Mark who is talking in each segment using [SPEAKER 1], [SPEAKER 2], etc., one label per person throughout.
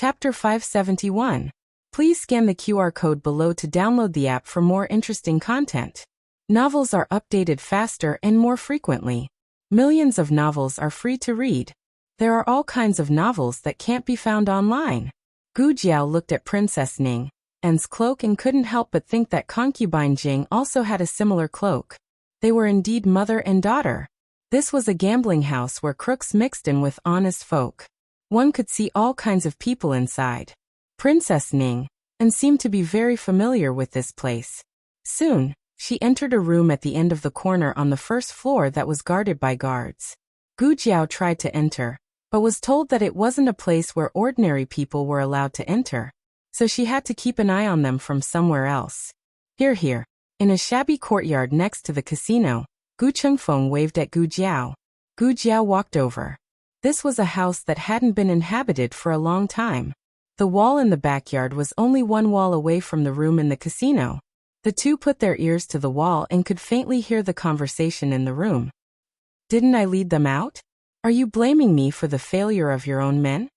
[SPEAKER 1] Chapter 571. Please scan the QR code below to download the app for more interesting content. Novels are updated faster and more frequently. Millions of novels are free to read. There are all kinds of novels that can't be found online. Gu Jiao looked at Princess Ning's cloak and couldn't help but think that concubine Jing also had a similar cloak. They were indeed mother and daughter. This was a gambling house where crooks mixed in with honest folk. One could see all kinds of people inside. Princess Ning seemed to be very familiar with this place. Soon, she entered a room at the end of the corner on the first floor that was guarded by guards. Gu Jiao tried to enter, but was told that it wasn't a place where ordinary people were allowed to enter, so she had to keep an eye on them from somewhere else. Here. In a shabby courtyard next to the casino, Gu Chengfeng waved at Gu Jiao. Gu Jiao walked over. This was a house that hadn't been inhabited for a long time. The wall in the backyard was only one wall away from the room in the casino. The two put their ears to the wall and could faintly hear the conversation in the room. Didn't I lead them out? Are you blaming me for the failure of your own men?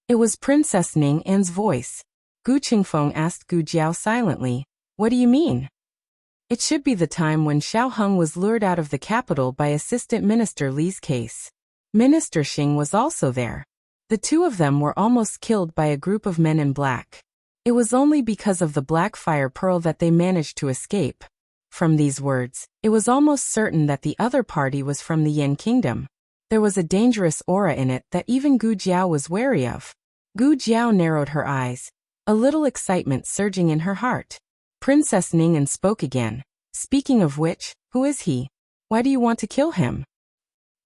[SPEAKER 1] It was Princess Ning's voice. Gu Chengfeng asked Gu Jiao silently, what do you mean? It should be the time when Xiao Heng was lured out of the capital by Assistant Minister Li's case. Minister Xing was also there. The two of them were almost killed by a group of men in black. It was only because of the black fire pearl that they managed to escape. From these words, it was almost certain that the other party was from the Yan Kingdom. There was a dangerous aura in it that even Gu Jiao was wary of. Gu Jiao narrowed her eyes, a little excitement surging in her heart. Princess Ning spoke again. Speaking of which, who is he? Why do you want to kill him?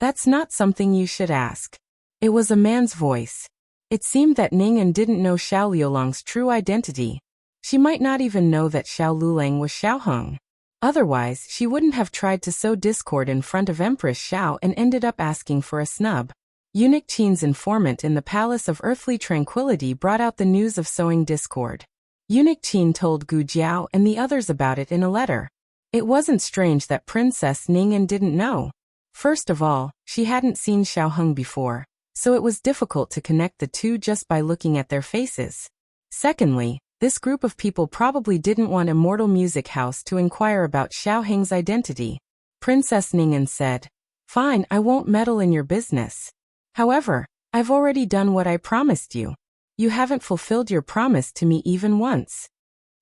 [SPEAKER 1] That's not something you should ask. It was a man's voice. It seemed that Ning didn't know Xiao Liulang's true identity. She might not even know that Xiao Liulang was Xiao Heng. Otherwise, she wouldn't have tried to sow discord in front of Empress Xiao and ended up asking for a snub. Eunuch Qin's informant in the Palace of Earthly Tranquility brought out the news of sowing discord. Eunuch Qin told Gu Jiao and the others about it in a letter. It wasn't strange that Princess Ning didn't know. First of all, she hadn't seen Xiao Heng before, so it was difficult to connect the two just by looking at their faces. Secondly, this group of people probably didn't want Immortal Music House to inquire about Xiao Heng's identity. Princess Ning said, "Fine, I won't meddle in your business. However, I've already done what I promised you. You haven't fulfilled your promise to me even once."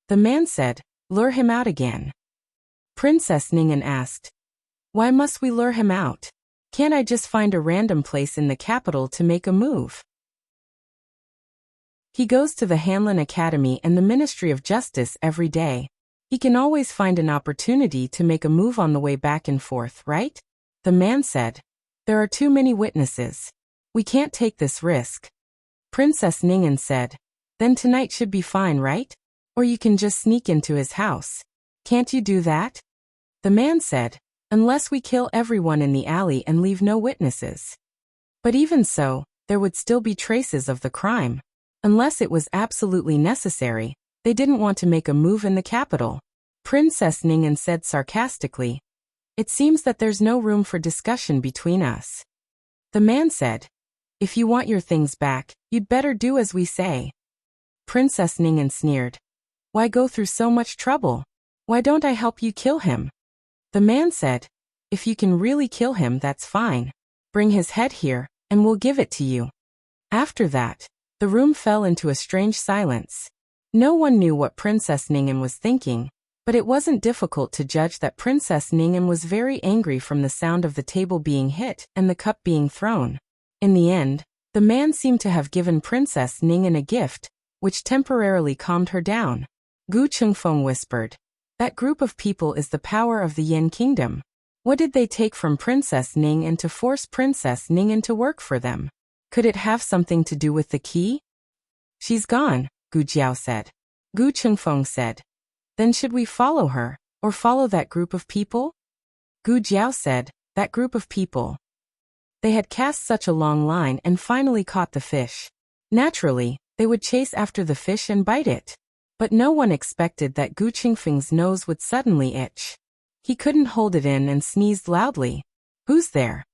[SPEAKER 1] The man said, "Lure him out again." Princess Ning asked, "Why must we lure him out? Can't I just find a random place in the capital to make a move?" He goes to the Hanlin Academy and the Ministry of Justice every day. He can always find an opportunity to make a move on the way back and forth, right? The man said, "There are too many witnesses. We can't take this risk." Princess Ning said, "Then tonight should be fine, right? Or you can just sneak into his house. Can't you do that?" The man said, "Unless we kill everyone in the alley and leave no witnesses." But even so, there would still be traces of the crime. Unless it was absolutely necessary, they didn't want to make a move in the capital. Princess Ning said sarcastically, "It seems that there's no room for discussion between us." The man said, "If you want your things back, you'd better do as we say." Princess Ning sneered, "Why go through so much trouble? Why don't I help you kill him?" The man said, "If you can really kill him, that's fine. Bring his head here, and we'll give it to you." After that, the room fell into a strange silence. No one knew what Princess Ning was thinking, but it wasn't difficult to judge that Princess Ning was very angry from the sound of the table being hit and the cup being thrown. In the end, the man seemed to have given Princess Ning a gift, which temporarily calmed her down. Gu Chengfeng whispered, "That group of people is the power of the Yan Kingdom. What did they take from Princess Ning to force Princess Ning to work for them? Could it have something to do with the key?" "She's gone," Gu Jiao said. Gu Chengfeng said, "Then should we follow her, or follow that group of people?" Gu Jiao said, "That group of people." They had cast such a long line and finally caught the fish. Naturally, they would chase after the fish and bite it. But no one expected that Gu Chengfeng's nose would suddenly itch. He couldn't hold it in and sneezed loudly. "Who's there?"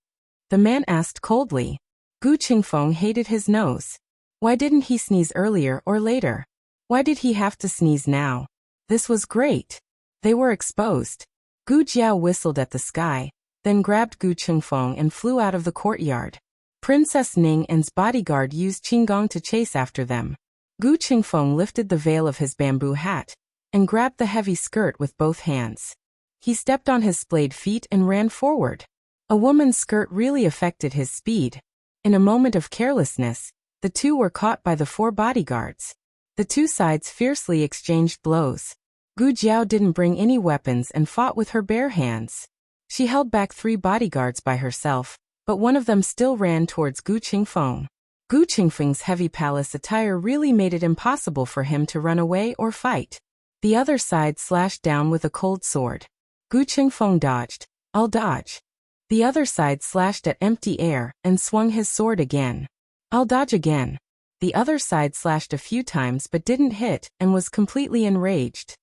[SPEAKER 1] the man asked coldly. Gu Chengfeng hated his nose. Why didn't he sneeze earlier or later? Why did he have to sneeze now? This was great. They were exposed. Gu Jiao whistled at the sky, then grabbed Gu Chengfeng and flew out of the courtyard. Princess Ning and's bodyguard used Qinggong to chase after them. Gu Chengfeng lifted the veil of his bamboo hat and grabbed the heavy skirt with both hands. He stepped on his splayed feet and ran forward. A woman's skirt really affected his speed. In a moment of carelessness, the two were caught by the 4 bodyguards. The two sides fiercely exchanged blows. Gu Jiao didn't bring any weapons and fought with her bare hands. She held back 3 bodyguards by herself, but one of them still ran towards Gu Chengfeng. Gu Chengfeng's heavy palace attire really made it impossible for him to run away or fight. The other side slashed down with a cold sword. Gu Chengfeng dodged. I'll dodge. The other side slashed at empty air and swung his sword again. I'll dodge again. The other side slashed a few times but didn't hit and was completely enraged.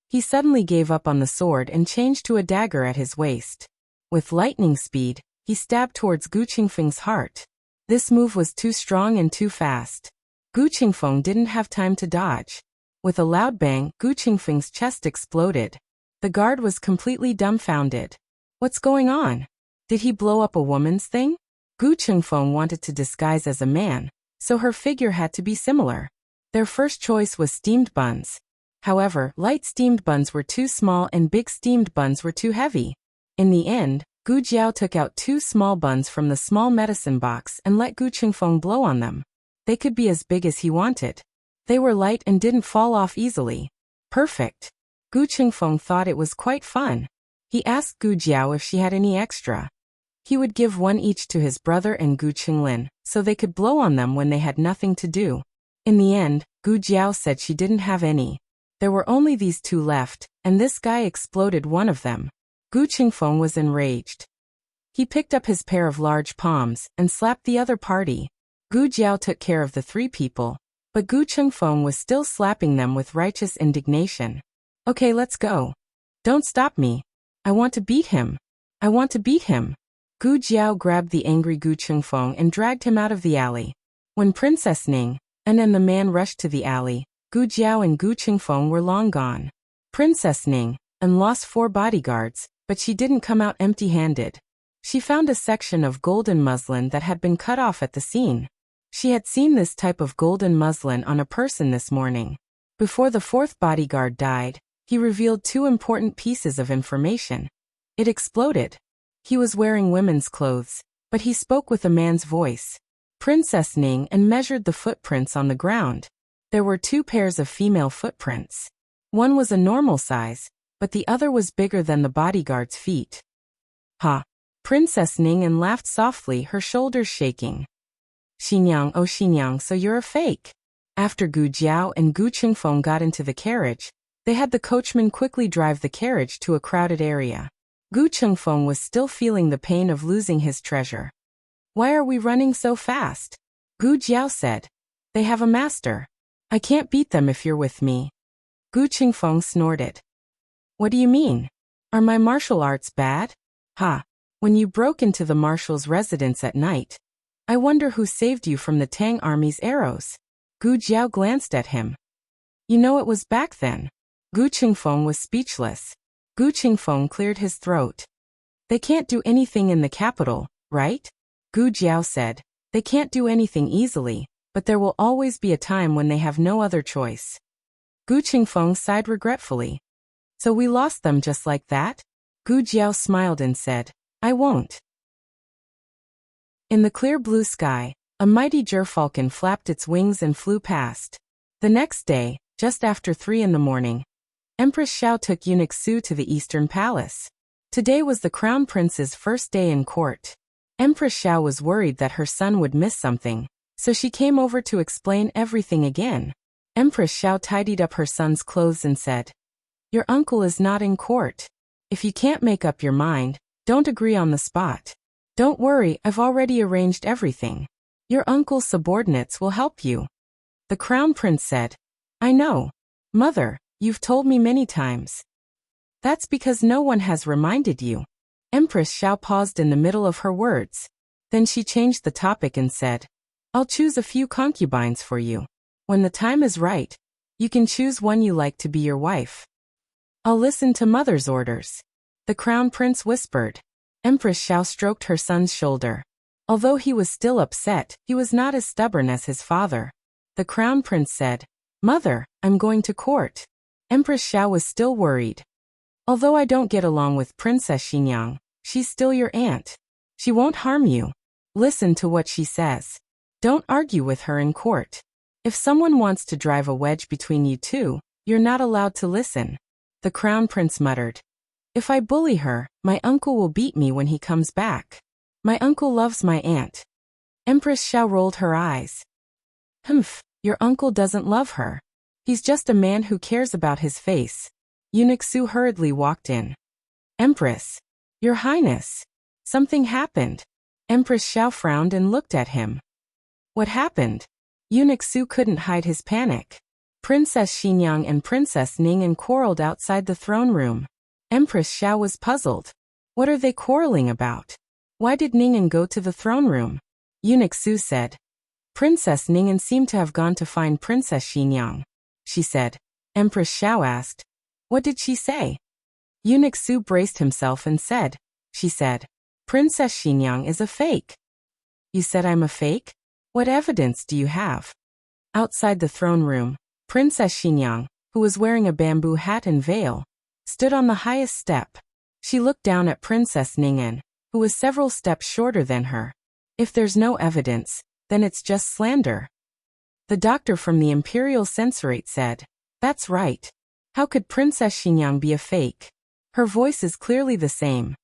[SPEAKER 1] He suddenly gave up on the sword and changed to a dagger at his waist. With lightning speed, he stabbed towards Gu Chengfeng's heart. This move was too strong and too fast. Gu Chengfeng didn't have time to dodge. With a loud bang, Gu Chengfeng's chest exploded. The guard was completely dumbfounded. What's going on? Did he blow up a woman's thing? Gu Chengfeng wanted to disguise as a man, so her figure had to be similar. Their first choice was steamed buns. However, light steamed buns were too small and big steamed buns were too heavy. In the end, Gu Jiao took out 2 small buns from the small medicine box and let Gu Chengfeng blow on them. They could be as big as he wanted. They were light and didn't fall off easily. Perfect. Gu Chengfeng thought it was quite fun. He asked Gu Jiao if she had any extra. He would give 1 each to his brother and Gu Qinglin, so they could blow on them when they had nothing to do. In the end, Gu Jiao said she didn't have any. There were only these 2 left, and this guy exploded one of them. Gu Chengfeng was enraged. He picked up his pair of large palms and slapped the other party. Gu Jiao took care of the 3 people, but Gu Chengfeng was still slapping them with righteous indignation. Okay, let's go. Don't stop me. I want to beat him. I want to beat him. Gu Jiao grabbed the angry Gu Chengfeng and dragged him out of the alley. When Princess Ning and the man rushed to the alley, Gu Jiao and Gu Chengfeng were long gone. Princess Ning lost 4 bodyguards, but she didn't come out empty-handed. She found a section of golden muslin that had been cut off at the scene. She had seen this type of golden muslin on a person this morning. Before the 4th bodyguard died, he revealed 2 important pieces of information. It exploded. He was wearing women's clothes, but he spoke with a man's voice. Princess Ning measured the footprints on the ground. There were 2 pairs of female footprints. One was a normal size, but the other was bigger than the bodyguard's feet. Ha! Princess Ning laughed softly, her shoulders shaking. Xinyang, oh Xinyang, so you're a fake. After Gu Jiao and Gu Chengfeng got into the carriage, they had the coachman quickly drive the carriage to a crowded area. Gu Chengfeng was still feeling the pain of losing his treasure. Why are we running so fast? Gu Jiao said. They have a master. I can't beat them if you're with me. Gu Chengfeng snorted. What do you mean? Are my martial arts bad? Ha! When you broke into the marshal's residence at night. I wonder who saved you from the Tang army's arrows. Gu Jiao glanced at him. You know it was back then. Gu Chengfeng was speechless. Gu Chengfeng cleared his throat. They can't do anything in the capital, right? Gu Jiao said. They can't do anything easily, but there will always be a time when they have no other choice. Gu Chengfeng sighed regretfully. So we lost them just like that? Gu Jiao smiled and said, I won't. In the clear blue sky, a mighty gerfalcon flapped its wings and flew past. The next day, just after 3 in the morning, Empress Xiao took eunuch Su to the Eastern Palace. Today was the Crown Prince's first day in court. Empress Xiao was worried that her son would miss something, so she came over to explain everything again. Empress Xiao tidied up her son's clothes and said, Your uncle is not in court. If you can't make up your mind, don't agree on the spot. Don't worry, I've already arranged everything. Your uncle's subordinates will help you. The Crown Prince said, I know. Mother, you've told me many times. That's because no one has reminded you. Empress Xiao paused in the middle of her words. Then she changed the topic and said, I'll choose a few concubines for you. When the time is right, you can choose one you like to be your wife. I'll listen to mother's orders. The crown prince whispered. Empress Xiao stroked her son's shoulder. Although he was still upset, he was not as stubborn as his father. The crown prince said, Mother, I'm going to court. Empress Xiao was still worried. Although I don't get along with Princess Xinyang, she's still your aunt. She won't harm you. Listen to what she says. Don't argue with her in court. If someone wants to drive a wedge between you two, you're not allowed to listen. The crown prince muttered. If I bully her, my uncle will beat me when he comes back. My uncle loves my aunt. Empress Xiao rolled her eyes. Humph, your uncle doesn't love her. He's just a man who cares about his face. Eunuch Su hurriedly walked in. Empress. Your Highness. Something happened. Empress Xiao frowned and looked at him. What happened? Eunuch Su couldn't hide his panic. Princess Xinyang and Princess Ning'an quarreled outside the throne room. Empress Xiao was puzzled. What are they quarreling about? Why did Ning'an go to the throne room? Eunuch Su said. Princess Ning'an seemed to have gone to find Princess Xinyang. She said. Empress Xiao asked. What did she say? Eunuch Su braced himself and said. She said. Princess Xinyang is a fake. You said I'm a fake? What evidence do you have? Outside the throne room, Princess Xinyang, who was wearing a bamboo hat and veil, stood on the highest step. She looked down at Princess Ning'an, who was several steps shorter than her. If there's no evidence, then it's just slander. The doctor from the Imperial Censorate said, That's right. How could Princess Xinyang be a fake? Her voice is clearly the same.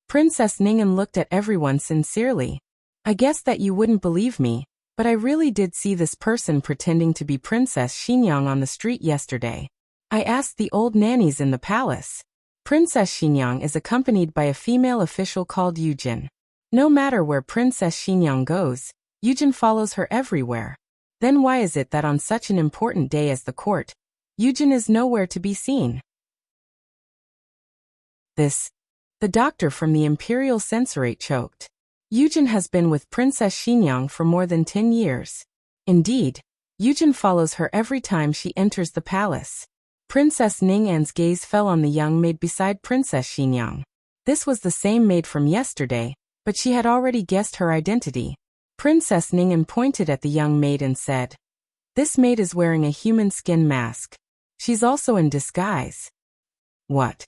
[SPEAKER 1] Princess Ning'an looked at everyone sincerely. I guess that you wouldn't believe me, but I really did see this person pretending to be Princess Xinyang on the street yesterday. I asked the old nannies in the palace. Princess Xinyang is accompanied by a female official called Yujin. No matter where Princess Xinyang goes, Yujin follows her everywhere. Then why is it that on such an important day as the court, Yujin is nowhere to be seen? The doctor from the Imperial Censorate choked. Yujin has been with Princess Xinyang for more than 10 years. Indeed, Yujin follows her every time she enters the palace. Princess Ning'an's gaze fell on the young maid beside Princess Xinyang. This was the same maid from yesterday, but she had already guessed her identity. Princess Ning'an pointed at the young maid and said, This maid is wearing a human skin mask. She's also in disguise. What?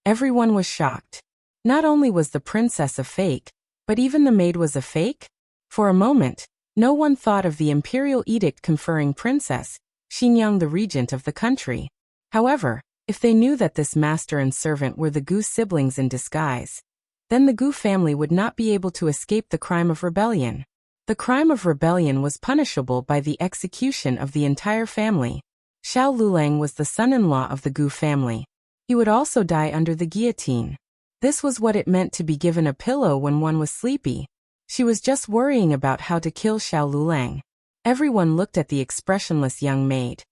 [SPEAKER 1] Everyone was shocked. Not only was the princess a fake, but even the maid was a fake? For a moment, no one thought of the imperial edict conferring Princess Xinyang the regent of the country. However, if they knew that this master and servant were the Gu siblings in disguise, then the Gu family would not be able to escape the crime of rebellion. The crime of rebellion was punishable by the execution of the entire family. Xiao Lulang was the son-in-law of the Gu family. He would also die under the guillotine. This was what it meant to be given a pillow when one was sleepy. She was just worrying about how to kill Xiao Lulang. Everyone looked at the expressionless young maid.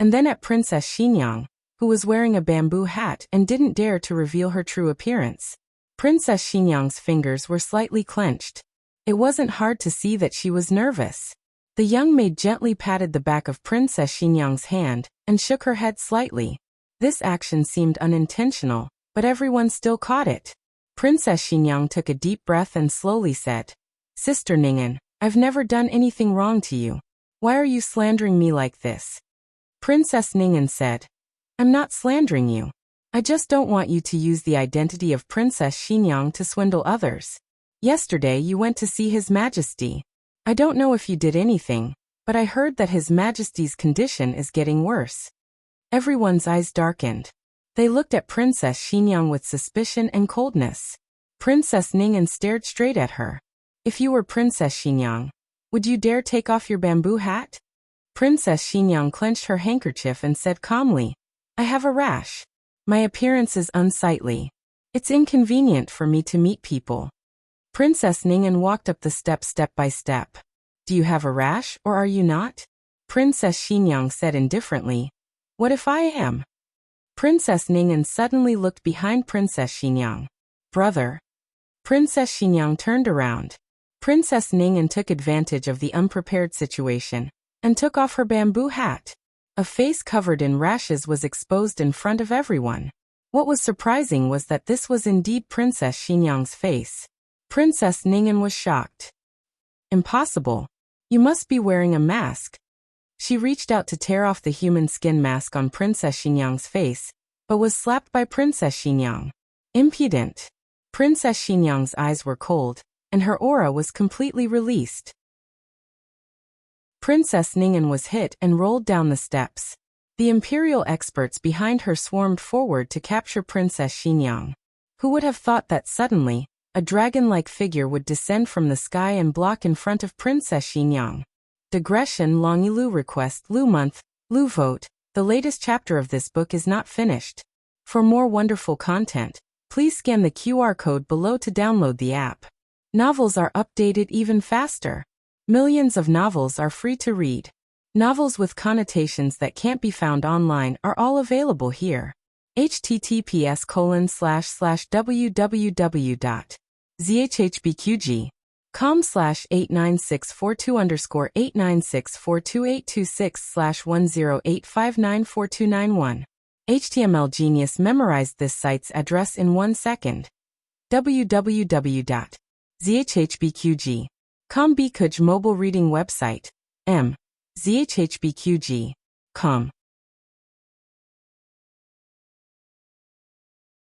[SPEAKER 1] And then at Princess Xinyang, who was wearing a bamboo hat and didn't dare to reveal her true appearance. Princess Xinyang's fingers were slightly clenched. It wasn't hard to see that she was nervous. The young maid gently patted the back of Princess Xinyang's hand and shook her head slightly. This action seemed unintentional, but everyone still caught it. Princess Xinyang took a deep breath and slowly said, Sister Ning'an, I've never done anything wrong to you. Why are you slandering me like this? Princess Ning'an said, I'm not slandering you. I just don't want you to use the identity of Princess Xinyang to swindle others. Yesterday you went to see His Majesty. I don't know if you did anything, but I heard that His Majesty's condition is getting worse. Everyone's eyes darkened. They looked at Princess Xinyang with suspicion and coldness. Princess Ning'an stared straight at her. If you were Princess Xinyang, would you dare take off your bamboo hat? Princess Xinyang clenched her handkerchief and said calmly, I have a rash. My appearance is unsightly. It's inconvenient for me to meet people. Princess Ning'an walked up the steps step by step. Do you have a rash or are you not? Princess Xinyang said indifferently, What if I am? Princess Ning'an suddenly looked behind Princess Xinyang. Brother. Princess Xinyang turned around. Princess Ning'an took advantage of the unprepared situation and took off her bamboo hat. A face covered in rashes was exposed in front of everyone. What was surprising was that this was indeed Princess Xinyang's face. Princess Ning'an was shocked. Impossible. You must be wearing a mask. She reached out to tear off the human skin mask on Princess Xinyang's face, but was slapped by Princess Xinyang. Impudent. Princess Xinyang's eyes were cold, and her aura was completely released. Princess Ning'an was hit and rolled down the steps. The imperial experts behind her swarmed forward to capture Princess Xinyang. Who would have thought that suddenly, a dragon-like figure would descend from the sky and block in front of Princess Xinyang? Digression Longy Lu request Lu month, Lu vote. The latest chapter of this book is not finished. For more wonderful content, please scan the QR code below to download the app. Novels are updated even faster. Millions of novels are free to read. Novels with connotations that can't be found online are all available here. https://www.zhhbqg.com/896422_89642_10859491. HTML Genius memorized this site's address in 1 second. www.zhhbqg.com Bkuj mobile reading website. zhhbqg.com.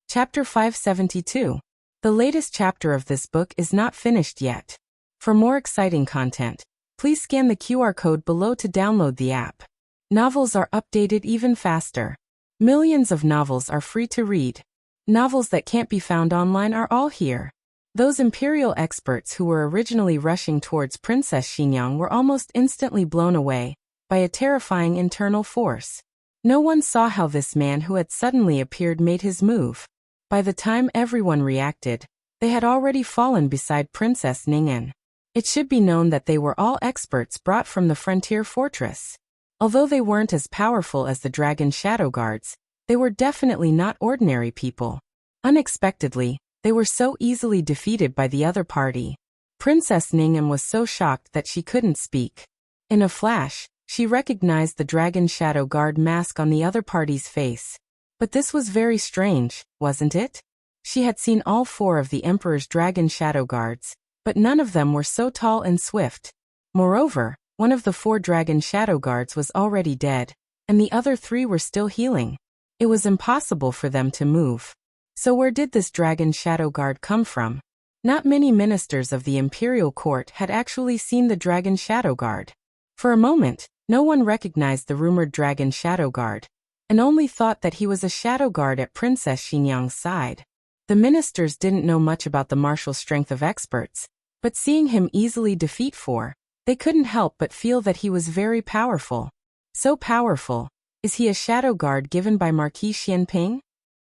[SPEAKER 1] Chapter 572. The latest chapter of this book is not finished yet. For more exciting content, please scan the QR code below to download the app. Novels are updated even faster. Millions of novels are free to read. Novels that can't be found online are all here. Those imperial experts who were originally rushing towards Princess Xinyang were almost instantly blown away by a terrifying internal force. No one saw how this man who had suddenly appeared made his move. By the time everyone reacted, they had already fallen beside Princess Ning'an. It should be known that they were all experts brought from the frontier fortress. Although they weren't as powerful as the dragon shadow guards, they were definitely not ordinary people. Unexpectedly, they were so easily defeated by the other party. Princess Ning'an was so shocked that she couldn't speak. In a flash, she recognized the dragon shadow guard mask on the other party's face. But this was very strange, wasn't it? She had seen all 4 of the Emperor's dragon shadow guards, but none of them were so tall and swift. Moreover, one of the 4 dragon shadow guards was already dead, and the other 3 were still healing. It was impossible for them to move. So where did this dragon shadow guard come from? Not many ministers of the imperial court had actually seen the dragon shadow guard. For a moment, no one recognized the rumored dragon shadow guard, and only thought that he was a shadow guard at Princess Xinyang's side. The ministers didn't know much about the martial strength of experts, but seeing him easily defeat 4, they couldn't help but feel that he was very powerful. So powerful, is he a shadow guard given by Marquis Xianping?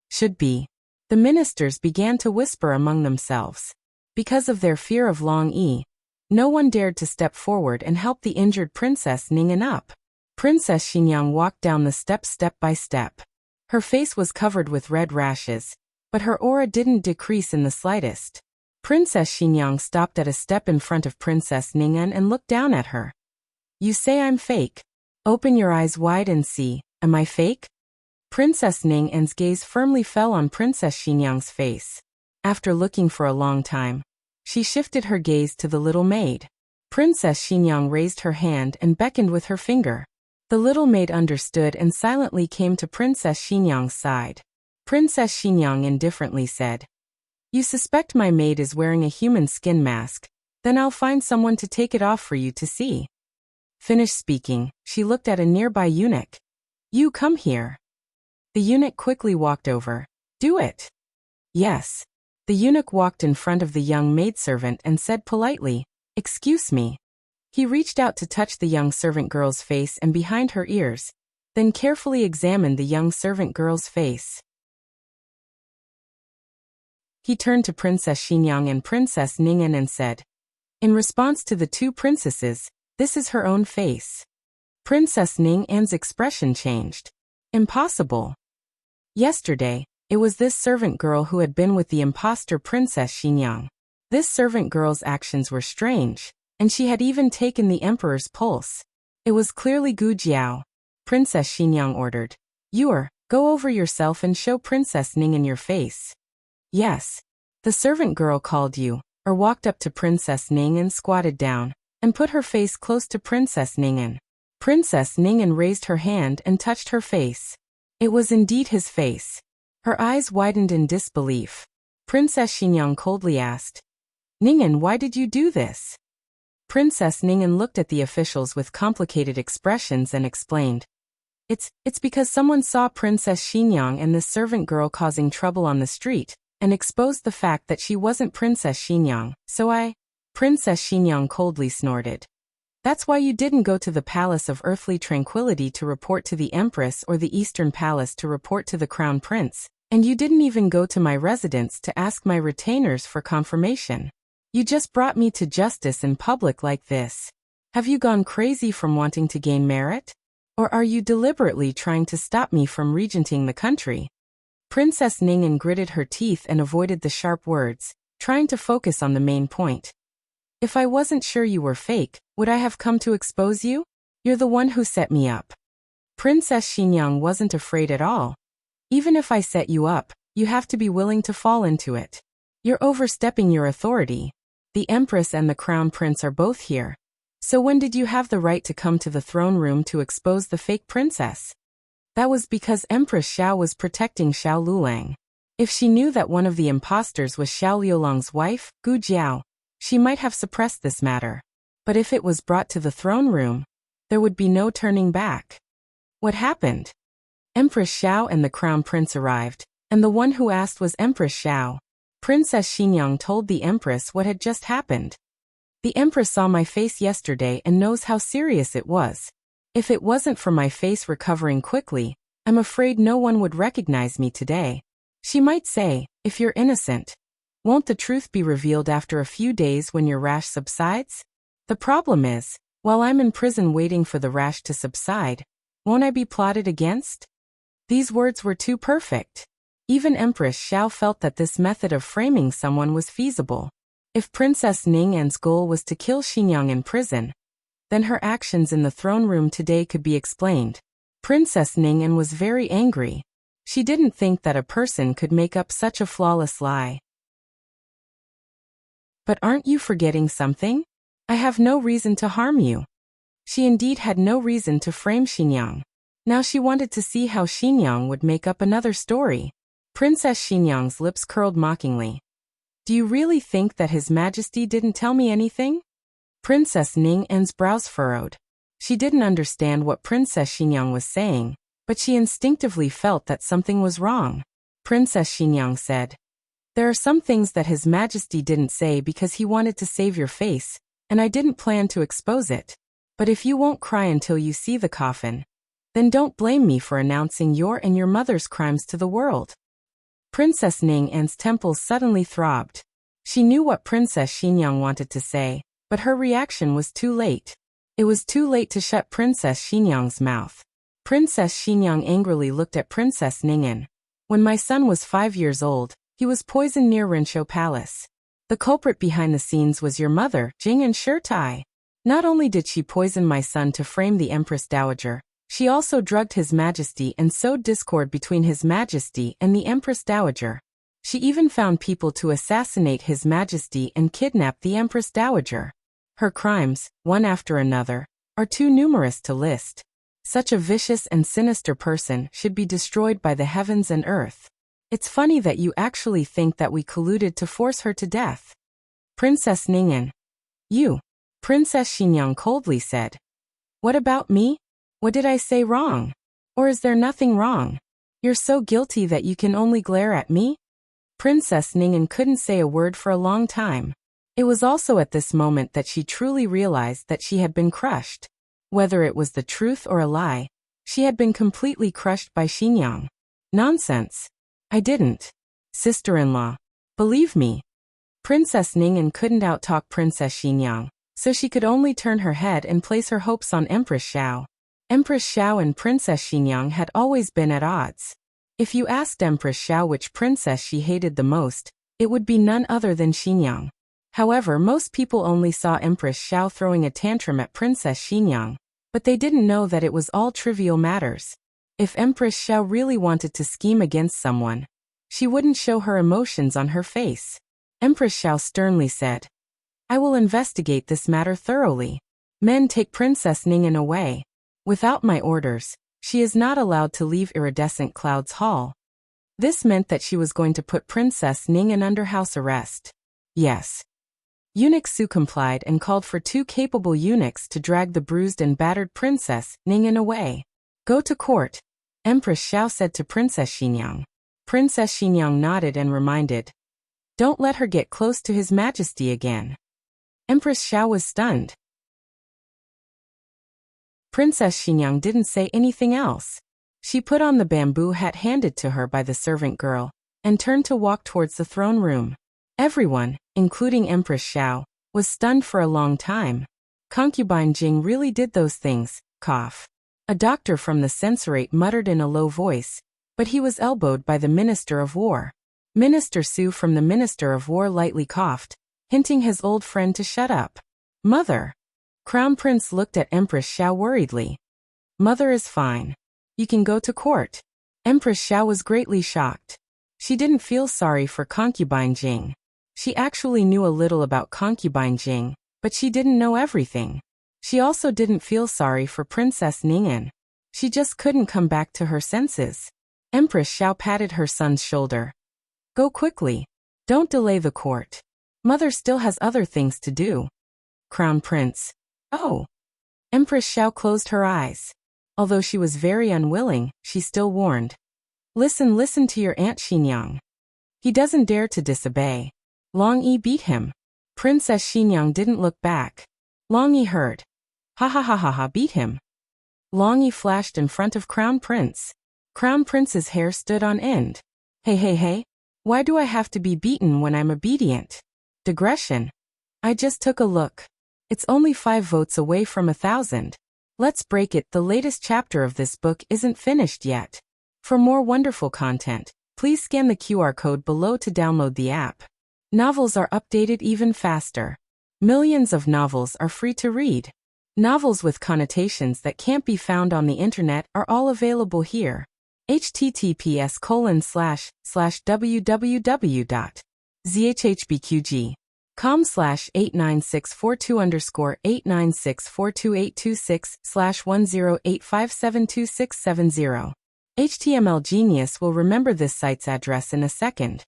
[SPEAKER 1] Should be. The ministers began to whisper among themselves. Because of their fear of Long Yi, no one dared to step forward and help the injured Princess Ning'an up. Princess Xinyang walked down the steps step by step. Her face was covered with red rashes, but her aura didn't decrease in the slightest. Princess Xinyang stopped at a step in front of Princess Ning'an and looked down at her. You say I'm fake? Open your eyes wide and see, am I fake? Princess Ning'an's gaze firmly fell on Princess Xinyang's face. After looking for a long time, she shifted her gaze to the little maid. Princess Xinyang raised her hand and beckoned with her finger. The little maid understood and silently came to Princess Xinyang's side. Princess Xinyang indifferently said, You suspect my maid is wearing a human skin mask, then I'll find someone to take it off for you to see. Finished speaking, she looked at a nearby eunuch. You come here. The eunuch quickly walked over. Do it. Yes. The eunuch walked in front of the young maidservant and said politely, Excuse me. He reached out to touch the young servant girl's face and behind her ears, then carefully examined the young servant girl's face. He turned to Princess Xinyang and Princess Ning'an and said, In response to the 2 princesses, this is her own face. Princess Ning'an's expression changed. Impossible. Yesterday, it was this servant girl who had been with the impostor Princess Xinyang. This servant girl's actions were strange, and she had even taken the emperor's pulse. It was clearly Gu Jiao. Princess Xinyang ordered. Go over yourself and show Princess Ning'an your face. Yes. The servant girl called you, or walked up to Princess Ning'an, squatted down, and put her face close to Princess Ning'an. Princess Ning'an raised her hand and touched her face. It was indeed his face. Her eyes widened in disbelief. Princess Xinyang coldly asked, Ning'an, why did you do this? Princess Ning'an looked at the officials with complicated expressions and explained. It's because someone saw Princess Xinyang and this servant girl causing trouble on the street, and exposed the fact that she wasn't Princess Xinyang, so I... Princess Xinyang coldly snorted. That's why you didn't go to the Palace of Earthly Tranquility to report to the Empress or the Eastern Palace to report to the Crown Prince, and you didn't even go to my residence to ask my retainers for confirmation. You just brought me to justice in public like this. Have you gone crazy from wanting to gain merit? Or are you deliberately trying to stop me from regenting the country? Princess Ning'an gritted her teeth and avoided the sharp words, trying to focus on the main point. If I wasn't sure you were fake, would I have come to expose you? You're the one who set me up. Princess Xinyang wasn't afraid at all. Even if I set you up, you have to be willing to fall into it. You're overstepping your authority. The Empress and the Crown Prince are both here. So when did you have the right to come to the throne room to expose the fake princess? That was because Empress Xiao was protecting Xiao Lulang. If she knew that one of the impostors was Xiao Liulang's wife, Gu Jiao, she might have suppressed this matter. But if it was brought to the throne room, there would be no turning back. What happened? Empress Xiao and the Crown Prince arrived, and the one who asked was Empress Xiao. Princess Xinyang told the Empress what had just happened. The Empress saw my face yesterday and knows how serious it was. If it wasn't for my face recovering quickly, I'm afraid no one would recognize me today. She might say, if you're innocent, won't the truth be revealed after a few days when your rash subsides? The problem is, while I'm in prison waiting for the rash to subside, won't I be plotted against? These words were too perfect. Even Empress Xiao felt that this method of framing someone was feasible. If Princess Ning'an's goal was to kill Xinyang in prison, then her actions in the throne room today could be explained. Princess Ning'an was very angry. She didn't think that a person could make up such a flawless lie. But aren't you forgetting something? I have no reason to harm you. She indeed had no reason to frame Xinyang. Now she wanted to see how Xinyang would make up another story. Princess Xinyang's lips curled mockingly. Do you really think that His Majesty didn't tell me anything? Princess Ning'an's brows furrowed. She didn't understand what Princess Xinyang was saying, but she instinctively felt that something was wrong. Princess Xinyang said, There are some things that His Majesty didn't say because he wanted to save your face, and I didn't plan to expose it. But if you won't cry until you see the coffin, then don't blame me for announcing your and your mother's crimes to the world. Princess Ning'an's temples suddenly throbbed. She knew what Princess Xinyang wanted to say, but her reaction was too late. It was too late to shut Princess Xinyang's mouth. Princess Xinyang angrily looked at Princess Ning'an. When my son was 5 years old, he was poisoned near Rinshou Palace. The culprit behind the scenes was your mother, Jing Shirtai. Not only did she poison my son to frame the Empress Dowager, she also drugged His Majesty and sowed discord between His Majesty and the Empress Dowager. She even found people to assassinate His Majesty and kidnap the Empress Dowager. Her crimes, one after another, are too numerous to list. Such a vicious and sinister person should be destroyed by the heavens and earth. It's funny that you actually think that we colluded to force her to death. Princess Ning'an. You. Princess Xinyang coldly said. What about me? What did I say wrong? Or is there nothing wrong? You're so guilty that you can only glare at me? Princess Ning'an couldn't say a word for a long time. It was also at this moment that she truly realized that she had been crushed. Whether it was the truth or a lie, she had been completely crushed by Xinyang. Nonsense. I didn't. Sister-in-law. Believe me. Princess Ning'an couldn't outtalk Princess Xinyang, so she could only turn her head and place her hopes on Empress Xiao. Empress Xiao and Princess Xinyang had always been at odds. If you asked Empress Xiao which princess she hated the most, it would be none other than Xinyang. However, most people only saw Empress Xiao throwing a tantrum at Princess Xinyang, but they didn't know that it was all trivial matters. If Empress Xiao really wanted to scheme against someone, she wouldn't show her emotions on her face. Empress Xiao sternly said, "I will investigate this matter thoroughly. Men, take Princess Ning'an away. Without my orders, she is not allowed to leave Iridescent Cloud's hall." This meant that she was going to put Princess Ning'an under house arrest. Yes. Eunuch Su complied and called for 2 capable eunuchs to drag the bruised and battered Princess Ning'an away. "Go to court," Empress Xiao said to Princess Xinyang. Princess Xinyang nodded and reminded, "Don't let her get close to His Majesty again." Empress Xiao was stunned. Princess Xinyang didn't say anything else. She put on the bamboo hat handed to her by the servant girl, and turned to walk towards the throne room. Everyone, including Empress Xiao, was stunned for a long time. Concubine Jing really did those things, cough. A doctor from the censorate muttered in a low voice, but he was elbowed by the Minister of War. Minister Su from the Minister of War lightly coughed, hinting his old friend to shut up. "Mother." Crown Prince looked at Empress Xiao worriedly. "Mother is fine. You can go to court." Empress Xiao was greatly shocked. She didn't feel sorry for Concubine Jing. She actually knew a little about Concubine Jing, but she didn't know everything. She also didn't feel sorry for Princess Ning'an. She just couldn't come back to her senses. Empress Xiao patted her son's shoulder. "Go quickly. Don't delay the court. Mother still has other things to do." Crown Prince. "Oh." Empress Xiao closed her eyes. Although she was very unwilling, she still warned. Listen to your Aunt Xinyang. He doesn't dare to disobey. Long Yi beat him." Princess Xinyang didn't look back. Long Yi heard. "Ha ha ha ha ha, beat him." Long Yi flashed in front of Crown Prince. Crown Prince's hair stood on end. Hey, why do I have to be beaten when I'm obedient? Digression. I just took a look. It's only 5 votes away from 1,000. Let's break it, the latest chapter of this book isn't finished yet. For more wonderful content, please scan the QR code below to download the app. Novels are updated even faster. Millions of novels are free to read. Novels with connotations that can't be found on the internet are all available here. https://www.zhhbqg.com/89642_8964286/1085726770. HTML Genius will remember this site's address in a second.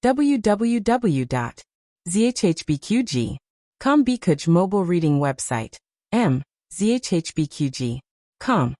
[SPEAKER 1] www.zhhbqg.com Bikuj mobile reading website. zhhbqg.com.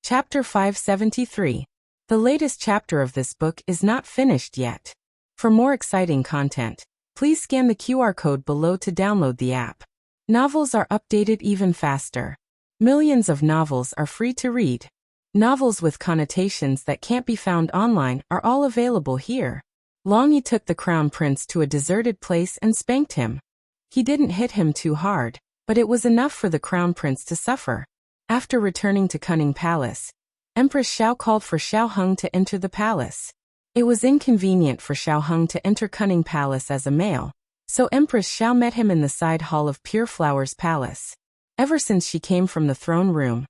[SPEAKER 1] Chapter 573. The latest chapter of this book is not finished yet. For more exciting content, please scan the QR code below to download the app. Novels are updated even faster. Millions of novels are free to read. Novels with connotations that can't be found online are all available here. Long Yi took the Crown Prince to a deserted place and spanked him. He didn't hit him too hard, but it was enough for the Crown Prince to suffer. After returning to Cunning Palace, Empress Xiao called for Xiao Heng to enter the palace. It was inconvenient for Xiao Heng to enter Cunning Palace as a male, so Empress Xiao met him in the side hall of Pure Flowers Palace. Ever since she came from the throne room,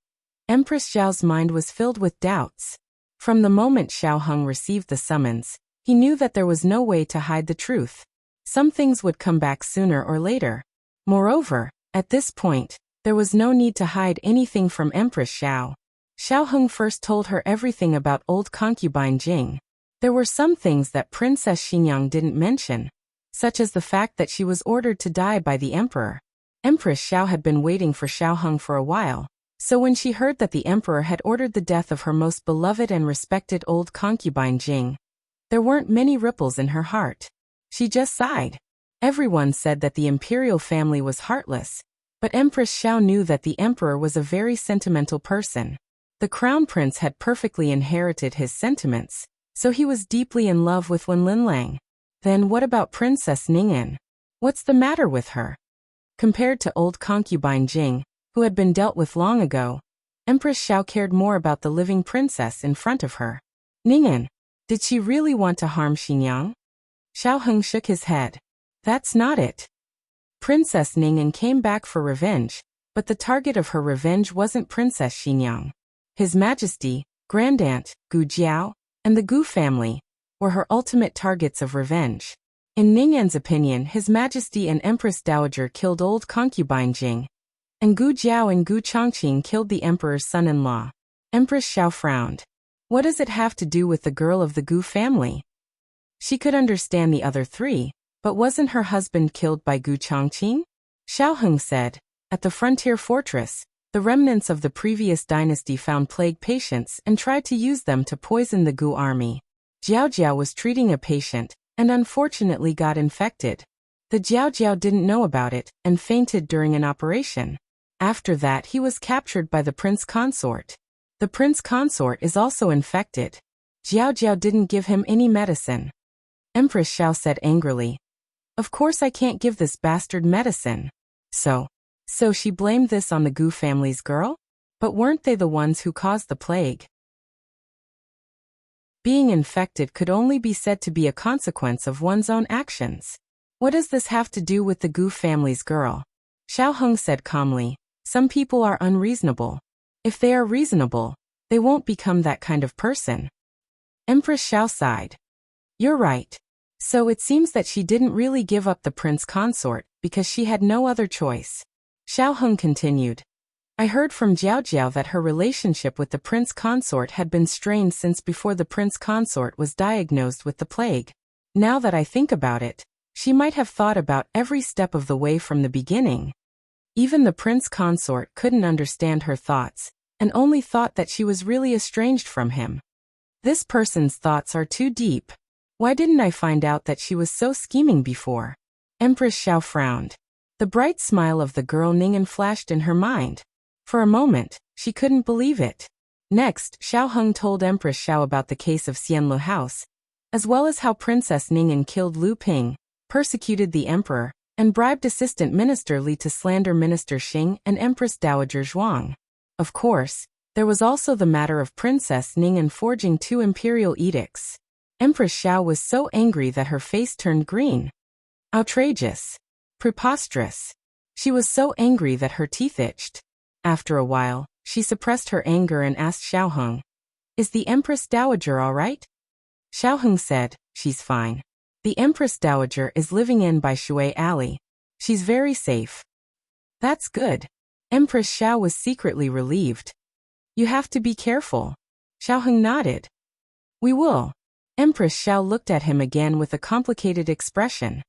[SPEAKER 1] Empress Xiao's mind was filled with doubts. From the moment Xiao Heng received the summons, he knew that there was no way to hide the truth. Some things would come back sooner or later. Moreover, at this point, there was no need to hide anything from Empress Xiao. Xiao Heng first told her everything about old concubine Jing. There were some things that Princess Xinyang didn't mention, such as the fact that she was ordered to die by the emperor. Empress Xiao had been waiting for Xiao Heng for a while, so when she heard that the emperor had ordered the death of her most beloved and respected old concubine Jing, there weren't many ripples in her heart. She just sighed. Everyone said that the imperial family was heartless, but Empress Xiao knew that the emperor was a very sentimental person. The crown prince had perfectly inherited his sentiments, so he was deeply in love with Wen Linlang. Then what about Princess Ning'an? What's the matter with her? Compared to old concubine Jing, who had been dealt with long ago, Empress Xiao cared more about the living princess in front of her. Ning'an. Did she really want to harm Xinyang? Xiao Heng shook his head. That's not it. Princess Ning'an came back for revenge, but the target of her revenge wasn't Princess Xinyang. His Majesty, Grandaunt, Gu Jiao, and the Gu family were her ultimate targets of revenge. In Ning'an's opinion, His Majesty and Empress Dowager killed old concubine Jing, and Gu Jiao and Gu Chongqing killed the emperor's son-in-law. Empress Xiao frowned. What does it have to do with the girl of the Gu family? She could understand the other three, but wasn't her husband killed by Gu Chongqing? Xiao Heng said. At the frontier fortress, the remnants of the previous dynasty found plague patients and tried to use them to poison the Gu army. Jiao Jiao was treating a patient, and unfortunately got infected. The Jiao Jiao didn't know about it, and fainted during an operation. After that he was captured by the prince consort. The prince consort is also infected. Jiao Jiao didn't give him any medicine. Empress Xiao said angrily. Of course I can't give this bastard medicine. So she blamed this on the Gu family's girl? But weren't they the ones who caused the plague? Being infected could only be said to be a consequence of one's own actions. What does this have to do with the Gu family's girl? Xiao Heng said calmly. Some people are unreasonable. If they are reasonable, they won't become that kind of person. Empress Xiao sighed. You're right. So it seems that she didn't really give up the prince consort because she had no other choice. Xiao Heng continued. I heard from Jiao Jiao that her relationship with the prince consort had been strained since before the prince consort was diagnosed with the plague. Now that I think about it, she might have thought about every step of the way from the beginning. Even the prince consort couldn't understand her thoughts, and only thought that she was really estranged from him. This person's thoughts are too deep. Why didn't I find out that she was so scheming before? Empress Xiao frowned. The bright smile of the girl Ning'an flashed in her mind. For a moment, she couldn't believe it. Next, Xiao Heng told Empress Xiao about the case of Xianlu House, as well as how Princess Ning'an killed Lu Ping, persecuted the emperor, and bribed Assistant Minister Li to slander Minister Xing and Empress Dowager Zhuang. Of course, there was also the matter of Princess Ning'an forging 2 imperial edicts. Empress Xiao was so angry that her face turned green. Outrageous. Preposterous. She was so angry that her teeth itched. After a while, she suppressed her anger and asked Xiao Heng, Is the Empress Dowager all right? Xiao Heng said, She's fine. The Empress Dowager is living in by Shui Alley. She's very safe. That's good. Empress Xiao was secretly relieved. You have to be careful. Xiao Heng nodded. We will. Empress Xiao looked at him again with a complicated expression.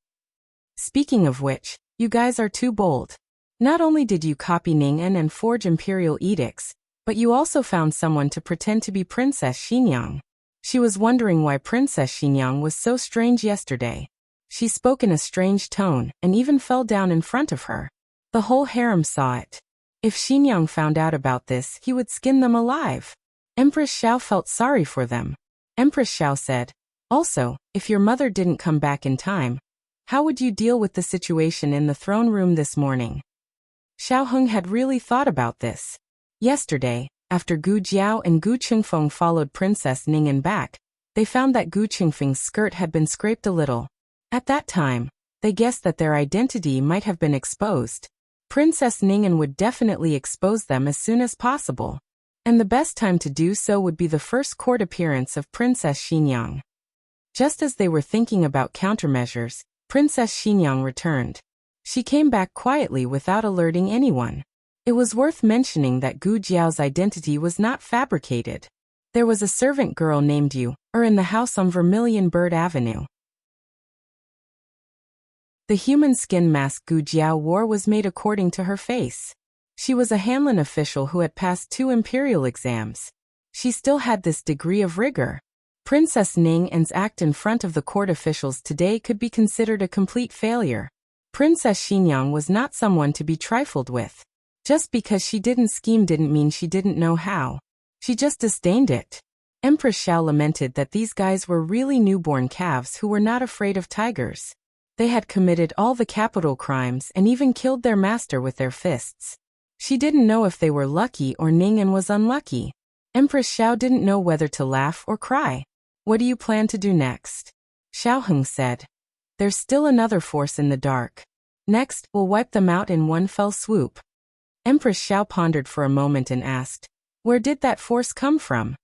[SPEAKER 1] Speaking of which, you guys are too bold. Not only did you copy Ning'an and forge imperial edicts, but you also found someone to pretend to be Princess Xinyang. She was wondering why Princess Xinyang was so strange yesterday. She spoke in a strange tone and even fell down in front of her. The whole harem saw it. If Xinyang found out about this, he would skin them alive. Empress Xiao felt sorry for them. Empress Xiao said, Also, if your mother didn't come back in time, how would you deal with the situation in the throne room this morning? Xiao Heng had really thought about this. Yesterday, after Gu Jiao and Gu Qingfeng followed Princess Ning'an back, they found that Gu Qingfeng's skirt had been scraped a little. At that time, they guessed that their identity might have been exposed. Princess Ning'an would definitely expose them as soon as possible. And the best time to do so would be the first court appearance of Princess Xinyang. Just as they were thinking about countermeasures, Princess Xinyang returned. She came back quietly without alerting anyone. It was worth mentioning that Gu Jiao's identity was not fabricated. There was a servant girl named Yu in the house on Vermilion Bird Avenue. The human skin mask Gu Jiao wore was made according to her face. She was a Hanlin official who had passed 2 imperial exams. She still had this degree of rigor. Princess Ning'an's act in front of the court officials today could be considered a complete failure. Princess Xinyang was not someone to be trifled with. Just because she didn't scheme didn't mean she didn't know how. She just disdained it. Empress Xiao lamented that these guys were really newborn calves who were not afraid of tigers. They had committed all the capital crimes and even killed their master with their fists. She didn't know if they were lucky or Ning'an was unlucky. Empress Xiao didn't know whether to laugh or cry. What do you plan to do next? Xiaoheng said. There's still another force in the dark. Next, we'll wipe them out in one fell swoop. Empress Xiao pondered for a moment and asked, where did that force come from?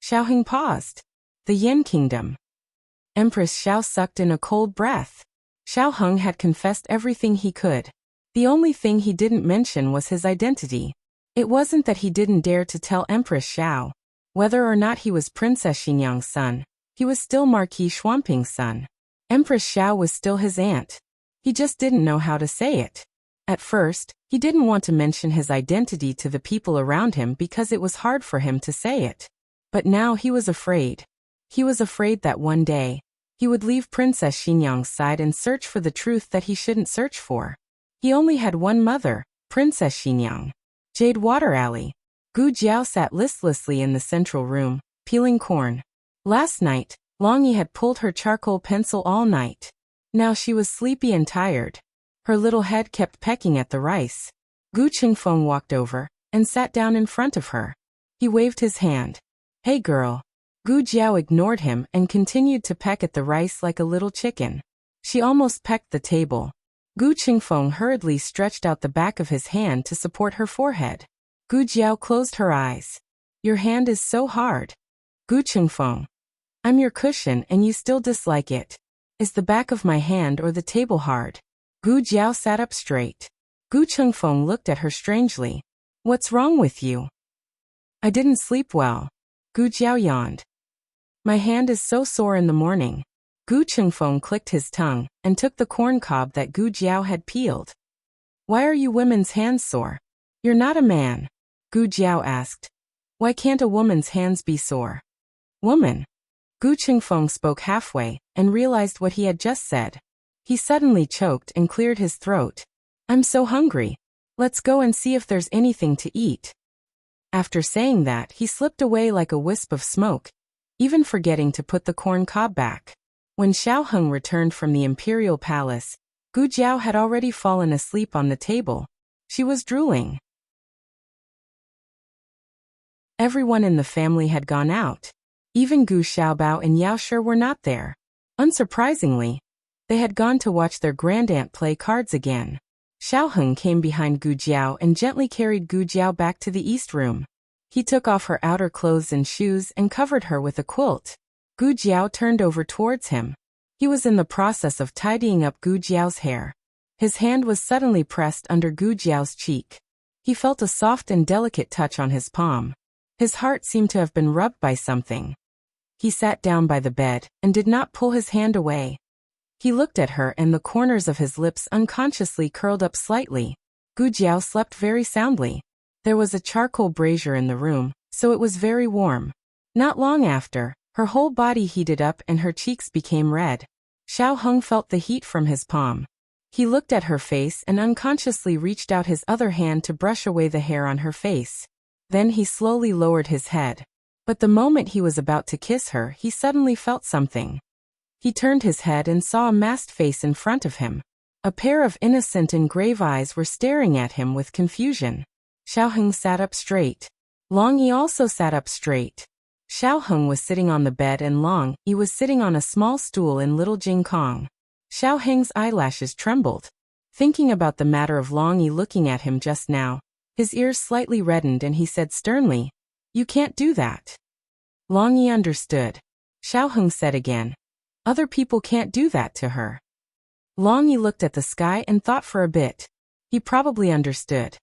[SPEAKER 1] Xiaoheng paused. The Yin Kingdom. Empress Xiao sucked in a cold breath. Xiaoheng had confessed everything he could. The only thing he didn't mention was his identity. It wasn't that he didn't dare to tell Empress Xiao. Whether or not he was Princess Xinyang's son, he was still Marquis Xuanping's son. Empress Xiao was still his aunt. He just didn't know how to say it. At first, he didn't want to mention his identity to the people around him because it was hard for him to say it. But now he was afraid. He was afraid that one day, he would leave Princess Xinyang's side and search for the truth that he shouldn't search for. He only had one mother, Princess Xinyang. Jade Water Alley. Gu Jiao sat listlessly in the central room, peeling corn. Last night, Longyi had pulled her charcoal pencil all night. Now she was sleepy and tired. Her little head kept pecking at the rice. Gu Qingfeng walked over and sat down in front of her. He waved his hand. Hey girl. Gu Jiao ignored him and continued to peck at the rice like a little chicken. She almost pecked the table. Gu Qingfeng hurriedly stretched out the back of his hand to support her forehead. Gu Jiao closed her eyes. Your hand is so hard. Gu Qingfeng. I'm your cushion and you still dislike it. Is the back of my hand or the table hard? Gu Jiao sat up straight. Gu Qingfeng looked at her strangely. What's wrong with you? I didn't sleep well. Gu Jiao yawned. My hand is so sore in the morning. Gu Qingfeng clicked his tongue and took the corn cob that Gu Jiao had peeled. Why are you women's hands sore? You're not a man. Gu Jiao asked. Why can't a woman's hands be sore? Woman. Gu Qingfeng spoke halfway and realized what he had just said. He suddenly choked and cleared his throat. I'm so hungry. Let's go and see if there's anything to eat. After saying that, he slipped away like a wisp of smoke, even forgetting to put the corn cob back. When Xiaoheng returned from the imperial palace, Gu Jiao had already fallen asleep on the table. She was drooling. Everyone in the family had gone out. Even Gu Xiaobao and Yao Shi were not there. Unsurprisingly, they had gone to watch their grandaunt play cards again. Xiaoheng came behind Gu Jiao and gently carried Gu Jiao back to the east room. He took off her outer clothes and shoes and covered her with a quilt. Gu Jiao turned over towards him. He was in the process of tidying up Gu Jiao's hair. His hand was suddenly pressed under Gu Jiao's cheek. He felt a soft and delicate touch on his palm. His heart seemed to have been rubbed by something. He sat down by the bed and did not pull his hand away. He looked at her and the corners of his lips unconsciously curled up slightly. Gu Jiao slept very soundly. There was a charcoal brazier in the room, so it was very warm. Not long after, her whole body heated up and her cheeks became red. Xiaoheng felt the heat from his palm. He looked at her face and unconsciously reached out his other hand to brush away the hair on her face. Then he slowly lowered his head. But the moment he was about to kiss her, he suddenly felt something. He turned his head and saw a masked face in front of him. A pair of innocent and grave eyes were staring at him with confusion. Xiaoheng sat up straight. Long Yi also sat up straight. Xiaoheng was sitting on the bed and Long Yi was sitting on a small stool in Little Jingkong. Xiaoheng's eyelashes trembled. Thinking about the matter of Long Yi looking at him just now, his ears slightly reddened and he said sternly, "You can't do that." Long Yi understood. Xiaoheng said again, "Other people can't do that to her." Long Yi looked at the sky and thought for a bit. He probably understood.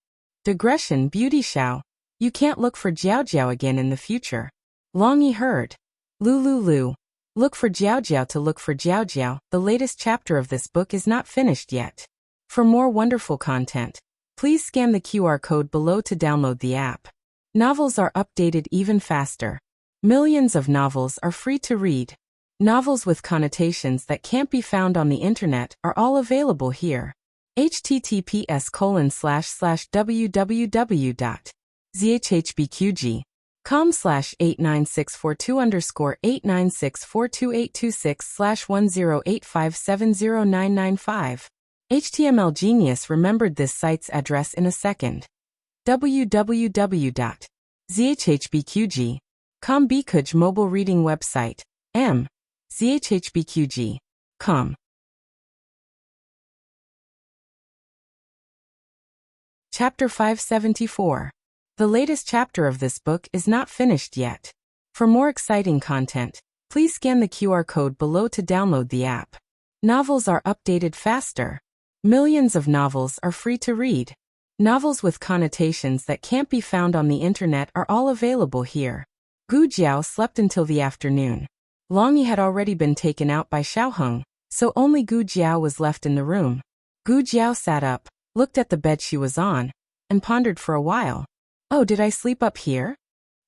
[SPEAKER 1] Digression, Beauty Xiao. You can't look for Jiao Jiao again in the future. Long Yi heard. Lu. Look for Jiao Jiao to look for Jiao Jiao. The latest chapter of this book is not finished yet. For more wonderful content, please scan the QR code below to download the app. Novels are updated even faster. Millions of novels are free to read. Novels with connotations that can't be found on the internet are all available here. https://www.zhbqg.com/89642_896428226/10857095. HTML Genius remembered this site's address in a second. www.zhbqg.com Bikuj mobile reading website. M. ZHHBQG. Com. Chapter 574. The latest chapter of this book is not finished yet. For more exciting content, please scan the QR code below to download the app. Novels are updated faster. Millions of novels are free to read. Novels with connotations that can't be found on the internet are all available here. Gu Jiao slept until the afternoon. Long Yi had already been taken out by Xiaoheng, so only Gu Jiao was left in the room. Gu Jiao sat up, looked at the bed she was on, and pondered for a while. Oh, did I sleep up here?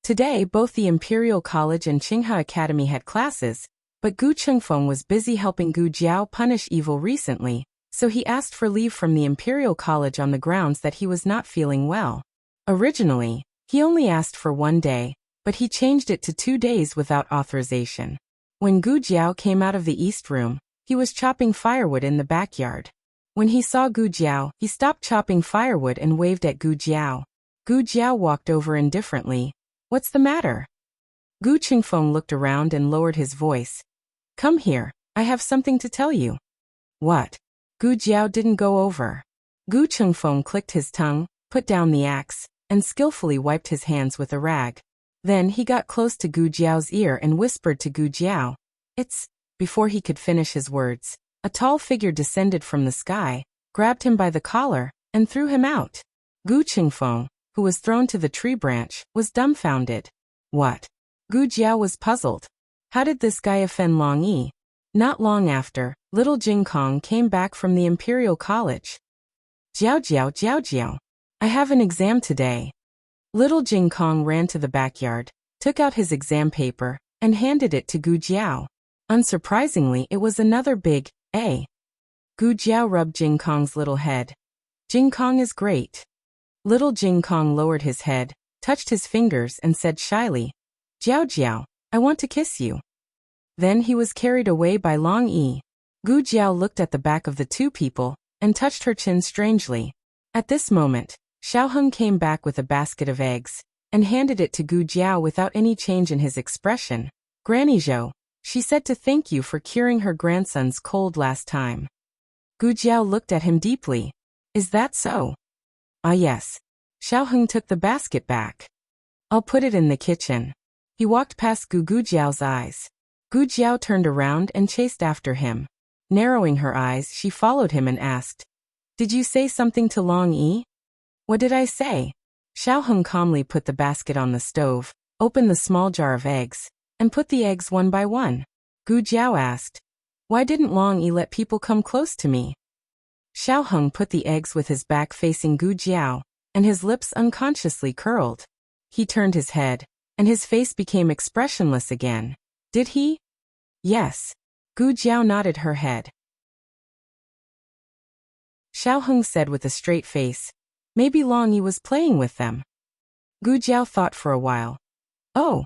[SPEAKER 1] Today both the Imperial College and Qinghe Academy had classes, but Gu Chengfeng was busy helping Gu Jiao punish evil recently, so he asked for leave from the Imperial College on the grounds that he was not feeling well. Originally, he only asked for 1 day, but he changed it to 2 days without authorization. When Gu Jiao came out of the east room, he was chopping firewood in the backyard. When he saw Gu Jiao, he stopped chopping firewood and waved at Gu Jiao. Gu Jiao walked over indifferently. What's the matter? Gu Chengfeng looked around and lowered his voice. Come here, I have something to tell you. What? Gu Jiao didn't go over. Gu Chengfeng clicked his tongue, put down the axe, and skillfully wiped his hands with a rag. Then he got close to Gu Jiao's ear and whispered to Gu Jiao. It's... Before he could finish his words, a tall figure descended from the sky, grabbed him by the collar, and threw him out. Gu Chengfeng, who was thrown to the tree branch, was dumbfounded. What? Gu Jiao was puzzled. How did this guy offend Long Yi? Not long after, little Jing Kong came back from the Imperial College. Jiao Jiao Jiao Jiao. I have an exam today. Little Jing Kong ran to the backyard, took out his exam paper, and handed it to Gu Jiao. Unsurprisingly, it was another big A. Gu Jiao rubbed Jing Kong's little head. Jing Kong is great. Little Jing Kong lowered his head, touched his fingers and said shyly, Jiao Jiao, I want to kiss you. Then he was carried away by Long Yi. Gu Jiao looked at the back of the two people, and touched her chin strangely. At this moment, Xiaoheng came back with a basket of eggs, and handed it to Gu Jiao without any change in his expression. Granny Zhou, she said to thank you for curing her grandson's cold last time. Gu Jiao looked at him deeply. Is that so? Ah yes. Xiaoheng took the basket back. I'll put it in the kitchen. He walked past Gu Jiao's eyes. Gu Jiao turned around and chased after him. Narrowing her eyes, she followed him and asked, Did you say something to Long Yi? What did I say? Xiaoheng calmly put the basket on the stove, opened the small jar of eggs, and put the eggs one by one. Gu Jiao asked, Why didn't Long Yi let people come close to me? Xiaoheng put the eggs with his back facing Gu Jiao, and his lips unconsciously curled. He turned his head, and his face became expressionless again. Did he? Yes. Gu Jiao nodded her head. Xiaoheng said with a straight face, Maybe Long Yi was playing with them. Gu Jiao thought for a while. Oh.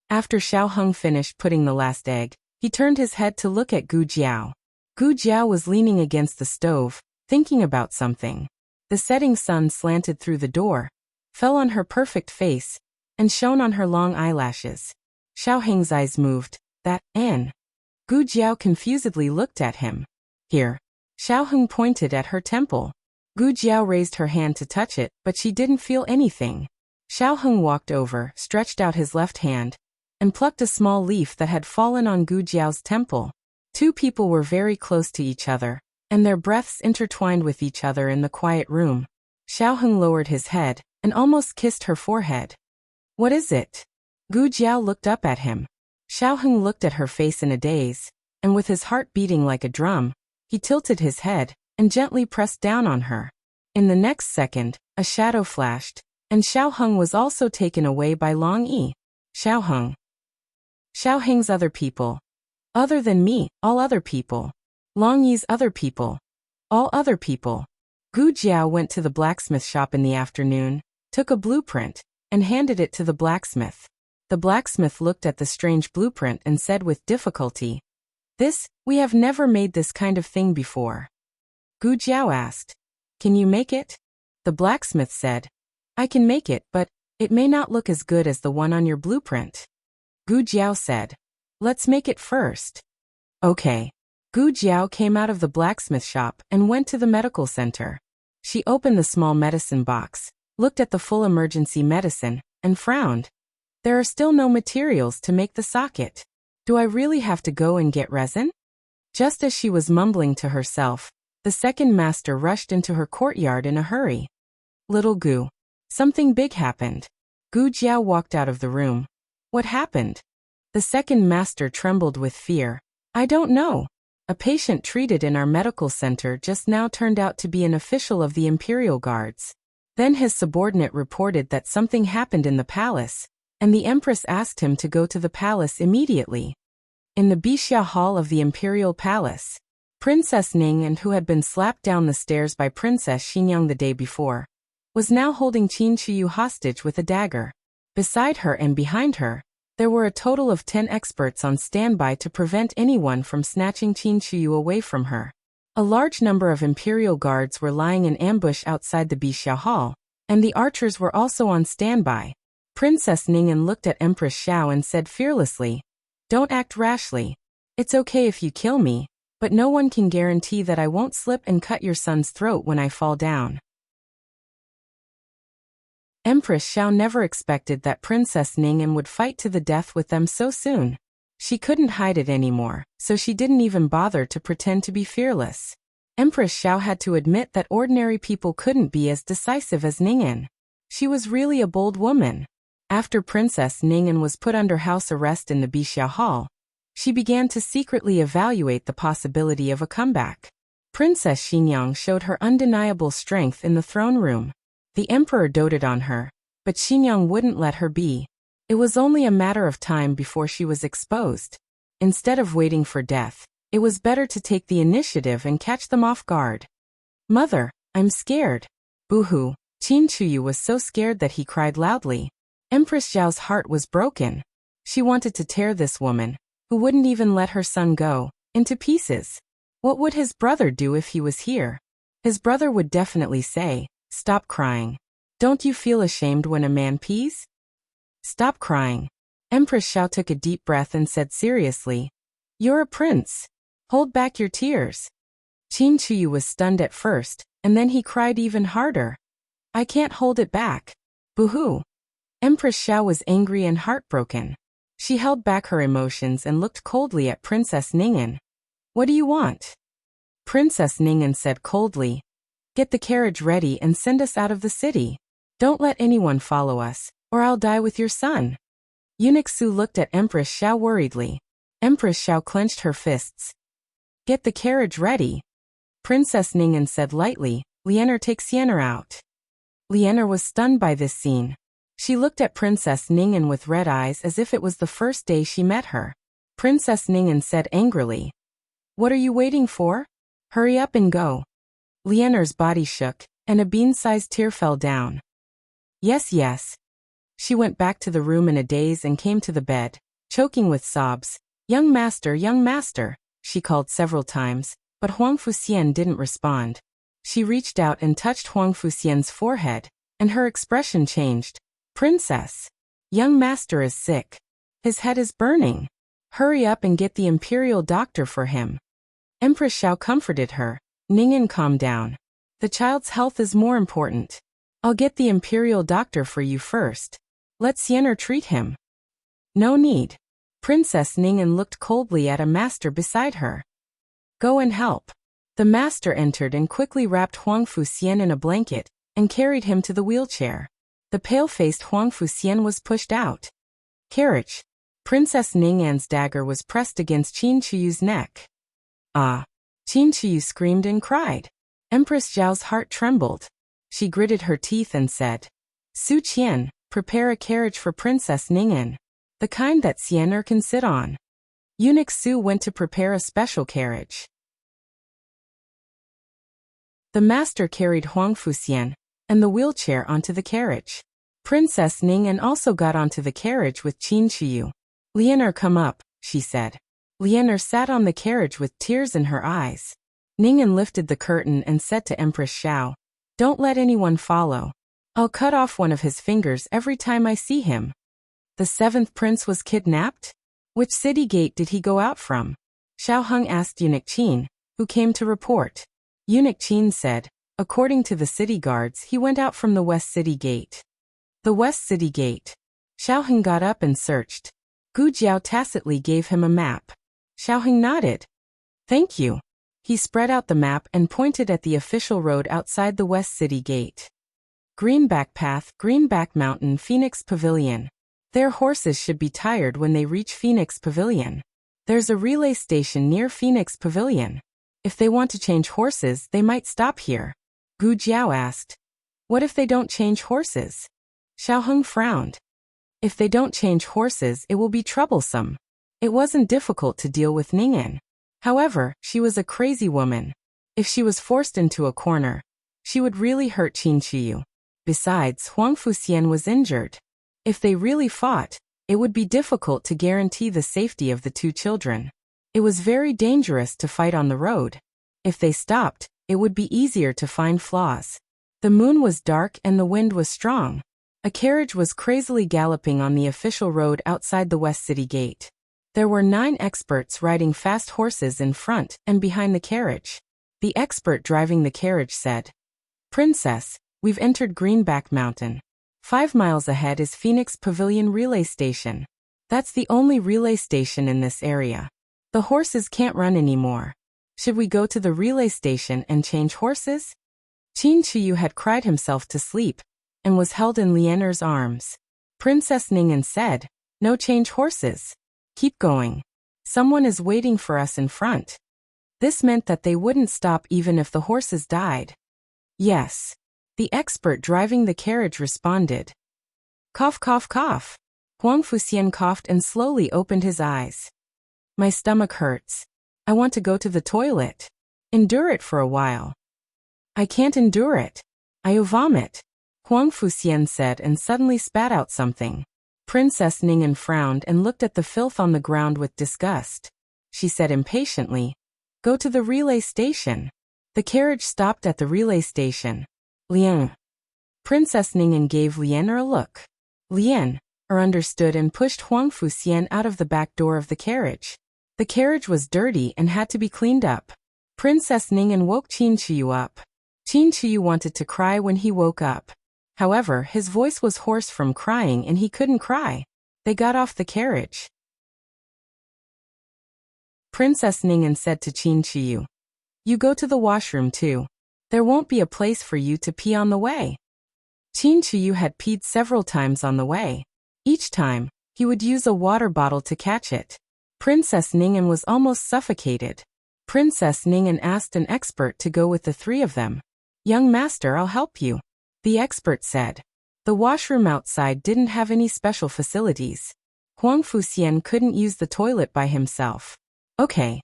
[SPEAKER 1] After Xiaoheng finished putting the last egg, he turned his head to look at Gu Jiao. Gu Jiao was leaning against the stove, thinking about something. The setting sun slanted through the door, fell on her perfect face, and shone on her long eyelashes. Xiaoheng's eyes moved. That, N. Gu Jiao confusedly looked at him. Here. Xiaoheng pointed at her temple. Gu Jiao raised her hand to touch it, but she didn't feel anything. Xiaoheng walked over, stretched out his left hand, and plucked a small leaf that had fallen on Gu Jiao's temple. Two people were very close to each other, and their breaths intertwined with each other in the quiet room. Xiaoheng lowered his head, and almost kissed her forehead. What is it? Gu Jiao looked up at him. Xiaoheng looked at her face in a daze, and with his heart beating like a drum, he tilted his head, and gently pressed down on her. In the next second, a shadow flashed, and Xiaoheng was also taken away by Long Yi. Xiaoheng. Xiaoheng's other people. Other than me, all other people. Long Yi's other people. All other people. Gu Jiao went to the blacksmith shop in the afternoon, took a blueprint, and handed it to the blacksmith. The blacksmith looked at the strange blueprint and said with difficulty, We have never made this kind of thing before. Gu Jiao asked, Can you make it? The blacksmith said, I can make it, but it may not look as good as the one on your blueprint. Gu Jiao said, Let's make it first. Okay. Gu Jiao came out of the blacksmith shop and went to the medical center. She opened the small medicine box, looked at the full emergency medicine, and frowned. There are still no materials to make the socket. Do I really have to go and get resin? Just as she was mumbling to herself, the second master rushed into her courtyard in a hurry. Little Gu. Something big happened. Gu Jiao walked out of the room. What happened? The second master trembled with fear. I don't know. A patient treated in our medical center just now turned out to be an official of the Imperial Guards. Then his subordinate reported that something happened in the palace, and the Empress asked him to go to the palace immediately. In the Bixia Hall of the Imperial Palace, Princess Ning, who had been slapped down the stairs by Princess Xinyang the day before, was now holding Qin Shiyu hostage with a dagger. Beside her and behind her, there were a total of 10 experts on standby to prevent anyone from snatching Qin Shiyu away from her. A large number of Imperial Guards were lying in ambush outside the Bixia Hall, and the archers were also on standby. Princess Ning'an looked at Empress Xiao and said fearlessly, "Don't act rashly. It's okay if you kill me, but no one can guarantee that I won't slip and cut your son's throat when I fall down." Empress Xiao never expected that Princess Ning'an would fight to the death with them so soon. She couldn't hide it anymore, so she didn't even bother to pretend to be fearless. Empress Xiao had to admit that ordinary people couldn't be as decisive as Ning'an. She was really a bold woman. After Princess Ning'an was put under house arrest in the Bixia Hall, she began to secretly evaluate the possibility of a comeback. Princess Xinyang showed her undeniable strength in the throne room. The emperor doted on her, but Xinyang wouldn't let her be. It was only a matter of time before she was exposed. Instead of waiting for death, it was better to take the initiative and catch them off guard. "Mother, I'm scared." Boo-hoo. Qin Shiyu was so scared that he cried loudly. Empress Zhao's heart was broken. She wanted to tear this woman, who wouldn't even let her son go, into pieces. What would his brother do if he was here? His brother would definitely say, "Stop crying. Don't you feel ashamed when a man pees? Stop crying." Empress Xiao took a deep breath and said seriously, "You're a prince. Hold back your tears." Qin Shiyu was stunned at first, and then he cried even harder. "I can't hold it back. Boo-hoo." Empress Xiao was angry and heartbroken. She held back her emotions and looked coldly at Princess Ning'an. "What do you want?" Princess Ning'an said coldly, "Get the carriage ready and send us out of the city. Don't let anyone follow us, or I'll die with your son." Eunuch Su looked at Empress Xiao worriedly. Empress Xiao clenched her fists. "Get the carriage ready." Princess Ning'an said lightly, "Lianer, take Xianer out." Lianer was stunned by this scene. She looked at Princess Ning'an with red eyes as if it was the first day she met her. Princess Ning'an said angrily, "What are you waiting for? Hurry up and go." Lianer's body shook, and a bean-sized tear fell down. Yes, yes." She went back to the room in a daze and came to the bed, choking with sobs. Young master," she called several times, but Huang Fuxian didn't respond. She reached out and touched Huang Fuxian's forehead, and her expression changed. "Princess, young master is sick. His head is burning. Hurry up and get the imperial doctor for him." Empress Xiao comforted her. "Ning'an, calm down. The child's health is more important. I'll get the imperial doctor for you first. Let Xianer treat him." "No need." Princess Ning'an looked coldly at a master beside her. "Go and help." The master entered and quickly wrapped Huang Fuxian in a blanket and carried him to the wheelchair. The pale-faced Huang Fuxian was pushed out. Carriage. Princess Ning'an's dagger was pressed against Qin Shiyu's neck. "Ah!" Qin Shiyu screamed and cried. Empress Zhao's heart trembled. She gritted her teeth and said, "Su Qian, prepare a carriage for Princess Ning'an, the kind that Xianer can sit on." Eunuch Su went to prepare a special carriage. The master carried Huang Fuxian and the wheelchair onto the carriage. Princess Ning'an also got onto the carriage with Qin Shiyu. "Lianer, come up," she said. Lianer sat on the carriage with tears in her eyes. Ning'an lifted the curtain and said to Empress Xiao, "Don't let anyone follow. I'll cut off one of his fingers every time I see him." The seventh prince was kidnapped? Which city gate did he go out from? Xiao Heng asked Eunuch Qin, who came to report. Eunuch Qin said, according to the city guards, he went out from the West City Gate. The West City Gate. Xiao Heng got up and searched. Gu Jiao tacitly gave him a map. Xiao Heng nodded. Thank you. He spread out the map and pointed at the official road outside the West City Gate. Greenback Path, Greenback Mountain, Phoenix Pavilion. Their horses should be tired when they reach Phoenix Pavilion. There's a relay station near Phoenix Pavilion. If they want to change horses, they might stop here. Gu Jiao asked. What if they don't change horses? Xiao Heng frowned. If they don't change horses, it will be troublesome. It wasn't difficult to deal with Ning'an. However, she was a crazy woman. If she was forced into a corner, she would really hurt Qin Shiyu. Besides, Huang Fuxian was injured. If they really fought, it would be difficult to guarantee the safety of the two children. It was very dangerous to fight on the road. If they stopped, it would be easier to find flaws. The moon was dark and the wind was strong. A carriage was crazily galloping on the official road outside the West City Gate. There were 9 experts riding fast horses in front and behind the carriage. The expert driving the carriage said, Princess, we've entered Greenback Mountain. 5 miles ahead is Phoenix Pavilion Relay Station. That's the only relay station in this area. The horses can't run anymore. Should we go to the relay station and change horses? Qin Shiyu had cried himself to sleep and was held in Lianer's arms. Princess Ning'an said, no change horses. Keep going. Someone is waiting for us in front. This meant that they wouldn't stop even if the horses died. Yes. The expert driving the carriage responded. Cough, cough, cough. Huang Fuxian coughed and slowly opened his eyes. My stomach hurts. I want to go to the toilet. Endure it for a while. I can't endure it. I'll vomit. Huang Fuxian said and suddenly spat out something. Princess Ning'an frowned and looked at the filth on the ground with disgust. She said impatiently, go to the relay station. The carriage stopped at the relay station. Lian. Princess Ning'an gave Lianer a look. Lian understood and pushed Huang Fuxian out of the back door of the carriage. The carriage was dirty and had to be cleaned up. Princess Ning'an woke Qin Shiyu up. Qin Shiyu wanted to cry when he woke up. However, his voice was hoarse from crying and he couldn't cry. They got off the carriage. Princess Ning'an said to Qin Shiyu, you go to the washroom too. There won't be a place for you to pee on the way. Qin Shiyu had peed several times on the way. Each time, he would use a water bottle to catch it. Princess Ning'an was almost suffocated. Princess Ning'an asked an expert to go with the 3 of them. Young master, I'll help you. The expert said. The washroom outside didn't have any special facilities. Huang Fuxian couldn't use the toilet by himself. Okay.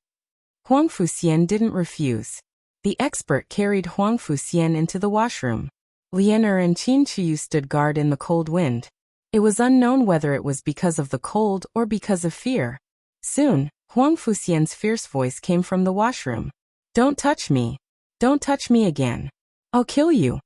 [SPEAKER 1] Huang Fuxian didn't refuse. The expert carried Huang Fuxian into the washroom. Lianer and Qin Shiyu stood guard in the cold wind. It was unknown whether it was because of the cold or because of fear. Soon, Huang Fuxian's fierce voice came from the washroom. Don't touch me. Don't touch me again. I'll kill you.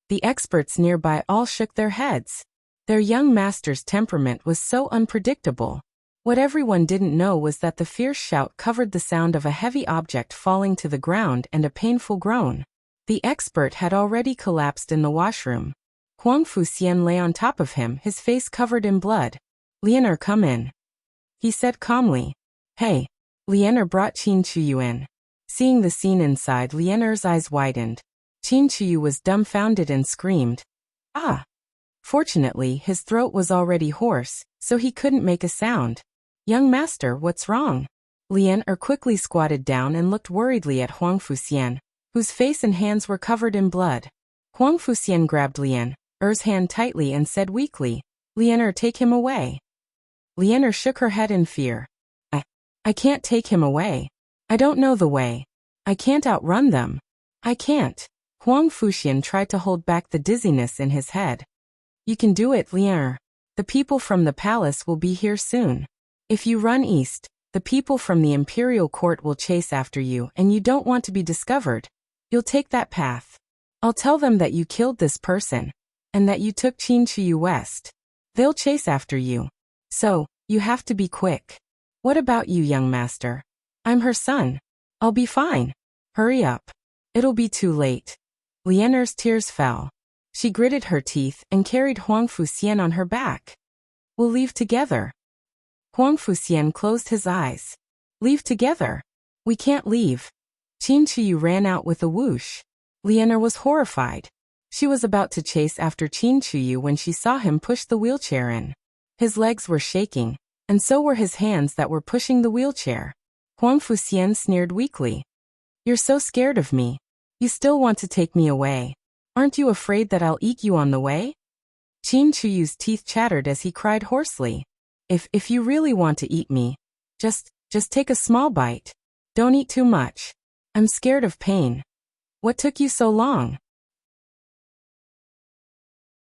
[SPEAKER 1] The experts nearby all shook their heads. Their young master's temperament was so unpredictable. What everyone didn't know was that the fierce shout covered the sound of a heavy object falling to the ground and a painful groan. The expert had already collapsed in the washroom. Huang Fuxian lay on top of him, his face covered in blood. Lianer, come in. He said calmly. Hey. Lianer brought Qin Shiyu in. Seeing the scene inside, Lianer's eyes widened. Qin Shiyu was dumbfounded and screamed. Ah! Fortunately, his throat was already hoarse, so he couldn't make a sound. Young master, what's wrong? Lianer quickly squatted down and looked worriedly at Huang Fuxian, whose face and hands were covered in blood. Huang Fuxian grabbed Lianer's hand tightly and said weakly, Lianer, take him away. Lianer shook her head in fear. I can't take him away. I don't know the way. I can't outrun them. I can't. Huang Fuxian tried to hold back the dizziness in his head. You can do it, Lianer. The people from the palace will be here soon. If you run east, the people from the imperial court will chase after you and you don't want to be discovered. You'll take that path. I'll tell them that you killed this person and that you took Qin Shiyu west. They'll chase after you. So, you have to be quick. What about you, young master? I'm her son. I'll be fine. Hurry up. It'll be too late. Lianer's tears fell. She gritted her teeth and carried Huang Fuxian on her back. We'll leave together. Huang Fuxian closed his eyes. Leave together? We can't leave. Qin Chuyu ran out with a whoosh. Lianer was horrified. She was about to chase after Qin Chuyu when she saw him push the wheelchair in. His legs were shaking, and so were his hands that were pushing the wheelchair. Huang Fuxian sneered weakly. You're so scared of me. You still want to take me away. Aren't you afraid that I'll eat you on the way? Qin Chuyu's teeth chattered as he cried hoarsely. If you really want to eat me, just take a small bite. Don't eat too much. I'm scared of pain. What took you so long?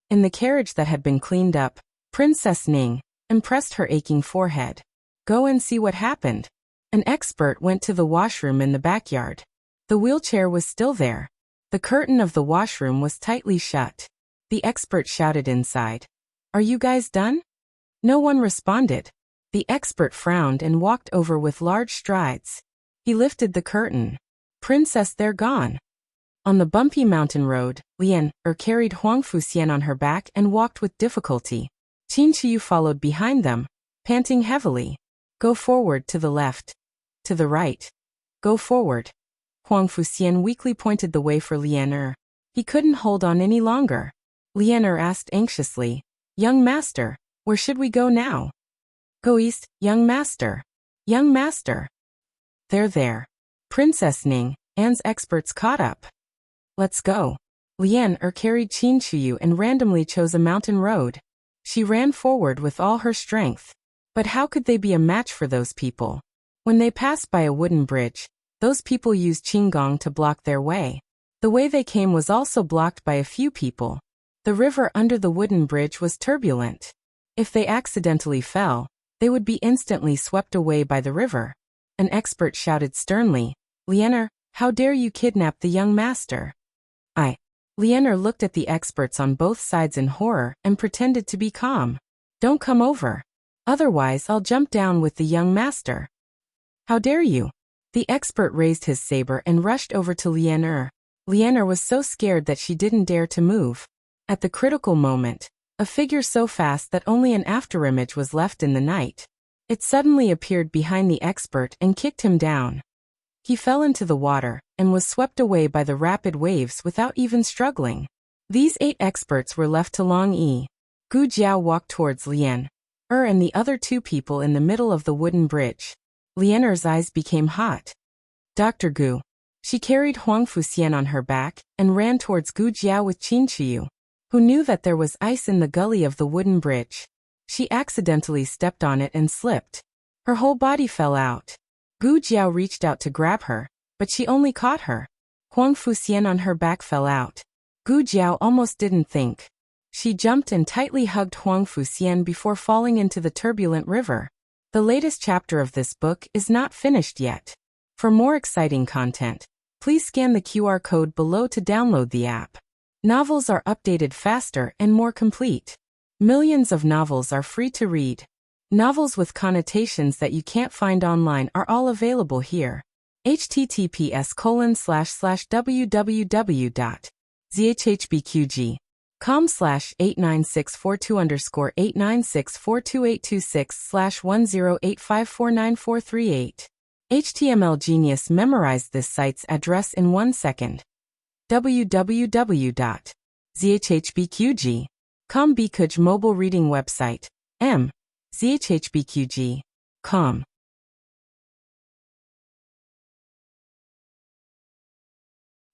[SPEAKER 1] In the carriage that had been cleaned up, Princess Ning impressed her aching forehead. Go and see what happened. An expert went to the washroom in the backyard. The wheelchair was still there. The curtain of the washroom was tightly shut. The expert shouted inside. Are you guys done? No one responded. The expert frowned and walked over with large strides. He lifted the curtain. Princess, they're gone. On the bumpy mountain road, Lianer carried Huang Fuxian on her back and walked with difficulty. Qin Chuyu followed behind them, panting heavily. Go forward, to the left. To the right. Go forward. Huang Fuxian weakly pointed the way for Lianer. He couldn't hold on any longer. Lianer asked anxiously, Young master, where should we go now? Go east, young master. Young master. There. Princess Ning, Anne's experts caught up. Let's go. Lianer carried Qin Chuyu and randomly chose a mountain road. She ran forward with all her strength. But how could they be a match for those people? When they passed by a wooden bridge, those people used qinggong to block their way. The way they came was also blocked by a few people. The river under the wooden bridge was turbulent. If they accidentally fell, they would be instantly swept away by the river. An expert shouted sternly, Lianer, how dare you kidnap the young master? Lianer looked at the experts on both sides in horror and pretended to be calm. Don't come over. Otherwise I'll jump down with the young master. How dare you? The expert raised his saber and rushed over to Lianer. Lianer was so scared that she didn't dare to move. At the critical moment, a figure so fast that only an afterimage was left in the night. It suddenly appeared behind the expert and kicked him down. He fell into the water and was swept away by the rapid waves without even struggling. These 8 experts were left to Long Yi. Gu Jiao walked towards Lianer and the other 2 people in the middle of the wooden bridge. Lianer's eyes became hot. Dr. Gu. She carried Huang Fuxian on her back and ran towards Gu Jiao with Qin Chuyu, who knew that there was ice in the gully of the wooden bridge. She accidentally stepped on it and slipped. Her whole body fell out. Gu Jiao reached out to grab her, but she only caught her. Huang Fuxian on her back fell out. Gu Jiao almost didn't think. She jumped and tightly hugged Huang Fuxian before falling into the turbulent river. The latest chapter of this book is not finished yet. For more exciting content, please scan the QR code below to download the app. Novels are updated faster and more complete. Millions of novels are free to read. Novels with connotations that you can't find online are all available here. https://www.zhbqg.com/89642_8964286/1085494438. HTML Genius memorized this site's address in 1 second. www.zhbqg.com Bkuj mobile reading website. zhbqg.com.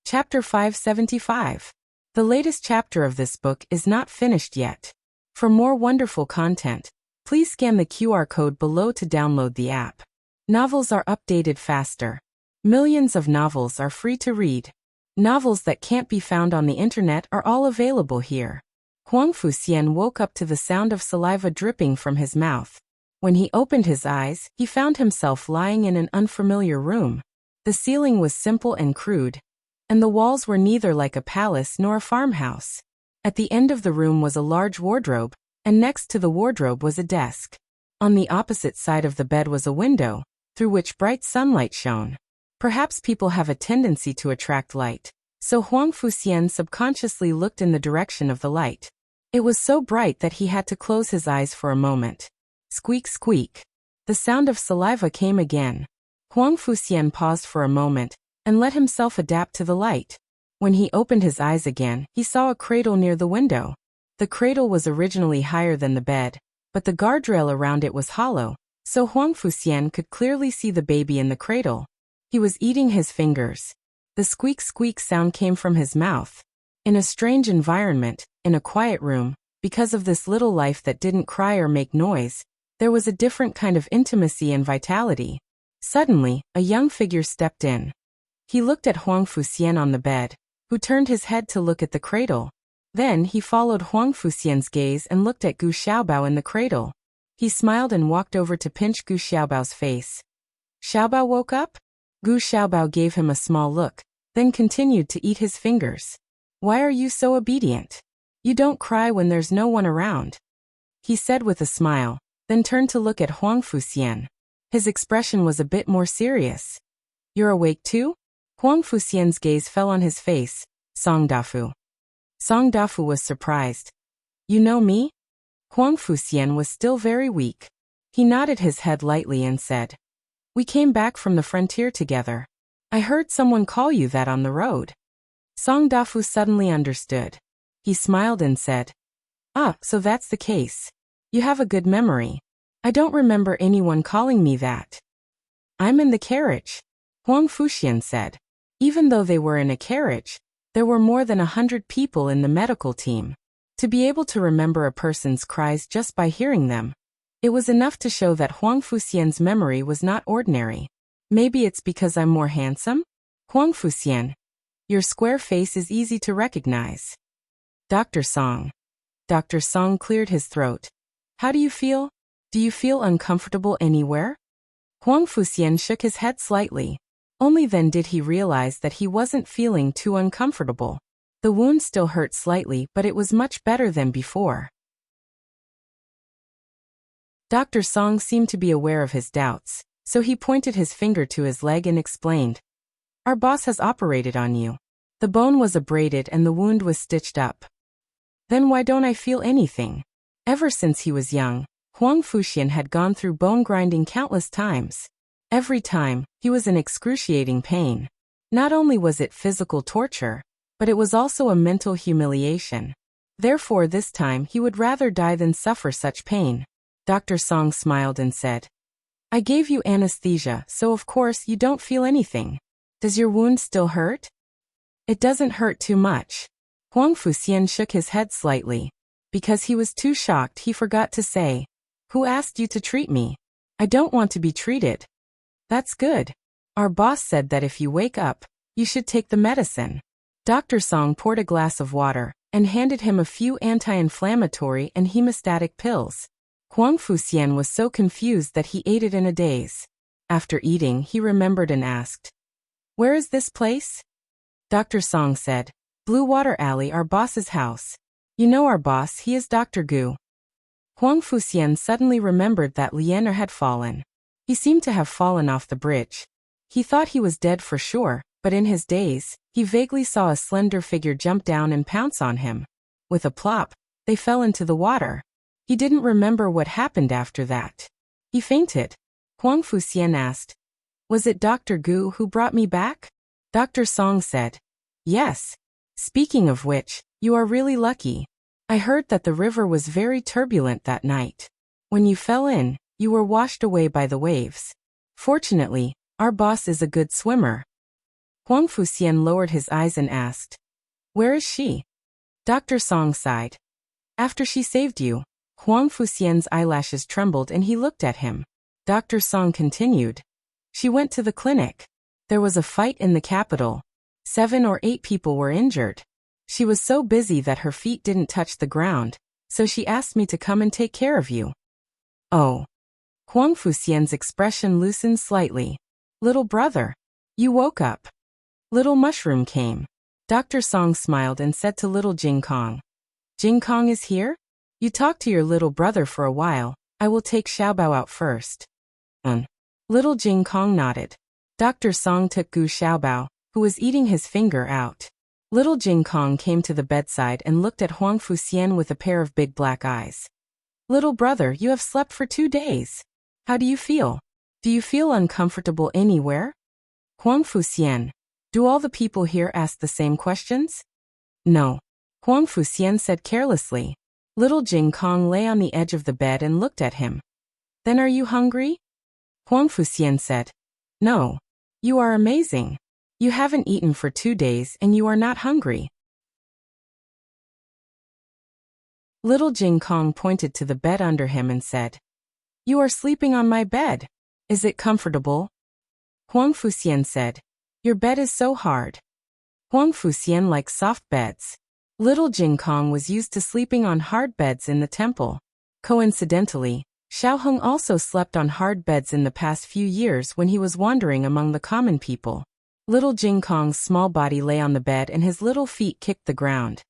[SPEAKER 1] Chapter 575. The latest chapter of this book is not finished yet. For more wonderful content, please scan the QR code below to download the app. Novels are updated faster. Millions of novels are free to read. Novels that can't be found on the internet are all available here. Huang Fuxian woke up to the sound of saliva dripping from his mouth. When he opened his eyes, he found himself lying in an unfamiliar room. The ceiling was simple and crude, and the walls were neither like a palace nor a farmhouse. At the end of the room was a large wardrobe, and next to the wardrobe was a desk. On the opposite side of the bed was a window, through which bright sunlight shone. Perhaps people have a tendency to attract light, so Huang Fuxian subconsciously looked in the direction of the light. It was so bright that he had to close his eyes for a moment. Squeak, squeak. The sound of saliva came again. Huang Fuxian paused for a moment and let himself adapt to the light. When he opened his eyes again, he saw a cradle near the window. The cradle was originally higher than the bed, but the guardrail around it was hollow, so Huang Fuxian could clearly see the baby in the cradle. He was eating his fingers. The squeak squeak sound came from his mouth. In a strange environment, in a quiet room, because of this little life that didn't cry or make noise, there was a different kind of intimacy and vitality. Suddenly, a young figure stepped in. He looked at Huang Fuxian on the bed, who turned his head to look at the cradle. Then he followed Huang Fuxian's gaze and looked at Gu Xiaobao in the cradle. He smiled and walked over to pinch Gu Xiaobao's face. Xiaobao woke up? Gu Xiaobao gave him a small look, then continued to eat his fingers. Why are you so obedient? You don't cry when there's no one around, he said with a smile, then turned to look at Huang Fuxian. His expression was a bit more serious. You're awake too? Huang Fuxian's gaze fell on his face. Song Dafu. Song Dafu was surprised. You know me? Huang Fuxian was still very weak. He nodded his head lightly and said, We came back from the frontier together. I heard someone call you that on the road. Song Dafu suddenly understood. He smiled and said, Ah, so that's the case. You have a good memory. I don't remember anyone calling me that. I'm in the carriage, Huang Fuxian said. Even though they were in a carriage, there were more than 100 people in the medical team. To be able to remember a person's cries just by hearing them, it was enough to show that Huang Fuxian's memory was not ordinary. Maybe it's because I'm more handsome? Huang Fuxian, your square face is easy to recognize. Dr. Song. Dr. Song cleared his throat. How do you feel? Do you feel uncomfortable anywhere? Huang Fuxian shook his head slightly. Only then did he realize that he wasn't feeling too uncomfortable. The wound still hurt slightly, but it was much better than before. Dr. Song seemed to be aware of his doubts, so he pointed his finger to his leg and explained, Our boss has operated on you. The bone was abraded and the wound was stitched up. Then why don't I feel anything? Ever since he was young, Huang Fuxian had gone through bone grinding countless times. Every time, he was in excruciating pain. Not only was it physical torture, but it was also a mental humiliation. Therefore this time he would rather die than suffer such pain. Dr. Song smiled and said, I gave you anesthesia, so of course you don't feel anything. Does your wound still hurt? It doesn't hurt too much. Huang Fuxian shook his head slightly. Because he was too shocked he forgot to say, Who asked you to treat me? I don't want to be treated. That's good. Our boss said that if you wake up, you should take the medicine. Dr. Song poured a glass of water and handed him a few anti-inflammatory and hemostatic pills. Huang Fuxian was so confused that he ate it in a daze. After eating, he remembered and asked, Where is this place? Dr. Song said, Blue Water Alley, our boss's house. You know our boss, he is Dr. Gu. Huang Fuxian suddenly remembered that Lianer had fallen. He seemed to have fallen off the bridge. He thought he was dead for sure, but in his daze, he vaguely saw a slender figure jump down and pounce on him. With a plop, they fell into the water. He didn't remember what happened after that. He fainted. Huang Fuxian asked, Was it Dr. Gu who brought me back? Dr. Song said, Yes. Speaking of which, you are really lucky. I heard that the river was very turbulent that night. When you fell in, you were washed away by the waves. Fortunately, our boss is a good swimmer. Huang Fuxian lowered his eyes and asked, Where is she? Dr. Song sighed. After she saved you. Huang Fuxian's eyelashes trembled and he looked at him. Dr. Song continued. She went to the clinic. There was a fight in the capital. 7 or 8 people were injured. She was so busy that her feet didn't touch the ground, so she asked me to come and take care of you. Oh. Huang Fuxian's expression loosened slightly. Little brother. You woke up. Little Mushroom came. Dr. Song smiled and said to little Jing Kong. Jing Kong is here? You talked to your little brother for a while, I will take Xiaobao out first. Little Jing Kong nodded. Dr. Song took Gu Xiaobao, who was eating his finger, out. Little Jing Kong came to the bedside and looked at Huang Fuxian with a pair of big black eyes. Little brother, you have slept for 2 days. How do you feel? Do you feel uncomfortable anywhere? Huang Fuxian. Do all the people here ask the same questions? No. Huang Fuxian said carelessly. Little Jing Kong lay on the edge of the bed and looked at him. Then are you hungry? Huang Fuxian said. No. You are amazing. You haven't eaten for 2 days and you are not hungry. Little Jing Kong pointed to the bed under him and said, You are sleeping on my bed. Is it comfortable? Huang Fuxian said, Your bed is so hard. Huang Fuxian likes soft beds. Little Jing Kong was used to sleeping on hard beds in the temple. Coincidentally, Xiaoheng also slept on hard beds in the past few years when he was wandering among the common people. Little Jing Kong's small body lay on the bed and his little feet kicked the ground.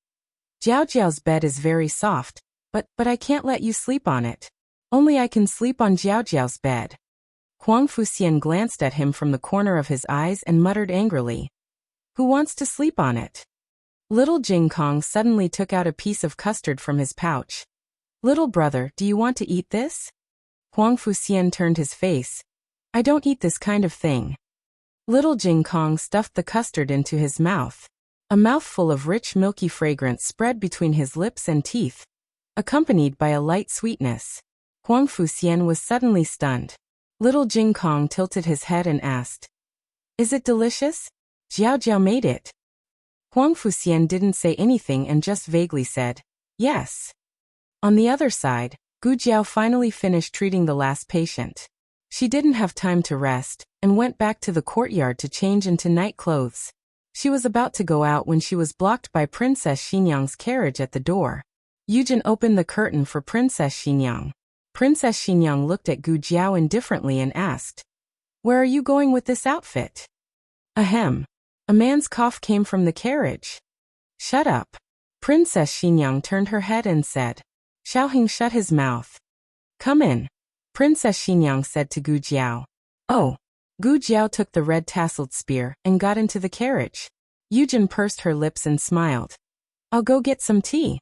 [SPEAKER 1] Jiao Jiao's bed is very soft, but I can't let you sleep on it. Only I can sleep on Jiao Jiao's bed. Huang Fuxian glanced at him from the corner of his eyes and muttered angrily. Who wants to sleep on it? Little Jing Kong suddenly took out a piece of custard from his pouch. Little brother, do you want to eat this? Huang Fuxian turned his face. I don't eat this kind of thing. Little Jing Kong stuffed the custard into his mouth. A mouthful of rich milky fragrance spread between his lips and teeth, accompanied by a light sweetness. Huang Fuxian was suddenly stunned. Little Jing Kong tilted his head and asked, Is it delicious? Jiao Jiao made it. Huang Fuxian didn't say anything and just vaguely said, Yes. On the other side, Gu Jiao finally finished treating the last patient. She didn't have time to rest, and went back to the courtyard to change into night clothes. She was about to go out when she was blocked by Princess Xinyang's carriage at the door. Yujin opened the curtain for Princess Xinyang. Princess Xinyang looked at Gu Jiao indifferently and asked, Where are you going with this outfit? Ahem. A man's cough came from the carriage. Shut up. Princess Xinyang turned her head and said. Xiaoheng shut his mouth. Come in. Princess Xinyang said to Gu Jiao. Oh. Gu Jiao took the red-tasseled spear and got into the carriage. Yujin pursed her lips and smiled. I'll go get some tea.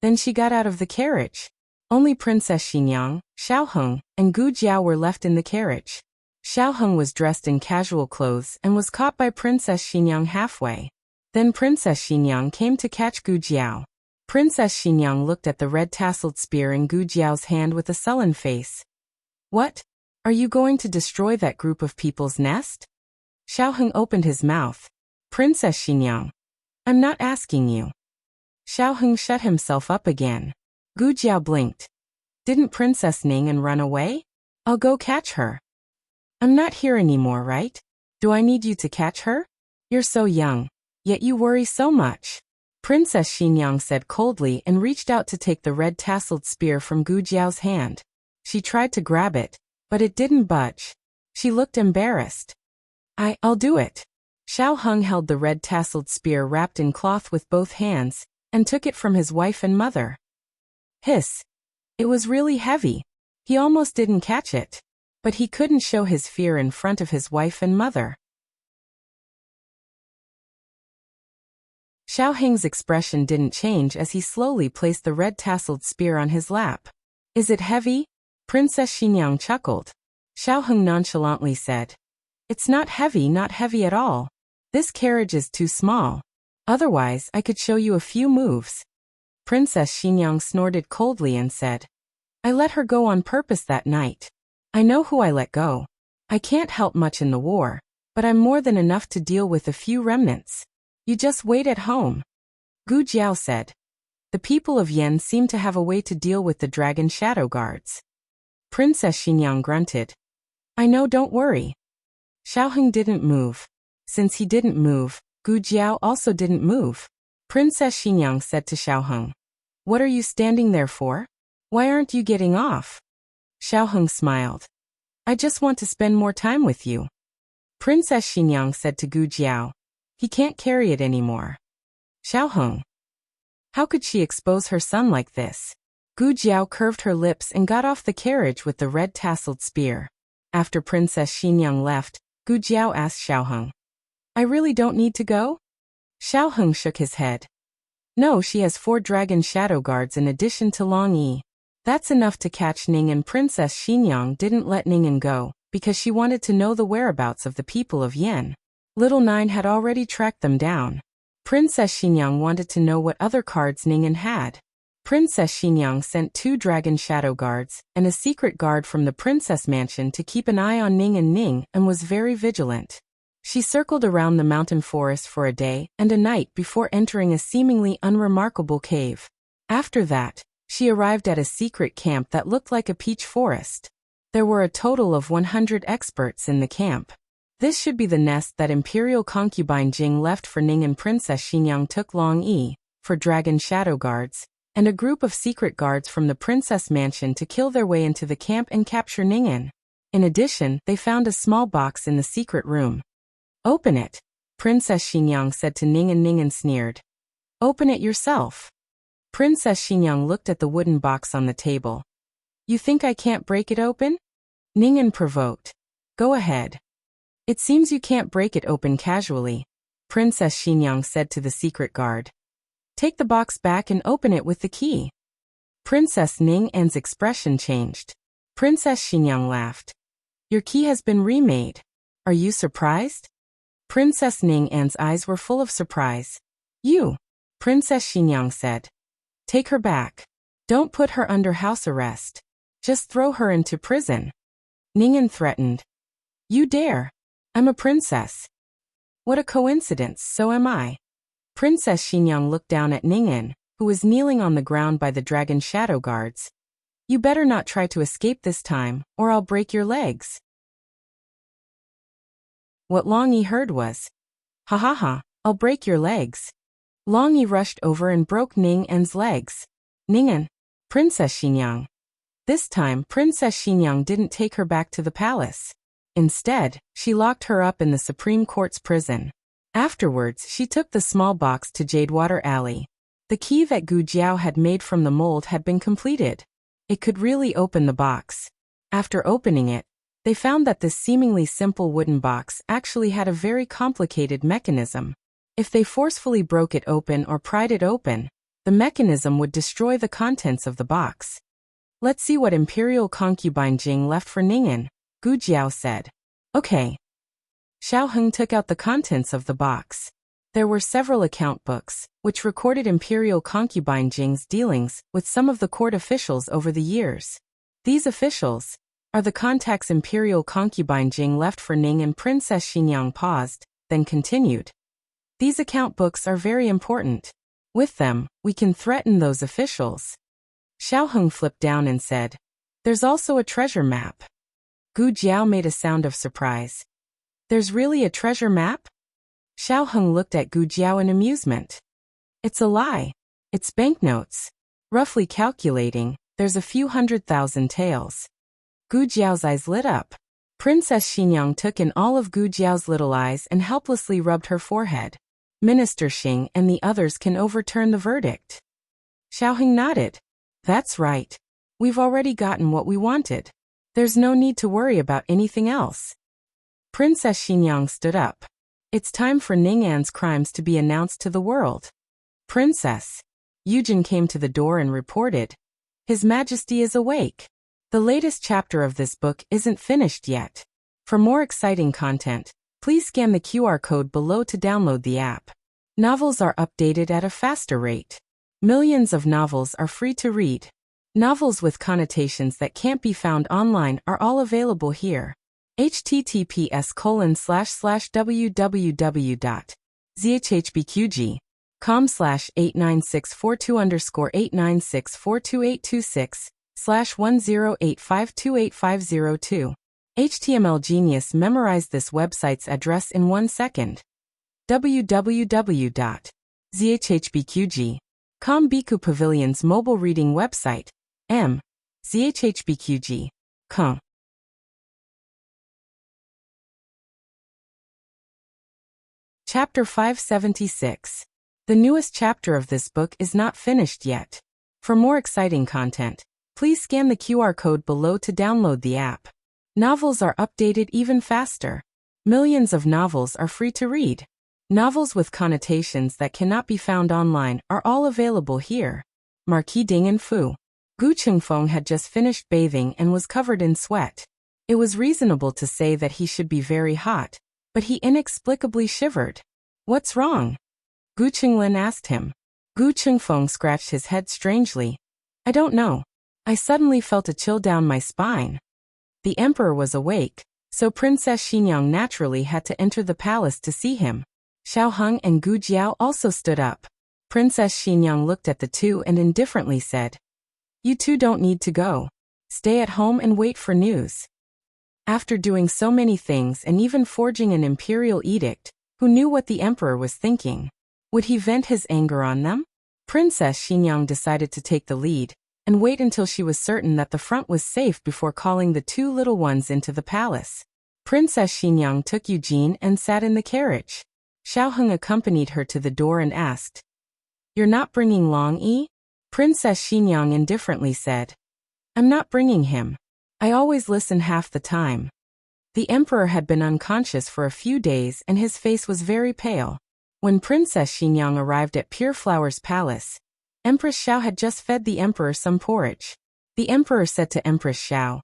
[SPEAKER 1] Then she got out of the carriage. Only Princess Xinyang, Xiaoheng, and Gu Jiao were left in the carriage. Xiaoheng was dressed in casual clothes and was caught by Princess Xinyang halfway. Then Princess Xinyang came to catch Gu Jiao. Princess Xinyang looked at the red-tasseled spear in Gu Jiao's hand with a sullen face. What? Are you going to destroy that group of people's nest? Xiaoheng opened his mouth. Princess Xinyang. I'm not asking you. Xiaoheng shut himself up again. Gu Jiao blinked. Didn't Princess Ning run away? I'll go catch her. I'm not here anymore, right? Do I need you to catch her? You're so young, yet you worry so much. Princess Xinyang said coldly and reached out to take the red-tasseled spear from Gu Jiao's hand. She tried to grab it, but it didn't budge. She looked embarrassed. I'll do it. Xiaoheng held the red-tasseled spear wrapped in cloth with both hands, and took it from his wife and mother. Hiss. It was really heavy. He almost didn't catch it. But he couldn't show his fear in front of his wife and mother. Xiaoheng's expression didn't change as he slowly placed the red-tasseled spear on his lap. Is it heavy? Princess Xinyang chuckled. Xiaoheng nonchalantly said. It's not heavy at all. This carriage is too small. Otherwise, I could show you a few moves. Princess Xinyang snorted coldly and said. I let her go on purpose that night. I know who I let go. I can't help much in the war, but I'm more than enough to deal with a few remnants. You just wait at home. Gu Jiao said. The people of Yen seem to have a way to deal with the dragon shadow guards. Princess Xinyang grunted. I know, don't worry. Xiaoheng didn't move. Since he didn't move, Gu Jiao also didn't move. Princess Xinyang said to Xiaoheng. What are you standing there for? Why aren't you getting off? Xiaoheng smiled. I just want to spend more time with you. Princess Xinyang said to Gu Jiao. He can't carry it anymore. Xiaoheng. How could she expose her son like this? Gu Jiao curved her lips and got off the carriage with the red-tasseled spear. After Princess Xinyang left, Gu Jiao asked Xiaoheng, I really don't need to go? Xiaoheng shook his head. No, she has 4 dragon shadow guards in addition to Long Yi. That's enough to catch Ning, and Princess Xinyang didn't let Ningen go, because she wanted to know the whereabouts of the people of Yen. Little Nine had already tracked them down. Princess Xinyang wanted to know what other cards Ningen had. Princess Xinyang sent 2 dragon shadow guards and a secret guard from the princess mansion to keep an eye on Ning and was very vigilant. She circled around the mountain forest for a day and a night before entering a seemingly unremarkable cave. After that, she arrived at a secret camp that looked like a peach forest. There were a total of 100 experts in the camp. This should be the nest that Imperial concubine Jing left for Ning, and Princess Xinyang took Long Yi for dragon shadow guards and a group of secret guards from the princess mansion to kill their way into the camp and capture Ningen. In addition, they found a small box in the secret room. Open it, Princess Xinyang said to Ningen. Ningen sneered. Open it yourself. Princess Xinyang looked at the wooden box on the table. You think I can't break it open? Ningen provoked. Go ahead. It seems you can't break it open casually, Princess Xinyang said to the secret guard. Take the box back and open it with the key. Princess Ningen's expression changed. Princess Xinyang laughed. Your key has been remade. Are you surprised? Princess Ningen's eyes were full of surprise. You, Princess Xinyang said. Take her back. Don't put her under house arrest. Just throw her into prison. Ningen threatened. You dare. I'm a princess. What a coincidence, so am I. Princess Xinyang looked down at Ningen, who was kneeling on the ground by the dragon shadow guards. You better not try to escape this time, or I'll break your legs. What Long Yi heard was, ha ha ha, I'll break your legs. Long Yi rushed over and broke Ningen's legs. Ningen, Princess Xinyang. This time, Princess Xinyang didn't take her back to the palace. Instead, she locked her up in the Supreme Court's prison. Afterwards, she took the small box to Jadewater Alley. The key that Gu Jiao had made from the mold had been completed. It could really open the box. After opening it, they found that this seemingly simple wooden box actually had a very complicated mechanism. If they forcefully broke it open or pried it open, the mechanism would destroy the contents of the box. Let's see what Imperial concubine Jing left for Ningen, Gu Jiao said. Okay. Xiaoheng took out the contents of the box. There were several account books, which recorded Imperial concubine Jing's dealings with some of the court officials over the years. These officials are the contacts Imperial concubine Jing left for Ning, and Princess Xinyang paused, then continued. These account books are very important. With them, we can threaten those officials. Xiaoheng flipped down and said, There's also a treasure map. Gu Jiao made a sound of surprise. There's really a treasure map? Xiaoheng looked at Gu Jiao in amusement. It's a lie. It's banknotes. Roughly calculating, there's a few 100,000 taels. Gu Jiao's eyes lit up. Princess Xinyang took in all of Gu Jiao's little eyes and helplessly rubbed her forehead. Minister Xing and the others can overturn the verdict. Xiaoheng nodded. That's right. We've already gotten what we wanted. There's no need to worry about anything else. Princess Xinyang stood up. It's time for Ningen's crimes to be announced to the world. Princess. Yujin came to the door and reported. His Majesty is awake. The latest chapter of this book isn't finished yet. For more exciting content, please scan the QR code below to download the app. Novels are updated at a faster rate. Millions of novels are free to read. Novels with connotations that can't be found online are all available here. https://www.zhbqg.com/89642_896428226/1085285002. HTML Genius memorized this website's address in 1 second. www.zhbqg.com Biku Pavilion's mobile reading website. zhbqg.com. Chapter 576. The newest chapter of this book is not finished yet. For more exciting content, please scan the QR code below to download the app. Novels are updated even faster. Millions of novels are free to read. Novels with connotations that cannot be found online are all available here. Marquis Ding and Fu. Gu Chengfeng had just finished bathing and was covered in sweat. It was reasonable to say that he should be very hot, but he inexplicably shivered. What's wrong? Gu Chenglin asked him. Gu Chengfeng scratched his head strangely. I don't know. I suddenly felt a chill down my spine. The emperor was awake, so Princess Xinyang naturally had to enter the palace to see him. Xiao Heng and Gu Jiao also stood up. Princess Xinyang looked at the two and indifferently said, "You two don't need to go. Stay at home and wait for news." After doing so many things and even forging an imperial edict, who knew what the emperor was thinking? Would he vent his anger on them? Princess Xinyang decided to take the lead and wait until she was certain that the front was safe before calling the two little ones into the palace. Princess Xinyang took Eugene and sat in the carriage. Xiao Heng accompanied her to the door and asked, "You're not bringing Long Yi?" Princess Xinyang indifferently said, "I'm not bringing him. I always listen half the time." The emperor had been unconscious for a few days and his face was very pale. When Princess Xinyang arrived at Pure Flower's palace, Empress Xiao had just fed the emperor some porridge. The emperor said to Empress Xiao,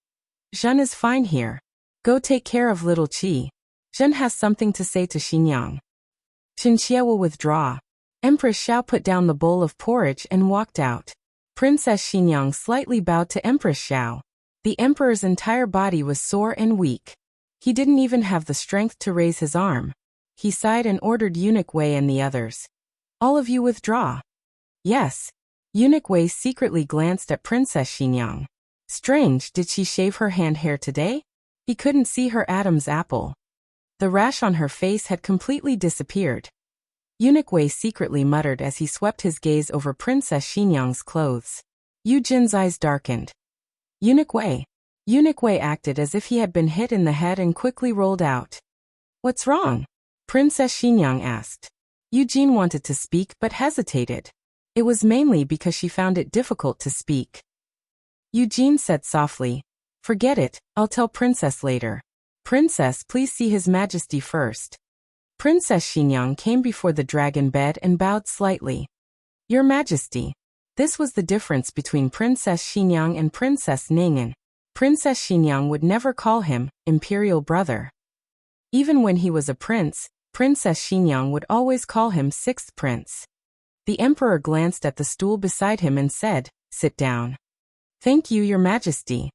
[SPEAKER 1] "Zhen is fine here. Go take care of little Qi. Zhen has something to say to Xinyang." Xinxie will withdraw. Empress Xiao put down the bowl of porridge and walked out. Princess Xinyang slightly bowed to Empress Xiao. The emperor's entire body was sore and weak. He didn't even have the strength to raise his arm. He sighed and ordered Eunuch Wei and the others, "All of you withdraw." "Yes." Eunuch Wei secretly glanced at Princess Xinyang. Strange, did she shave her hand hair today? He couldn't see her Adam's apple. The rash on her face had completely disappeared. Eunuch Wei secretly muttered as he swept his gaze over Princess Xinyang's clothes. Yu Jin's eyes darkened. Eunuch Wei. Eunuch Wei acted as if he had been hit in the head and quickly rolled out. "What's wrong?" Princess Xinyang asked. Eugene wanted to speak but hesitated. It was mainly because she found it difficult to speak. Eugene said softly, "Forget it, I'll tell Princess later. Princess, please see His Majesty first." Princess Xinyang came before the dragon bed and bowed slightly. "Your Majesty." This was the difference between Princess Xinyang and Princess Ning'an. Princess Xinyang would never call him imperial brother. Even when he was a prince, Princess Xinyang would always call him sixth prince. The emperor glanced at the stool beside him and said, "Sit down." "Thank you, Your Majesty."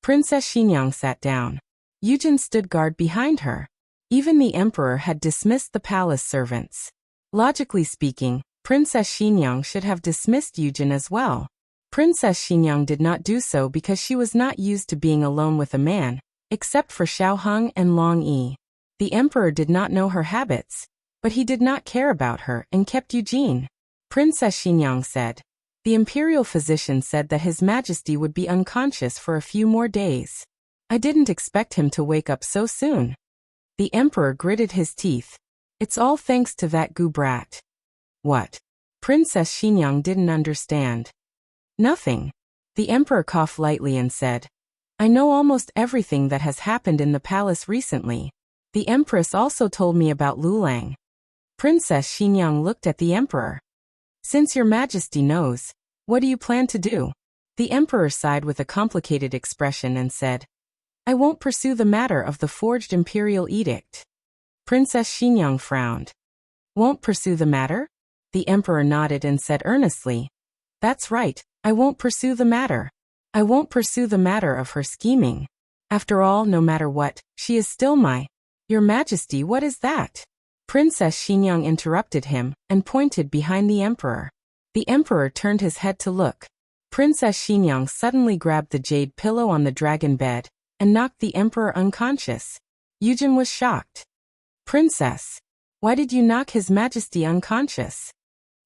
[SPEAKER 1] Princess Xinyang sat down. Yujin stood guard behind her. Even the emperor had dismissed the palace servants. Logically speaking, Princess Xinyang should have dismissed Yujin as well. Princess Xinyang did not do so because she was not used to being alone with a man, except for Xiao Heng and Long Yi. The emperor did not know her habits, but he did not care about her and kept Eugene. Princess Xinyang said, "The imperial physician said that His Majesty would be unconscious for a few more days. I didn't expect him to wake up so soon." The emperor gritted his teeth. "It's all thanks to that Gu brat." "What?" Princess Xinyang didn't understand. "Nothing." The emperor coughed lightly and said, "I know almost everything that has happened in the palace recently. The empress also told me about Lulang." Princess Xinyang looked at the emperor. "Since Your Majesty knows, what do you plan to do?" The emperor sighed with a complicated expression and said, "I won't pursue the matter of the forged imperial edict." Princess Xinyang frowned. "Won't pursue the matter?" The emperor nodded and said earnestly, "That's right, I won't pursue the matter. I won't pursue the matter of her scheming. After all, no matter what, she is still my—" "Your Majesty, what is that?" Princess Xinyang interrupted him and pointed behind the emperor. The emperor turned his head to look. Princess Xinyang suddenly grabbed the jade pillow on the dragon bed and knocked the emperor unconscious. Yujin was shocked. "Princess, why did you knock His Majesty unconscious?"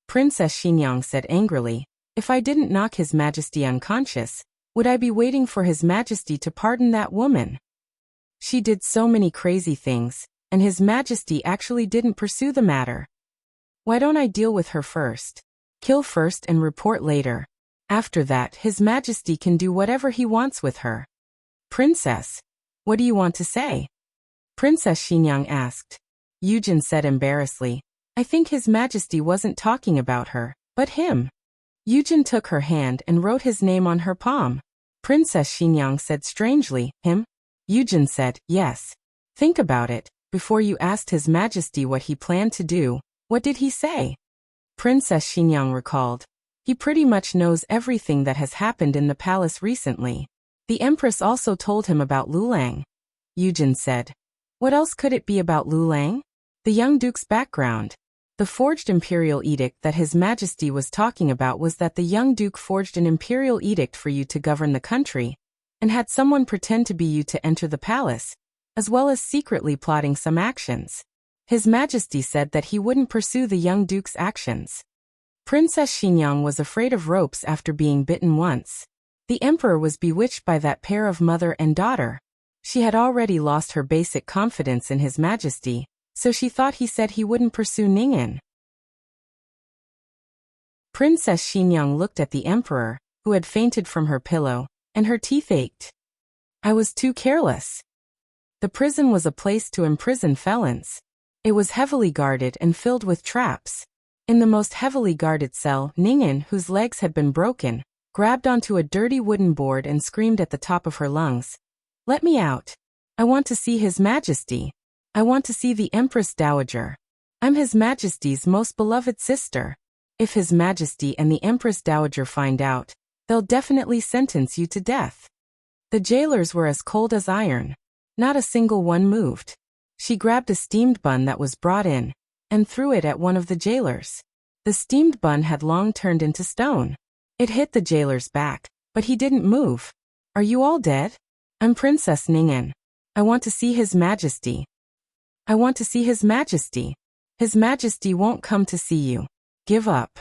[SPEAKER 1] Princess Xinyang said angrily, "If I didn't knock His Majesty unconscious, would I be waiting for His Majesty to pardon that woman? She did so many crazy things, and His Majesty actually didn't pursue the matter. Why don't I deal with her first?" Kill first and report later. After that, His Majesty can do whatever he wants with her. Princess, what do you want to say? Princess Xinyang asked. Yujin said embarrassedly, I think His Majesty wasn't talking about her, but him. Yujin took her hand and wrote his name on her palm. Princess Xinyang said strangely, him? Yujin said, yes. Think about it, before you asked His Majesty what he planned to do, what did he say? Princess Xinyang recalled. He pretty much knows everything that has happened in the palace recently. The Empress also told him about Lulang. Yujin said. What else could it be about Lulang? The young duke's background. The forged imperial edict that His Majesty was talking about was that the young duke forged an imperial edict for you to govern the country, and had someone pretend to be you to enter the palace, as well as secretly plotting some actions. His Majesty said that he wouldn't pursue the young duke's actions. Princess Xinyang was afraid of ropes after being bitten once. The emperor was bewitched by that pair of mother and daughter. She had already lost her basic confidence in His Majesty, so she thought he said he wouldn't pursue Ning'an. Princess Xinyang looked at the emperor, who had fainted from her pillow, and her teeth ached. I was too careless. The prison was a place to imprison felons. It was heavily guarded and filled with traps. In the most heavily guarded cell, Ning'an, whose legs had been broken, grabbed onto a dirty wooden board and screamed at the top of her lungs. Let me out. I want to see His Majesty. I want to see the Empress Dowager. I'm His Majesty's most beloved sister. If His Majesty and the Empress Dowager find out, they'll definitely sentence you to death. The jailers were as cold as iron. Not a single one moved. She grabbed a steamed bun that was brought in, and threw it at one of the jailers. The steamed bun had long turned into stone. It hit the jailer's back, but he didn't move. Are you all dead? I'm Princess Ning'an. I want to see His Majesty. I want to see His Majesty. His Majesty won't come to see you. Give up.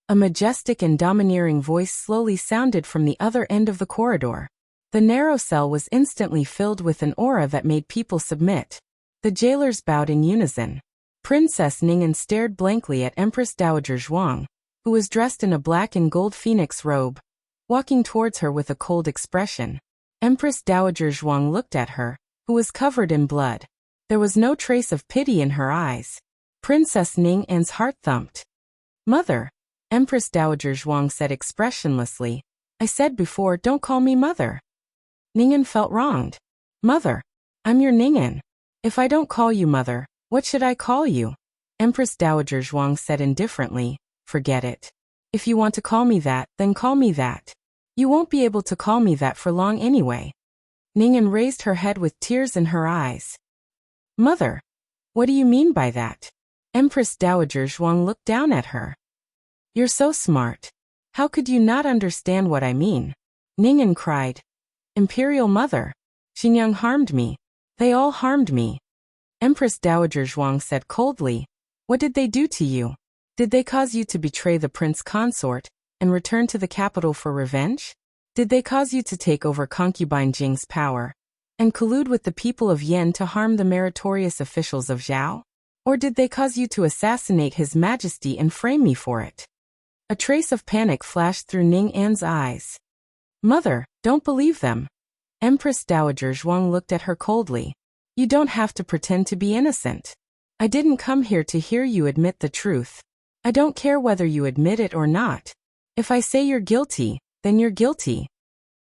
[SPEAKER 1] A majestic and domineering voice slowly sounded from the other end of the corridor. The narrow cell was instantly filled with an aura that made people submit. The jailers bowed in unison. Princess Ning'an stared blankly at Empress Dowager Zhuang, who was dressed in a black and gold phoenix robe, walking towards her with a cold expression. Empress Dowager Zhuang looked at her, who was covered in blood. There was no trace of pity in her eyes. Princess Ning'an's heart thumped. Mother, Empress Dowager Zhuang said expressionlessly. I said before, don't call me mother. Ning'an felt wronged. Mother, I'm your Ning'an. If I don't call you mother, what should I call you? Empress Dowager Zhuang said indifferently. Forget it. If you want to call me that, then call me that. You won't be able to call me that for long anyway. Ning'an raised her head with tears in her eyes. Mother, what do you mean by that? Empress Dowager Zhuang looked down at her. You're so smart. How could you not understand what I mean? Ning'an cried. Imperial Mother. Xinyang harmed me. They all harmed me. Empress Dowager Zhuang said coldly. What did they do to you? Did they cause you to betray the prince consort and return to the capital for revenge? Did they cause you to take over concubine Jing's power and collude with the people of Yen to harm the meritorious officials of Zhao? Or did they cause you to assassinate His Majesty and frame me for it? A trace of panic flashed through Ning'an's eyes. Mother, don't believe them. Empress Dowager Zhuang looked at her coldly. You don't have to pretend to be innocent. I didn't come here to hear you admit the truth. I don't care whether you admit it or not. If I say you're guilty, then you're guilty.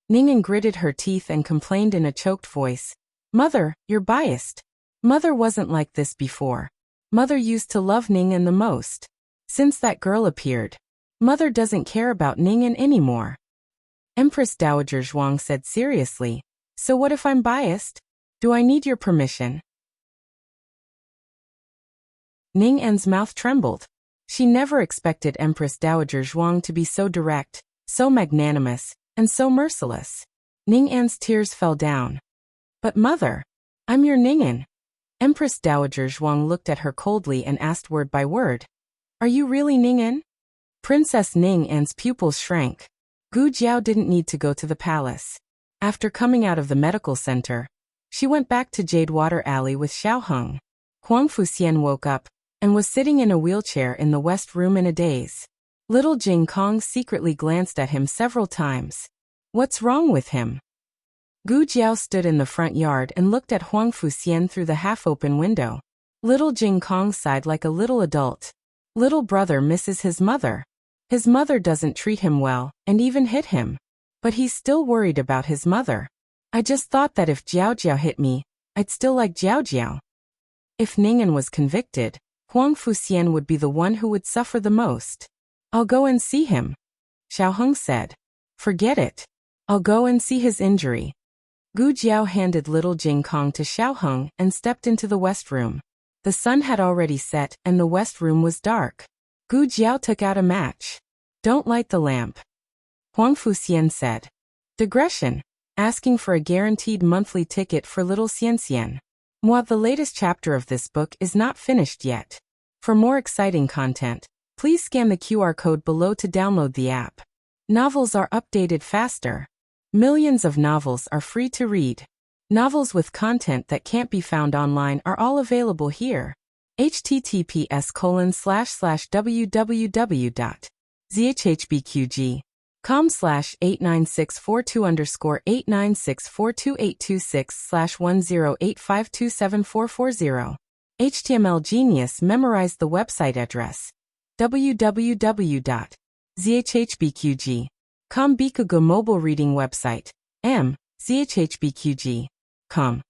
[SPEAKER 1] Ning'an gritted her teeth and complained in a choked voice. Mother, you're biased. Mother wasn't like this before. Mother used to love Ning'an the most. Since that girl appeared, Mother doesn't care about Ning'an anymore. Empress Dowager Zhuang said seriously. So what if I'm biased? Do I need your permission? Ning'an's mouth trembled. She never expected Empress Dowager Zhuang to be so direct, so magnanimous, and so merciless. Ning'an's tears fell down. But mother, I'm your Ning'an. Empress Dowager Zhuang looked at her coldly and asked word by word. Are you really Ning'an? Princess Ning'an's pupils shrank. Gu Jiao didn't need to go to the palace. After coming out of the medical center, she went back to Jade Water Alley with Xiao Heng. Huang Fuxian woke up and was sitting in a wheelchair in the west room in a daze. Little Jing Kong secretly glanced at him several times. What's wrong with him? Gu Jiao stood in the front yard and looked at Huang Fuxian through the half-open window. Little Jing Kong sighed like a little adult. Little brother misses his mother. His mother doesn't treat him well, and even hit him. But he's still worried about his mother. I just thought that if Jiao Jiao hit me, I'd still like Jiao Jiao. If Ning'an was convicted, Huang Fuxian would be the one who would suffer the most. I'll go and see him, Xiao Heng said. Forget it. I'll go and see his injury. Gu Jiao handed little Jing Kong to Xiao Heng and stepped into the west room. The sun had already set and the west room was dark. Gu Jiao took out a match. Don't light the lamp, Huang Fuxian said. Digression. Asking for a guaranteed monthly ticket for little Xian. While the latest chapter of this book is not finished yet. For more exciting content, please scan the QR code below to download the app. Novels are updated faster. Millions of novels are free to read. Novels with content that can't be found online are all available here. https://www.zhhbqg.com/89642_896428226/1085274440. HTML Genius memorized the website address. www.zhhbqg.com Bikugo mobile reading website. zhhbqg.com.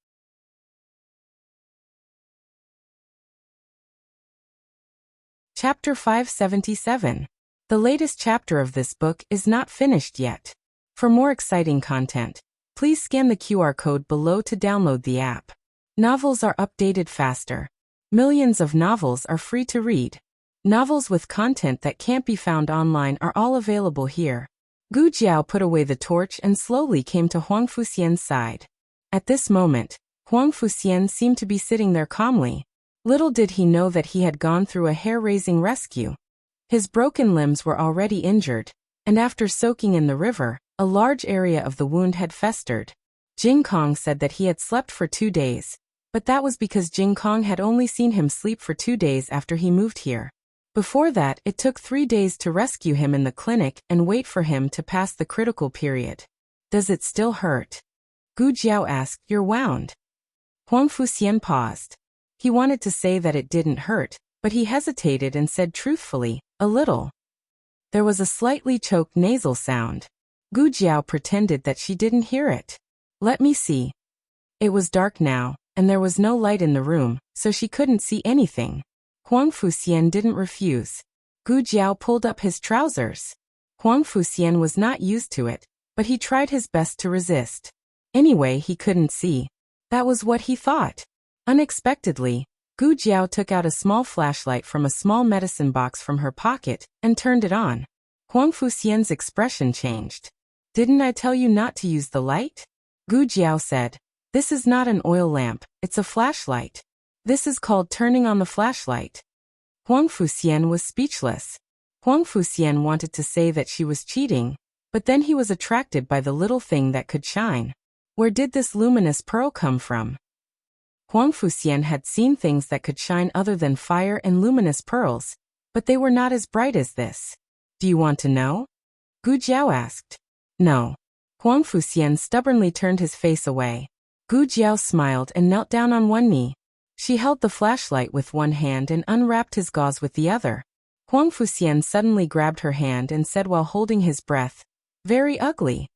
[SPEAKER 1] Chapter 577. The latest chapter of this book is not finished yet. For more exciting content, please scan the QR code below to download the app. Novels are updated faster. Millions of novels are free to read. Novels with content that can't be found online are all available here. Gu Jiao put away the torch and slowly came to Huang Fuxian's side. At this moment, Huang Fuxian seemed to be sitting there calmly. Little did he know that he had gone through a hair-raising rescue. His broken limbs were already injured, and after soaking in the river, a large area of the wound had festered. Jing Kong said that he had slept for 2 days, but that was because Jing Kong had only seen him sleep for 2 days after he moved here. Before that, it took 3 days to rescue him in the clinic and wait for him to pass the critical period. Does it still hurt? Gu Jiao asked. You're wound. Huang Fuxian paused. He wanted to say that it didn't hurt, but he hesitated and said truthfully, a little. There was a slightly choked nasal sound. Gu Jiao pretended that she didn't hear it. Let me see. It was dark now, and there was no light in the room, so she couldn't see anything. Huang Fuxian didn't refuse. Gu Jiao pulled up his trousers. Huang Fuxian was not used to it, but he tried his best to resist. Anyway, he couldn't see. That was what he thought. Unexpectedly, Gu Jiao took out a small flashlight from a small medicine box from her pocket and turned it on. Huang Fuxian's expression changed. Didn't I tell you not to use the light? Gu Jiao said. This is not an oil lamp, it's a flashlight. This is called turning on the flashlight. Huang Fuxian was speechless. Huang Fuxian wanted to say that she was cheating, but then he was attracted by the little thing that could shine. Where did this luminous pearl come from? Huang Fuxian had seen things that could shine other than fire and luminous pearls, but they were not as bright as this. Do you want to know? Gu Jiao asked. No. Huang Fuxian stubbornly turned his face away. Gu Jiao smiled and knelt down on one knee. She held the flashlight with one hand and unwrapped his gauze with the other. Huang Fuxian suddenly grabbed her hand and said while holding his breath, "Very ugly."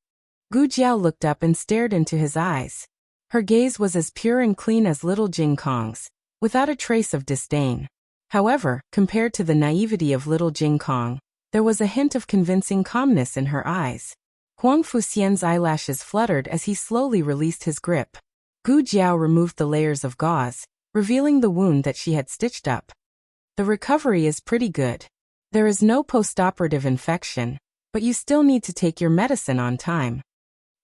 [SPEAKER 1] Gu Jiao looked up and stared into his eyes. Her gaze was as pure and clean as little Jing Kong's, without a trace of disdain. However, compared to the naivety of little Jing Kong, there was a hint of convincing calmness in her eyes. Huang Fuxian's eyelashes fluttered as he slowly released his grip. Gu Jiao removed the layers of gauze, revealing the wound that she had stitched up. The recovery is pretty good. There is no postoperative infection, but you still need to take your medicine on time.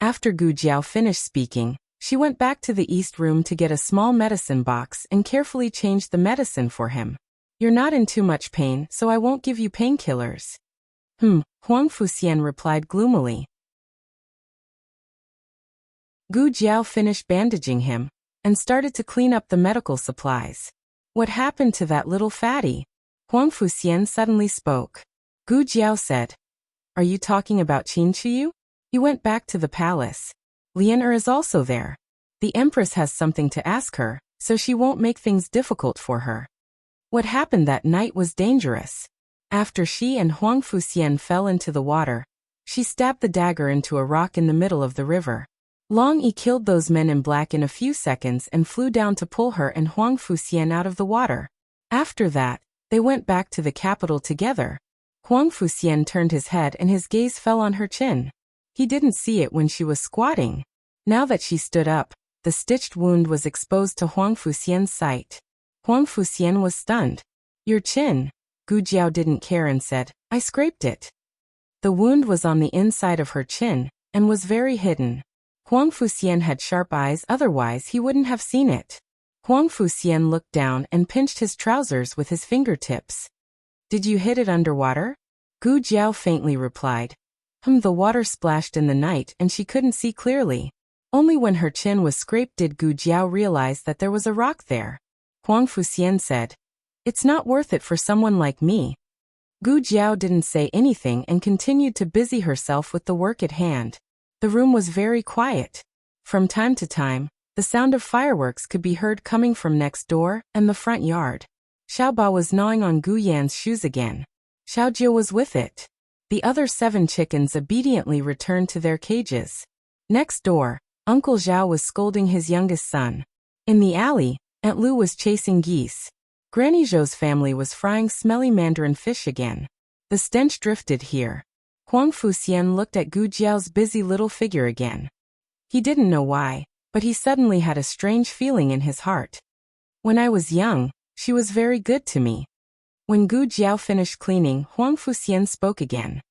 [SPEAKER 1] After Gu Jiao finished speaking, she went back to the east room to get a small medicine box and carefully changed the medicine for him. You're not in too much pain, so I won't give you painkillers. Huang Fuxian replied gloomily. Gu Jiao finished bandaging him and started to clean up the medical supplies. What happened to that little fatty? Huang Fuxian suddenly spoke. Gu Jiao said. Are you talking about Qin Chiyu? He went back to the palace. Lian is also there. The empress has something to ask her, so she won't make things difficult for her. What happened that night was dangerous. After she and Huang Fuxian fell into the water, she stabbed the dagger into a rock in the middle of the river. Long Yi killed those men in black in a few seconds and flew down to pull her and Huang Fuxian out of the water. After that, they went back to the capital together. Huang Fuxian turned his head and his gaze fell on her chin. He didn't see it when she was squatting. Now that she stood up, the stitched wound was exposed to Huang Fuxian's sight. Huang Fuxian was stunned. Your chin. Gu Jiao didn't care and said, I scraped it. The wound was on the inside of her chin, and was very hidden. Huang Fuxian had sharp eyes, otherwise he wouldn't have seen it. Huang Fuxian looked down and pinched his trousers with his fingertips. Did you hit it underwater? Gu Jiao faintly replied. The water splashed in the night and she couldn't see clearly. Only when her chin was scraped did Gu Jiao realize that there was a rock there. Huang Fuxian said, It's not worth it for someone like me. Gu Jiao didn't say anything and continued to busy herself with the work at hand. The room was very quiet. From time to time, the sound of fireworks could be heard coming from next door and the front yard. Xiaoba was gnawing on Gu Yan's shoes again. Xiaojie was with it. The other 7 chickens obediently returned to their cages. Next door, Uncle Zhao was scolding his youngest son. In the alley, Aunt Lu was chasing geese. Granny Zhou's family was frying smelly mandarin fish again. The stench drifted here. Huang Fuxian looked at Gu Jiao's busy little figure again. He didn't know why, but he suddenly had a strange feeling in his heart. When I was young, she was very good to me. When Gu Jiao finished cleaning, Huang Fuxian spoke again.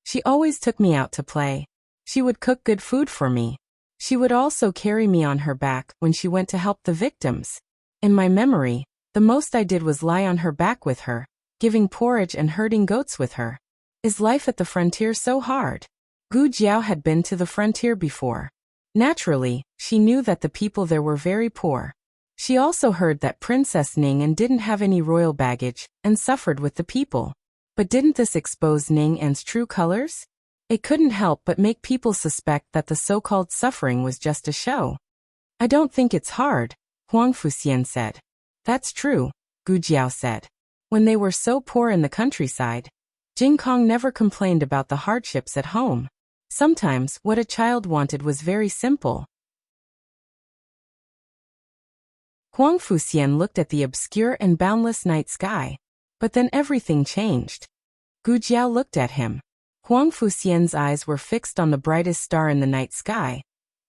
[SPEAKER 1] She always took me out to play. She would cook good food for me. She would also carry me on her back when she went to help the victims. In my memory, the most I did was lie on her back with her, giving porridge and herding goats with her. Is life at the frontier so hard? Gu Jiao had been to the frontier before. Naturally, she knew that the people there were very poor. She also heard that Princess Ning'an didn't have any royal baggage and suffered with the people. But didn't this expose Ning'an's true colors? It couldn't help but make people suspect that the so-called suffering was just a show. I don't think it's hard, Huang Fuxian said. That's true, Gu Jiao said. When they were so poor in the countryside, Jing Kong never complained about the hardships at home. Sometimes what a child wanted was very simple. Huang Fuxian looked at the obscure and boundless night sky. But then everything changed. Gu Jiao looked at him. Huang Fuxian's eyes were fixed on the brightest star in the night sky,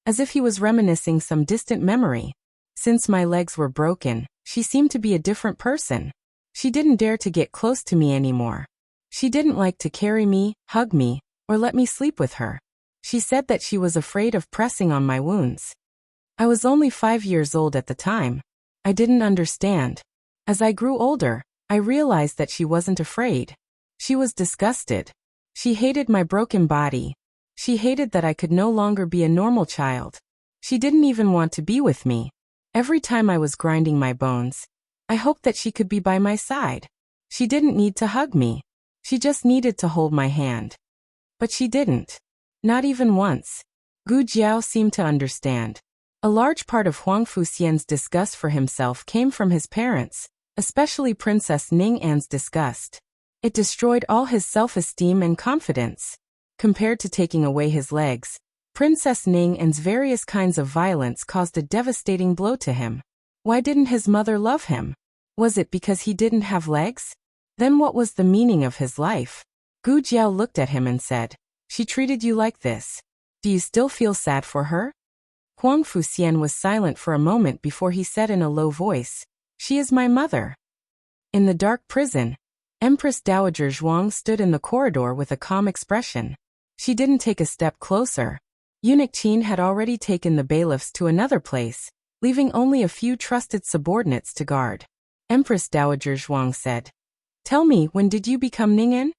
[SPEAKER 1] as if he was reminiscing some distant memory. Since my legs were broken, she seemed to be a different person. She didn't dare to get close to me anymore. She didn't like to carry me, hug me, or let me sleep with her. She said that she was afraid of pressing on my wounds. I was only 5 years old at the time. I didn't understand. As I grew older, I realized that she wasn't afraid. She was disgusted. She hated my broken body. She hated that I could no longer be a normal child. She didn't even want to be with me. Every time I was grinding my bones, I hoped that she could be by my side. She didn't need to hug me. She just needed to hold my hand. But she didn't. Not even once. Gu Jiao seemed to understand. A large part of Huang Fuxian's disgust for himself came from his parents, especially Princess Ning'an's disgust. It destroyed all his self-esteem and confidence. Compared to taking away his legs, Princess Ning'an's various kinds of violence caused a devastating blow to him. Why didn't his mother love him? Was it because he didn't have legs? Then what was the meaning of his life? Gu Jiao looked at him and said, She treated you like this. Do you still feel sad for her? Huang Fuxian was silent for a moment before he said in a low voice, She is my mother. In the dark prison, Empress Dowager Zhuang stood in the corridor with a calm expression. She didn't take a step closer. Eunuch Qin had already taken the bailiffs to another place, leaving only a few trusted subordinates to guard. Empress Dowager Zhuang said, Tell me, when did you become Ning'an?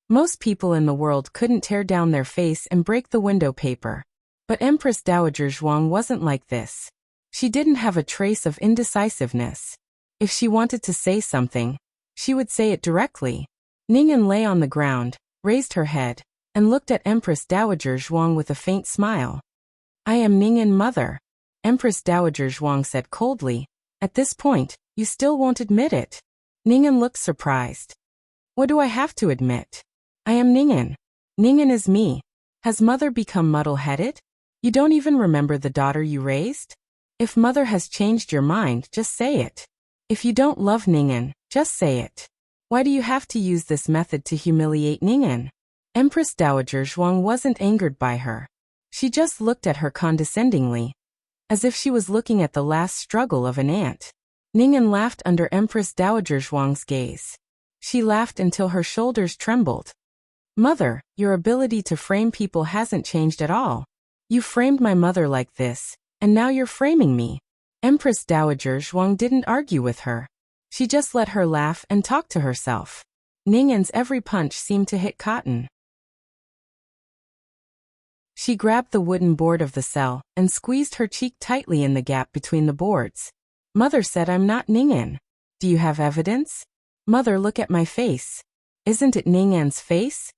[SPEAKER 1] Most people in the world couldn't tear down their face and break the window paper. But Empress Dowager Zhuang wasn't like this. She didn't have a trace of indecisiveness. If she wanted to say something, she would say it directly. Ning'an lay on the ground, raised her head, and looked at Empress Dowager Zhuang with a faint smile. I am Ning'an, mother, Empress Dowager Zhuang said coldly. At this point, you still won't admit it. Ning'an looked surprised. What do I have to admit? I am Ning'an. Ning'an is me. Has mother become muddle-headed? You don't even remember the daughter you raised? If mother has changed your mind, just say it. If you don't love Ning'an, just say it. Why do you have to use this method to humiliate Ning'an? Empress Dowager Zhuang wasn't angered by her. She just looked at her condescendingly, as if she was looking at the last struggle of an ant. Ning'an laughed under Empress Dowager Zhuang's gaze. She laughed until her shoulders trembled. Mother, your ability to frame people hasn't changed at all. You framed my mother like this, and now you're framing me. Empress Dowager Zhuang didn't argue with her. She just let her laugh and talk to herself. Ning'an's every punch seemed to hit cotton. She grabbed the wooden board of the cell and squeezed her cheek tightly in the gap between the boards. Mother said I'm not Ning'an. Do you have evidence? Mother, look at my face. Isn't it Ning'an's face?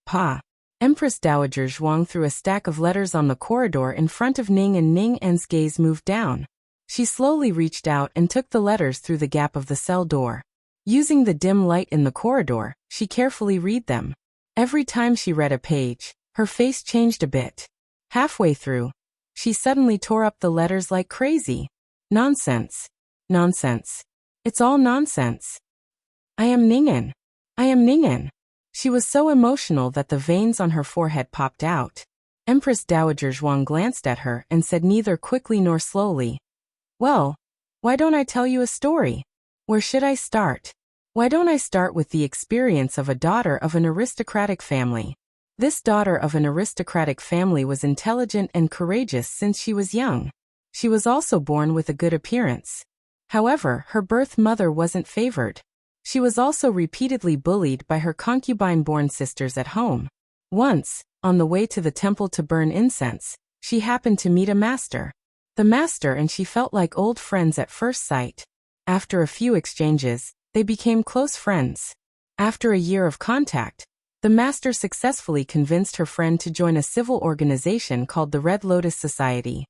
[SPEAKER 1] Pa. Empress Dowager Zhuang threw a stack of letters on the corridor in front of Ning'an. Ning'an's gaze moved down. She slowly reached out and took the letters through the gap of the cell door. Using the dim light in the corridor, she carefully read them. Every time she read a page, her face changed a bit. Halfway through, she suddenly tore up the letters like crazy. Nonsense. Nonsense. It's all nonsense. I am Ning'an. I am Ning'an. She was so emotional that the veins on her forehead popped out. Empress Dowager Zhuang glanced at her and said neither quickly nor slowly. Well, why don't I tell you a story? Where should I start? Why don't I start with the experience of a daughter of an aristocratic family? This daughter of an aristocratic family was intelligent and courageous since she was young. She was also born with a good appearance. However, her birth mother wasn't favored. She was also repeatedly bullied by her concubine-born sisters at home. Once, on the way to the temple to burn incense, she happened to meet a master. The master and she felt like old friends at first sight. After a few exchanges, they became close friends. After a year of contact, the master successfully convinced her friend to join a civil organization called the Red Lotus Society.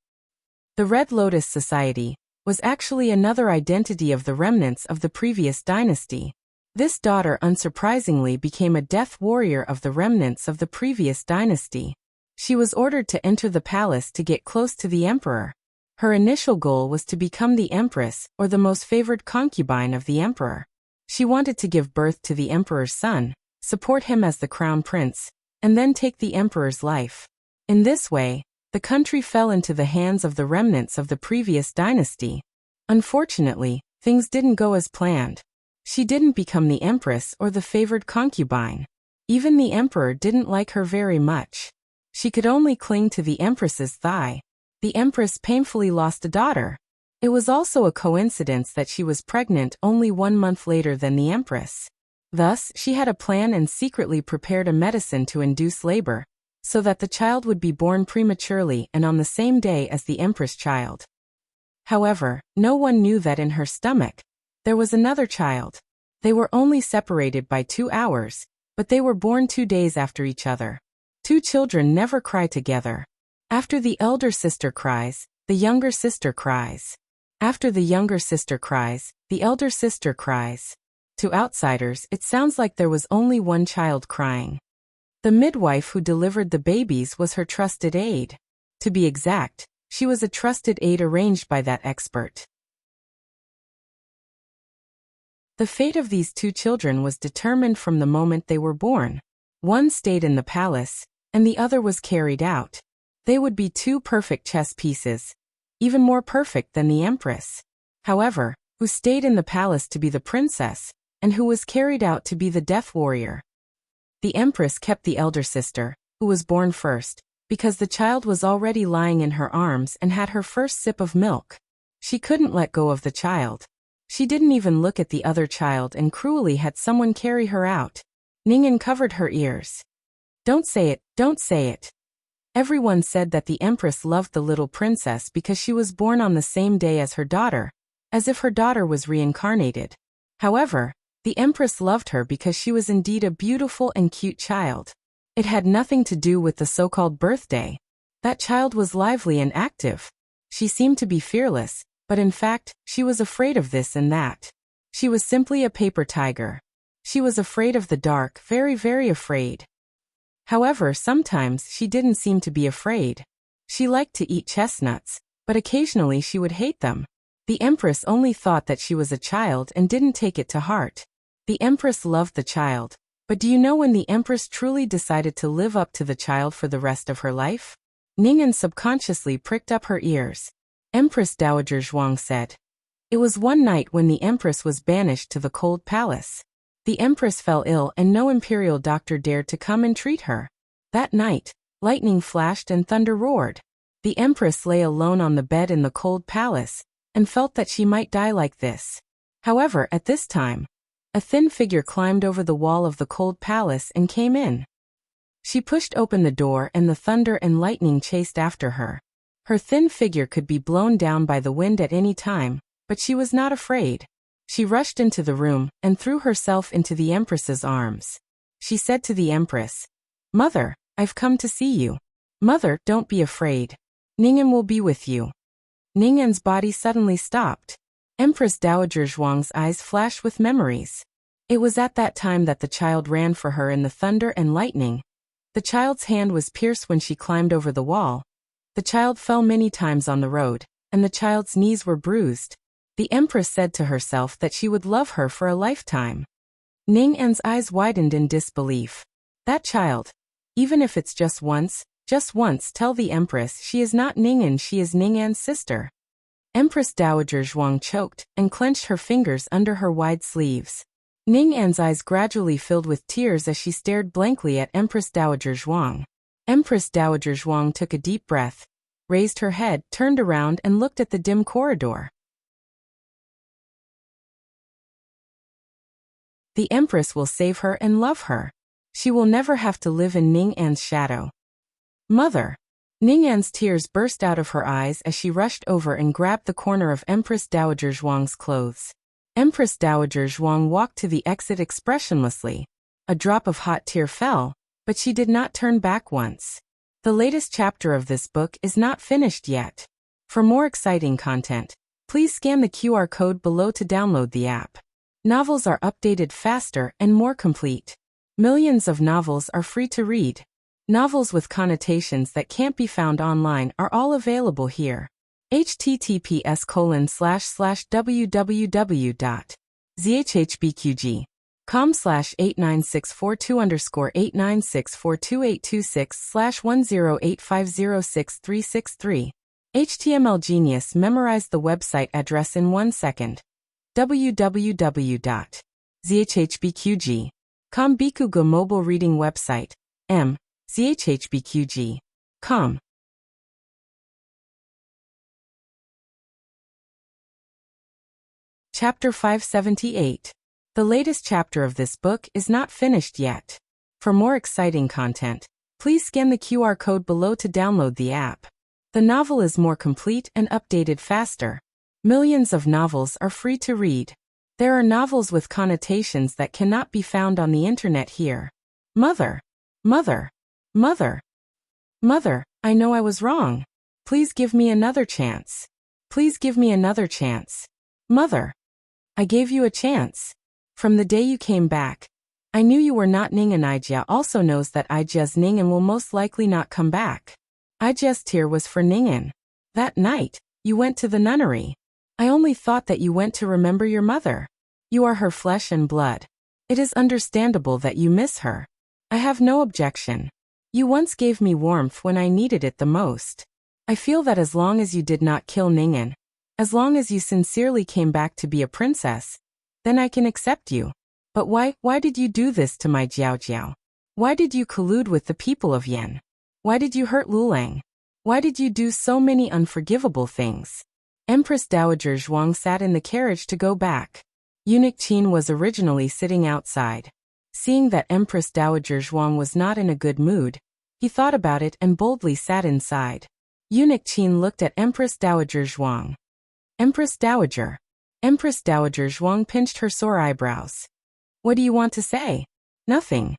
[SPEAKER 1] The Red Lotus Society was actually another identity of the remnants of the previous dynasty. This daughter unsurprisingly became a death warrior of the remnants of the previous dynasty. She was ordered to enter the palace to get close to the emperor. Her initial goal was to become the empress or the most favored concubine of the emperor. She wanted to give birth to the emperor's son, support him as the crown prince, and then take the emperor's life. In this way, the country fell into the hands of the remnants of the previous dynasty. Unfortunately, things didn't go as planned. She didn't become the empress or the favored concubine. Even the emperor didn't like her very much. She could only cling to the empress's thigh. The empress painfully lost a daughter. It was also a coincidence that she was pregnant only 1 month later than the empress. Thus, she had a plan and secretly prepared a medicine to induce labor, so that the child would be born prematurely and on the same day as the empress child. However, no one knew that in her stomach, there was another child. They were only separated by 2 hours, but they were born 2 days after each other. 2 children never cry together. After the elder sister cries, the younger sister cries. After the younger sister cries, the elder sister cries. To outsiders, it sounds like there was only one child crying. The midwife who delivered the babies was her trusted aide. To be exact, she was a trusted aide arranged by that expert. The fate of these 2 children was determined from the moment they were born. One stayed in the palace, and the other was carried out. They would be 2 perfect chess pieces, even more perfect than the empress. However, who stayed in the palace to be the princess, and who was carried out to be the death warrior. The empress kept the elder sister, who was born first, because the child was already lying in her arms and had her first sip of milk. She couldn't let go of the child. She didn't even look at the other child and cruelly had someone carry her out. Ning'an covered her ears. Don't say it, don't say it. Everyone said that the empress loved the little princess because she was born on the same day as her daughter, as if her daughter was reincarnated. However, The Empress loved her because she was indeed a beautiful and cute child. It had nothing to do with the so-called birthday. That child was lively and active. She seemed to be fearless, but in fact, she was afraid of this and that. She was simply a paper tiger. She was afraid of the dark, very, very afraid. However, sometimes she didn't seem to be afraid. She liked to eat chestnuts, but occasionally she would hate them. The Empress only thought that she was a child and didn't take it to heart. The Empress loved the child, but do you know when the Empress truly decided to live up to the child for the rest of her life? Ning'an subconsciously pricked up her ears. Empress Dowager Zhuang said. It was one night when the Empress was banished to the cold palace. The Empress fell ill and no imperial doctor dared to come and treat her. That night, lightning flashed and thunder roared. The Empress lay alone on the bed in the cold palace, and felt that she might die like this. However, at this time, a thin figure climbed over the wall of the cold palace and came in. She pushed open the door and the thunder and lightning chased after her. Her thin figure could be blown down by the wind at any time, but she was not afraid. She rushed into the room and threw herself into the Empress's arms. She said to the Empress, "Mother, I've come to see you. Mother, don't be afraid. Ning'an will be with you." Ning'an's body suddenly stopped. Empress Dowager Zhuang's eyes flashed with memories. It was at that time that the child ran for her in the thunder and lightning. The child's hand was pierced when she climbed over the wall. The child fell many times on the road, and the child's knees were bruised. The Empress said to herself that she would love her for a lifetime. Ning'an's eyes widened in disbelief. That child, even if it's just once, tell the Empress she is not Ning'an, she is Ning'an's sister. Empress Dowager Zhuang choked and clenched her fingers under her wide sleeves. Ning'an's eyes gradually filled with tears as she stared blankly at Empress Dowager Zhuang. Empress Dowager Zhuang took a deep breath, raised her head, turned around and looked at the dim corridor. The Empress will save her and love her. She will never have to live in Ning'an's shadow. Mother! Ning'an's tears burst out of her eyes as she rushed over and grabbed the corner of Empress Dowager Zhuang's clothes. Empress Dowager Zhuang walked to the exit expressionlessly. A drop of hot tear fell, but she did not turn back once. The latest chapter of this book is not finished yet. For more exciting content, please scan the QR code below to download the app. Novels are updated faster and more complete. Millions of novels are free to read. Novels with connotations that can't be found online are all available here. https://www.zhhbqg.com/89642_896428286/1085063363. HTML Genius memorized the website address in 1 second. www.zhhbqg.com Bikuga mobile reading website. zhhbqg.com. Chapter 578. The latest chapter of this book is not finished yet. For more exciting content, please scan the QR code below to download the app. The novel is more complete and updated faster. Millions of novels are free to read. There are novels with connotations that cannot be found on the internet here. Mother! Mother! Mother! Mother, I know I was wrong. Please give me another chance. Please give me another chance. Mother! I gave you a chance. From the day you came back, I knew you were not Ning'an. Ijia also knows that Ijia's Ning'an will most likely not come back. Ijia's tear was for Ning'an. That night, you went to the nunnery. I only thought that you went to remember your mother. You are her flesh and blood. It is understandable that you miss her. I have no objection. You once gave me warmth when I needed it the most. I feel that as long as you did not kill Ning'an, as long as you sincerely came back to be a princess, then I can accept you. But why did you do this to my Jiao Jiao? Why did you collude with the people of Yan? Why did you hurt Lulang? Why did you do so many unforgivable things? Empress Dowager Zhuang sat in the carriage to go back. Eunuch Qin was originally sitting outside. Seeing that Empress Dowager Zhuang was not in a good mood, he thought about it and boldly sat inside. Eunuch Qin looked at Empress Dowager Zhuang. Empress Dowager. Empress Dowager Zhuang pinched her sore eyebrows. What do you want to say? Nothing.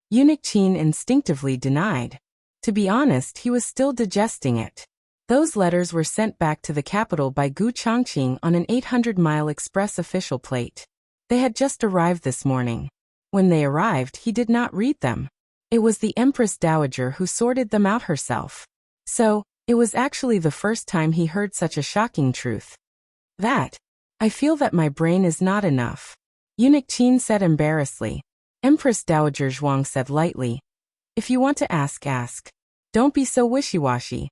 [SPEAKER 1] Eunuch Qin instinctively denied. To be honest, he was still digesting it. Those letters were sent back to the capital by Gu Chongqing on an 800-mile express official plate. They had just arrived this morning. When they arrived, he did not read them. It was the Empress Dowager who sorted them out herself. So, it was actually the first time he heard such a shocking truth. I feel that my brain is not enough. Eunuch Qin said embarrassedly. Empress Dowager Zhuang said lightly. If you want to ask, ask. Don't be so wishy-washy.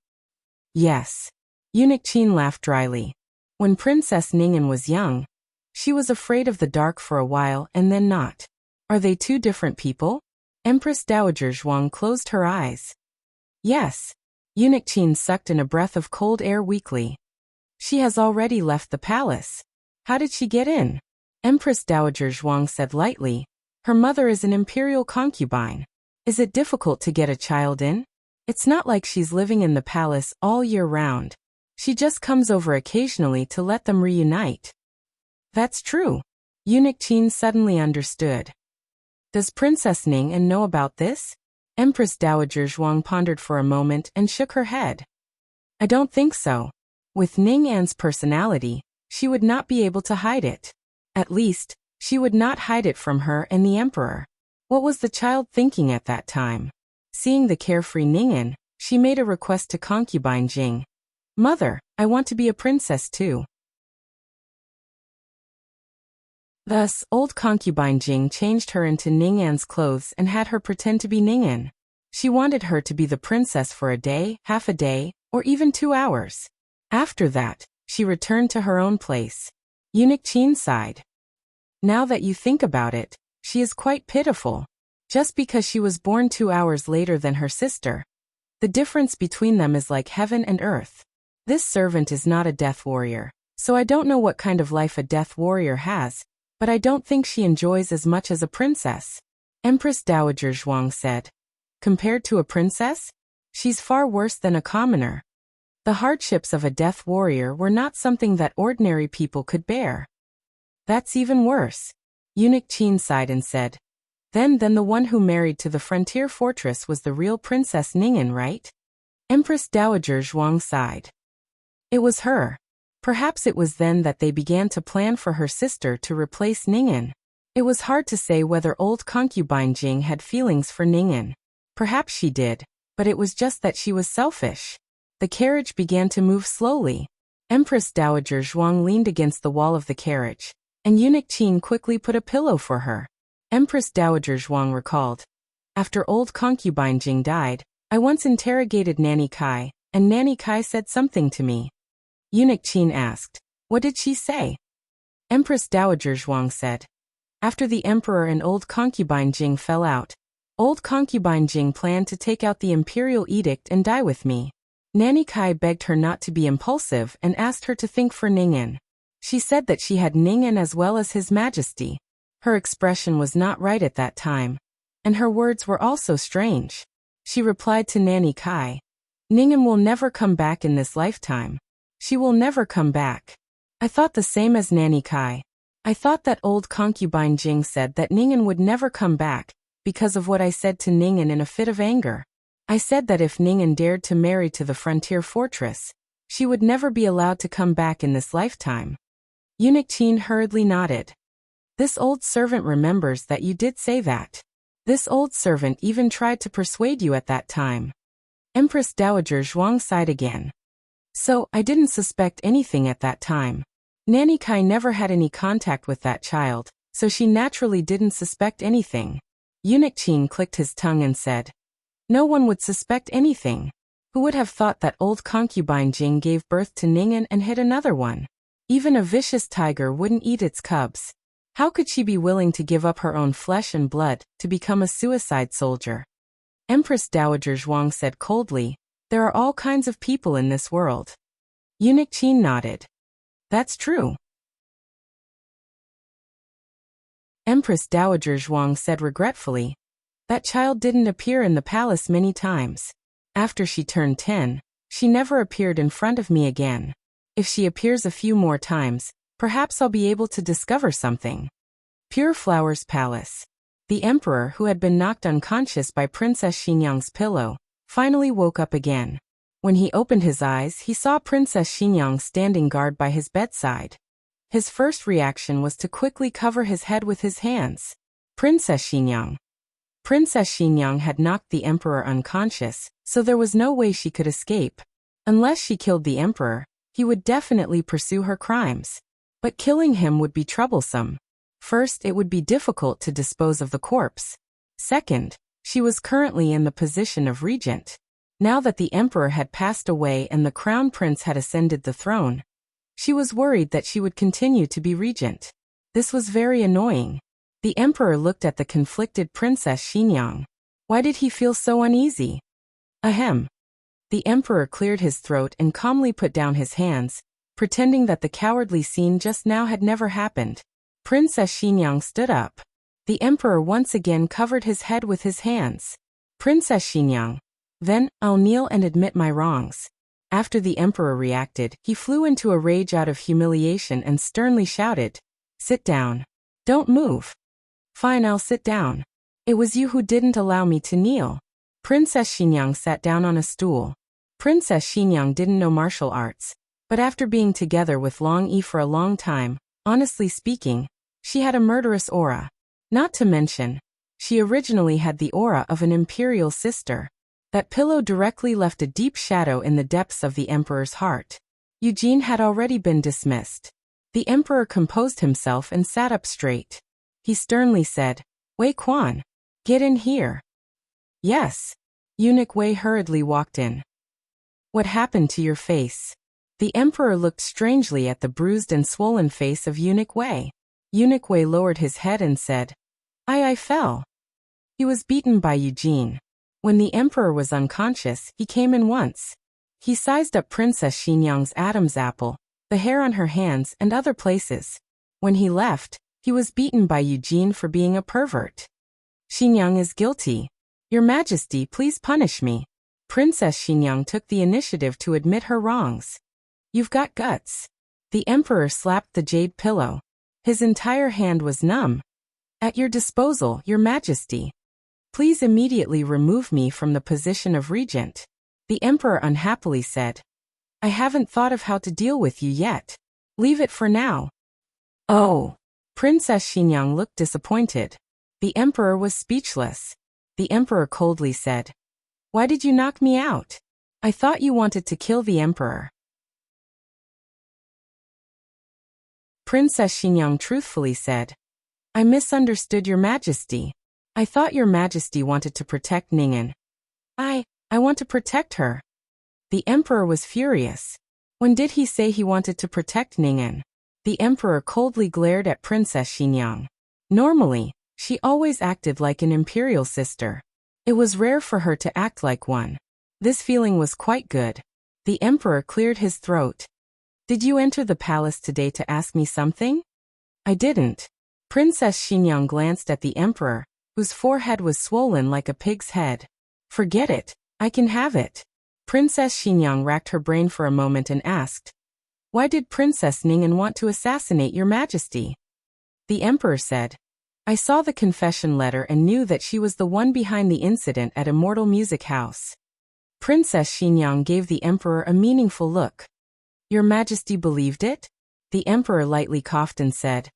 [SPEAKER 1] Yes. Eunuch Qin laughed dryly. When Princess Ning'an was young, she was afraid of the dark for a while and then not. Are they two different people? Empress Dowager Zhuang closed her eyes. Yes. Eunuch Qin sucked in a breath of cold air weakly. She has already left the palace. How did she get in? Empress Dowager Zhuang said lightly. Her mother is an imperial concubine. Is it difficult to get a child in? It's not like she's living in the palace all year round. She just comes over occasionally to let them reunite. That's true. Eunuch Qin suddenly understood. Does Princess Ning'an know about this? Empress Dowager Zhuang pondered for a moment and shook her head. I don't think so. With Ning'an's personality, she would not be able to hide it. At least, she would not hide it from her and the emperor. What was the child thinking at that time? Seeing the carefree Ning'an, she made a request to concubine Jing. Mother, I want to be a princess too. Thus, old concubine Jing changed her into Ning'an's clothes and had her pretend to be Ning'an. She wanted her to be the princess for a day, half a day, or even 2 hours. After that, she returned to her own place. Eunuch Qin sighed. Now that you think about it, she is quite pitiful. Just because she was born 2 hours later than her sister. The difference between them is like heaven and earth. This servant is not a death warrior, so I don't know what kind of life a death warrior has, but I don't think she enjoys as much as a princess. Empress Dowager Zhuang said. Compared to a princess? She's far worse than a commoner. The hardships of a death warrior were not something that ordinary people could bear. That's even worse. Eunuch Qin sighed and said. Then the one who married to the frontier fortress was the real Princess Ning'an, right? Empress Dowager Zhuang sighed. It was her. Perhaps it was then that they began to plan for her sister to replace Ning'an. It was hard to say whether old concubine Jing had feelings for Ning'an. Perhaps she did, but it was just that she was selfish. The carriage began to move slowly. Empress Dowager Zhuang leaned against the wall of the carriage, and Eunuch Qin quickly put a pillow for her. Empress Dowager Zhuang recalled. After old concubine Jing died, I once interrogated Nanny Kai, and Nanny Kai said something to me. Eunuch Qin asked, what did she say? Empress Dowager Zhuang said. After the emperor and old concubine Jing fell out, old concubine Jing planned to take out the imperial edict and die with me. Nanny Kai begged her not to be impulsive and asked her to think for Ning'an. She said that she had Ning'an as well as His Majesty. Her expression was not right at that time, and her words were also strange. She replied to Nanny Kai, Ning'an will never come back in this lifetime. She will never come back. I thought the same as Nanny Kai. I thought that old concubine Jing said that Ning'an would never come back, because of what I said to Ning'an in a fit of anger. I said that if Ning'an dared to marry to the frontier fortress, she would never be allowed to come back in this lifetime. Eunuch Qin hurriedly nodded. This old servant remembers that you did say that. This old servant even tried to persuade you at that time. Empress Dowager Zhuang sighed again. So, I didn't suspect anything at that time. Nanny Kai never had any contact with that child, so she naturally didn't suspect anything. Eunuch Qin clicked his tongue and said, no one would suspect anything. Who would have thought that old concubine Jing gave birth to Ning'an and hid another one? Even a vicious tiger wouldn't eat its cubs. How could she be willing to give up her own flesh and blood to become a suicide soldier? Empress Dowager Zhuang said coldly, there are all kinds of people in this world. Eunuch Qin nodded. That's true. Empress Dowager Zhuang said regretfully, that child didn't appear in the palace many times. After she turned 10, she never appeared in front of me again. If she appears a few more times, perhaps I'll be able to discover something. Pure Flowers Palace. The emperor, who had been knocked unconscious by Princess Xinyang's pillow, finally woke up again. When he opened his eyes, he saw Princess Xinyang standing guard by his bedside. His first reaction was to quickly cover his head with his hands. Princess Xinyang. Princess Xinyang had knocked the emperor unconscious, so there was no way she could escape. Unless she killed the emperor, he would definitely pursue her crimes. But killing him would be troublesome. First, it would be difficult to dispose of the corpse. Second, she was currently in the position of regent. Now that the emperor had passed away and the crown prince had ascended the throne, she was worried that she would continue to be regent. This was very annoying. The emperor looked at the conflicted Princess Xinyang. Why did he feel so uneasy? Ahem. The emperor cleared his throat and calmly put down his hands, pretending that the cowardly scene just now had never happened. Princess Xinyang stood up. The emperor once again covered his head with his hands. Princess Xinyang. Then, I'll kneel and admit my wrongs. After the emperor reacted, he flew into a rage out of humiliation and sternly shouted, "Sit down. Don't move." "Fine, I'll sit down. It was you who didn't allow me to kneel." Princess Xinyang sat down on a stool. Princess Xinyang didn't know martial arts, but after being together with Long Yi for a long time, honestly speaking, she had a murderous aura. Not to mention, she originally had the aura of an imperial sister. That pillow directly left a deep shadow in the depths of the emperor's heart. Eugene had already been dismissed. The emperor composed himself and sat up straight. He sternly said, "Wei Quan, get in here." "Yes." Eunuch Wei hurriedly walked in. "What happened to your face?" The emperor looked strangely at the bruised and swollen face of Eunuch Wei. Eunuch Wei lowered his head and said, I fell. He was beaten by Eugene. When the emperor was unconscious, he came in once. He sized up Princess Xinyang's Adam's apple, the hair on her hands, and other places. When he left, he was beaten by Eugene for being a pervert. "Xinyang is guilty. Your Majesty, please punish me." Princess Xinyang took the initiative to admit her wrongs. "You've got guts." The emperor slapped the jade pillow. His entire hand was numb. "At your disposal, Your Majesty. Please immediately remove me from the position of regent." The emperor unhappily said, "I haven't thought of how to deal with you yet. Leave it for now." "Oh." Princess Xinyang looked disappointed. The emperor was speechless. The emperor coldly said, "Why did you knock me out? I thought you wanted to kill the emperor." Princess Xinyang truthfully said, "I misunderstood Your Majesty. I thought Your Majesty wanted to protect Ningen. I want to protect her." The emperor was furious. When did he say he wanted to protect Ningen? The emperor coldly glared at Princess Xinyang. Normally, she always acted like an imperial sister. It was rare for her to act like one. This feeling was quite good. The emperor cleared his throat. "Did you enter the palace today to ask me something?" "I didn't." Princess Xinyang glanced at the emperor, whose forehead was swollen like a pig's head. "Forget it. I can have it." Princess Xinyang racked her brain for a moment and asked, "Why did Princess Ningen want to assassinate Your Majesty?" The emperor said, "I saw the confession letter and knew that she was the one behind the incident at Immortal Music House." Princess Xinyang gave the emperor a meaningful look. "Your Majesty believed it?" The emperor lightly coughed and said,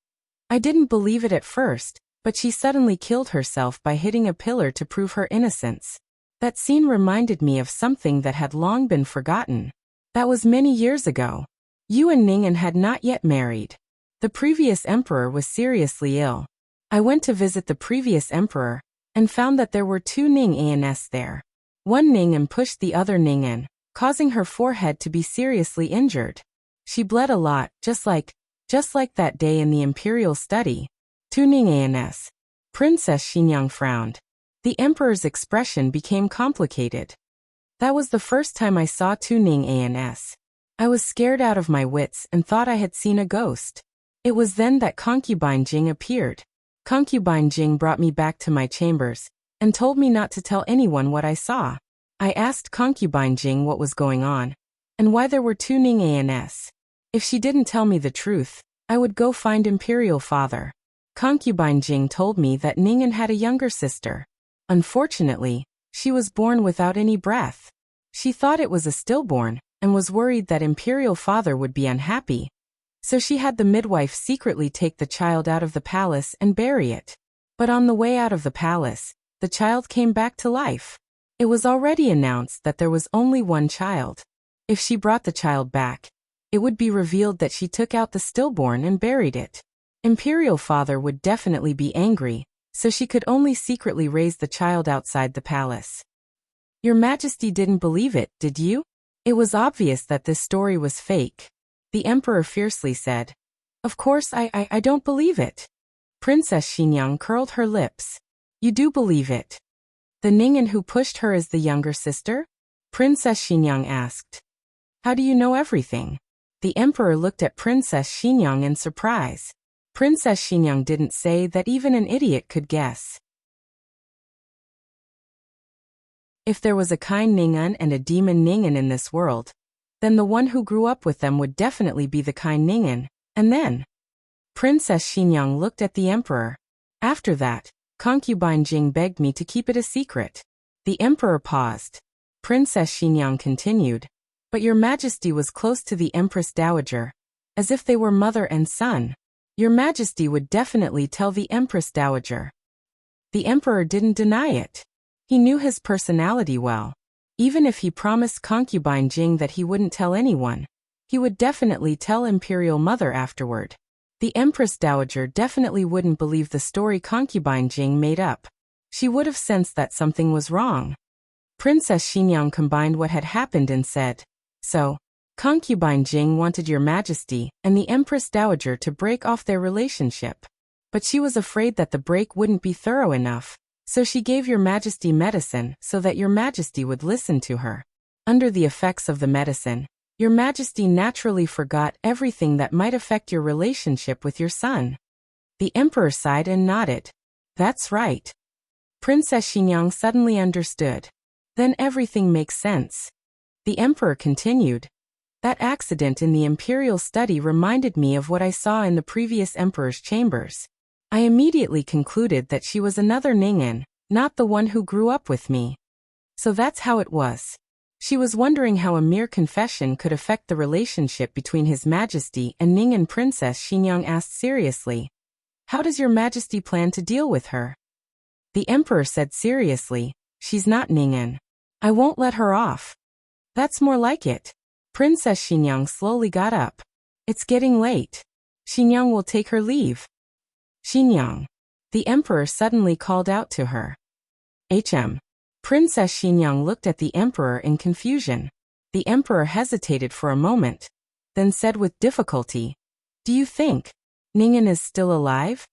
[SPEAKER 1] "I didn't believe it at first, but she suddenly killed herself by hitting a pillar to prove her innocence. That scene reminded me of something that had long been forgotten. That was many years ago. You and Ningen had not yet married. The previous emperor was seriously ill. I went to visit the previous emperor, and found that there were two Ning Ans there. One Ningen pushed the other Ningen, causing her forehead to be seriously injured. She bled a lot, just like that day in the imperial study. Two Ning Ans. Princess Xinyang frowned. The emperor's expression became complicated. "That was the first time I saw two Ning Ans. I was scared out of my wits and thought I had seen a ghost. It was then that Concubine Jing appeared. Concubine Jing brought me back to my chambers, and told me not to tell anyone what I saw. I asked Concubine Jing what was going on, and why there were two Ning Ans. If she didn't tell me the truth, I would go find Imperial Father. Concubine Jing told me that Ningen had a younger sister. Unfortunately, she was born without any breath. She thought it was a stillborn, and was worried that imperial father would be unhappy. So she had the midwife secretly take the child out of the palace and bury it. But on the way out of the palace, the child came back to life. It was already announced that there was only one child. If she brought the child back, it would be revealed that she took out the stillborn and buried it. Imperial father would definitely be angry, so she could only secretly raise the child outside the palace. Your Majesty didn't believe it, did you? It was obvious that this story was fake. The emperor fiercely said. Of course I don't believe it. Princess Xinyang curled her lips. You do believe it. The Ningen who pushed her is the younger sister? Princess Xinyang asked. How do you know everything? The emperor looked at Princess Xinyang in surprise. Princess Xinyang didn't say that even an idiot could guess. If there was a kind Ningen and a demon Ningen in this world, then the one who grew up with them would definitely be the kind Ningen, and then... Princess Xinyang looked at the emperor. After that, Concubine Jing begged me to keep it a secret. The emperor paused. Princess Xinyang continued. But your Majesty was close to the Empress Dowager, as if they were mother and son. Your Majesty would definitely tell the Empress Dowager. The emperor didn't deny it. He knew his personality well. Even if he promised Concubine Jing that he wouldn't tell anyone, he would definitely tell Imperial Mother afterward. The Empress Dowager definitely wouldn't believe the story Concubine Jing made up. She would have sensed that something was wrong. Princess Xinyang combined what had happened and said, So, Concubine Jing wanted your Majesty and the Empress Dowager to break off their relationship. But she was afraid that the break wouldn't be thorough enough, so she gave your Majesty medicine so that your Majesty would listen to her. Under the effects of the medicine, your Majesty naturally forgot everything that might affect your relationship with your son. The emperor sighed and nodded. That's right. Princess Xinyang suddenly understood. Then everything makes sense. The emperor continued. That accident in the imperial study reminded me of what I saw in the previous emperor's chambers. I immediately concluded that she was another Ningen, not the one who grew up with me. So that's how it was. She was wondering how a mere confession could affect the relationship between His Majesty and Ningen. Princess Xinyang asked seriously. How does your Majesty plan to deal with her? The emperor said seriously, she's not Ningen. I won't let her off. That's more like it. Princess Xinyang slowly got up. It's getting late. Xinyang will take her leave. Xinyang. The emperor suddenly called out to her. Princess Xinyang looked at the emperor in confusion. The emperor hesitated for a moment, then said with difficulty, Do you think Ningen is still alive?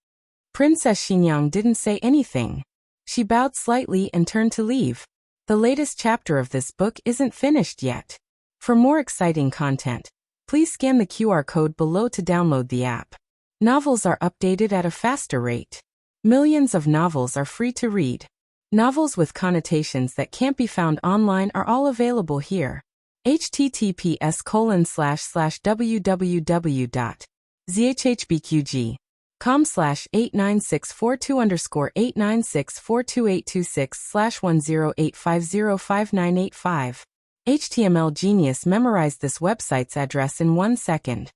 [SPEAKER 1] Princess Xinyang didn't say anything. She bowed slightly and turned to leave. The latest chapter of this book isn't finished yet. For more exciting content, please scan the QR code below to download the app. Novels are updated at a faster rate. Millions of novels are free to read. Novels with connotations that can't be found online are all available here. https://www.zhbqg.com/89642_896428226/1085059885. HTML Genius memorized this website's address in 1 second.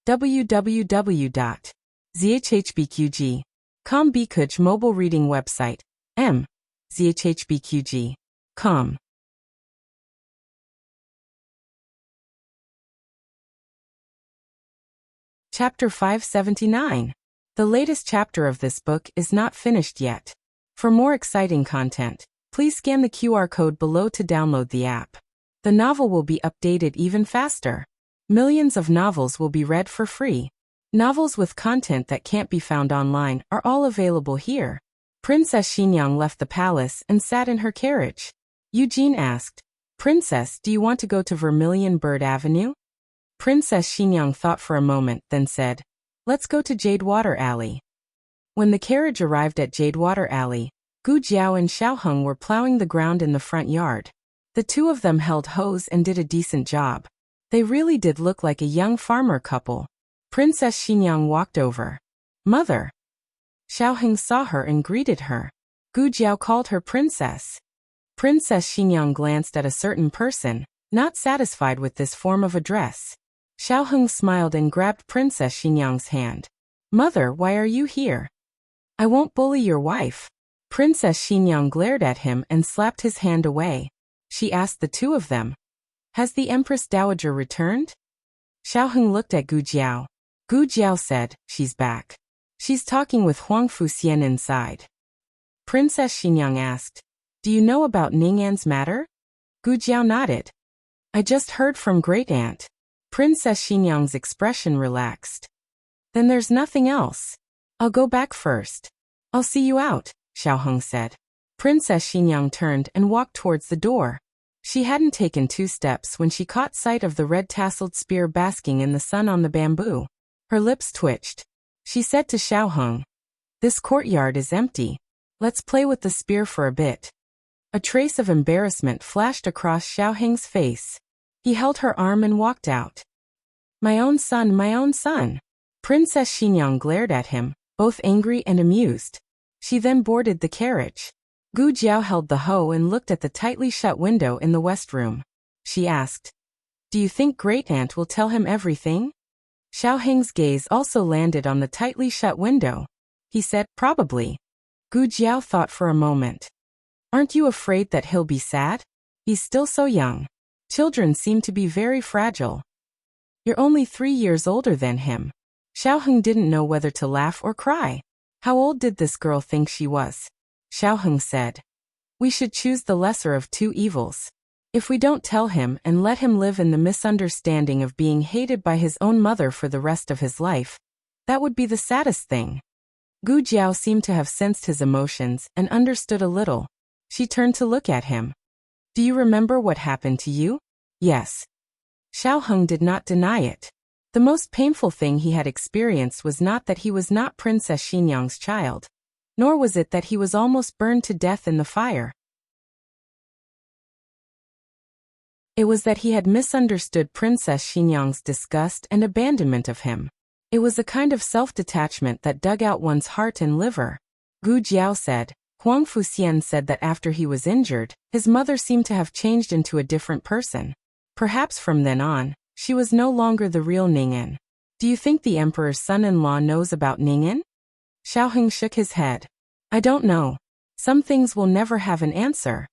[SPEAKER 1] www.zhbqg.com Bkuj mobile reading website. zhbqg.com. Chapter 579. The latest chapter of this book is not finished yet. For more exciting content, please scan the QR code below to download the app. The novel will be updated even faster. Millions of novels will be read for free. Novels with content that can't be found online are all available here. Princess Xinyang left the palace and sat in her carriage. Eugene asked, Princess, do you want to go to Vermilion Bird Avenue? Princess Xinyang thought for a moment, then said, Let's go to Jadewater Alley. When the carriage arrived at Jadewater Alley, Gu Jiao and Xiaoheng were plowing the ground in the front yard. The two of them held hoes and did a decent job. They really did look like a young farmer couple. Princess Xinyang walked over. Mother. Xiao Heng saw her and greeted her. Gu Jiao called her princess. Princess Xinyang glanced at a certain person, not satisfied with this form of address. Xiao Heng smiled and grabbed Princess Xinyang's hand. Mother, why are you here? I won't bully your wife. Princess Xinyang glared at him and slapped his hand away. She asked the two of them. Has the Empress Dowager returned? Xiao Heng looked at Gu Jiao. Gu Jiao said, she's back. She's talking with Huang Fuxian inside. Princess Xinyang asked, do you know about Ning'an's matter? Gu Jiao nodded. I just heard from Great Aunt. Princess Xinyang's expression relaxed. Then there's nothing else. I'll go back first. I'll see you out, Xiao Heng said. Princess Xinyang turned and walked towards the door. She hadn't taken 2 steps when she caught sight of the red-tasseled spear basking in the sun on the bamboo. Her lips twitched. She said to Xiao Heng, this courtyard is empty. Let's play with the spear for a bit. A trace of embarrassment flashed across Xiao Heng's face. He held her arm and walked out. My own son, my own son. Princess Xinyang glared at him, both angry and amused. She then boarded the carriage. Gu Jiao held the hoe and looked at the tightly shut window in the west room. She asked, do you think Great Aunt will tell him everything? Xiao Heng's gaze also landed on the tightly shut window. He said, probably. Gu Jiao thought for a moment. Aren't you afraid that he'll be sad? He's still so young. Children seem to be very fragile. You're only 3 years older than him. Xiao Heng didn't know whether to laugh or cry. How old did this girl think she was? Xiao Heng said, we should choose the lesser of 2 evils. If we don't tell him and let him live in the misunderstanding of being hated by his own mother for the rest of his life, that would be the saddest thing. Gu Jiao seemed to have sensed his emotions and understood a little. She turned to look at him. Do you remember what happened to you? Yes. Xiao Heng did not deny it. The most painful thing he had experienced was not that he was not Princess Xinyang's child, nor was it that he was almost burned to death in the fire. It was that he had misunderstood Princess Xinyang's disgust and abandonment of him. It was a kind of self-detachment that dug out one's heart and liver. Gu Jiao said, Huang Fuxian said that after he was injured, his mother seemed to have changed into a different person. Perhaps from then on, she was no longer the real Ning'an. Do you think the emperor's son-in-law knows about Ning'an? Xiao Heng shook his head. I don't know. Some things will never have an answer.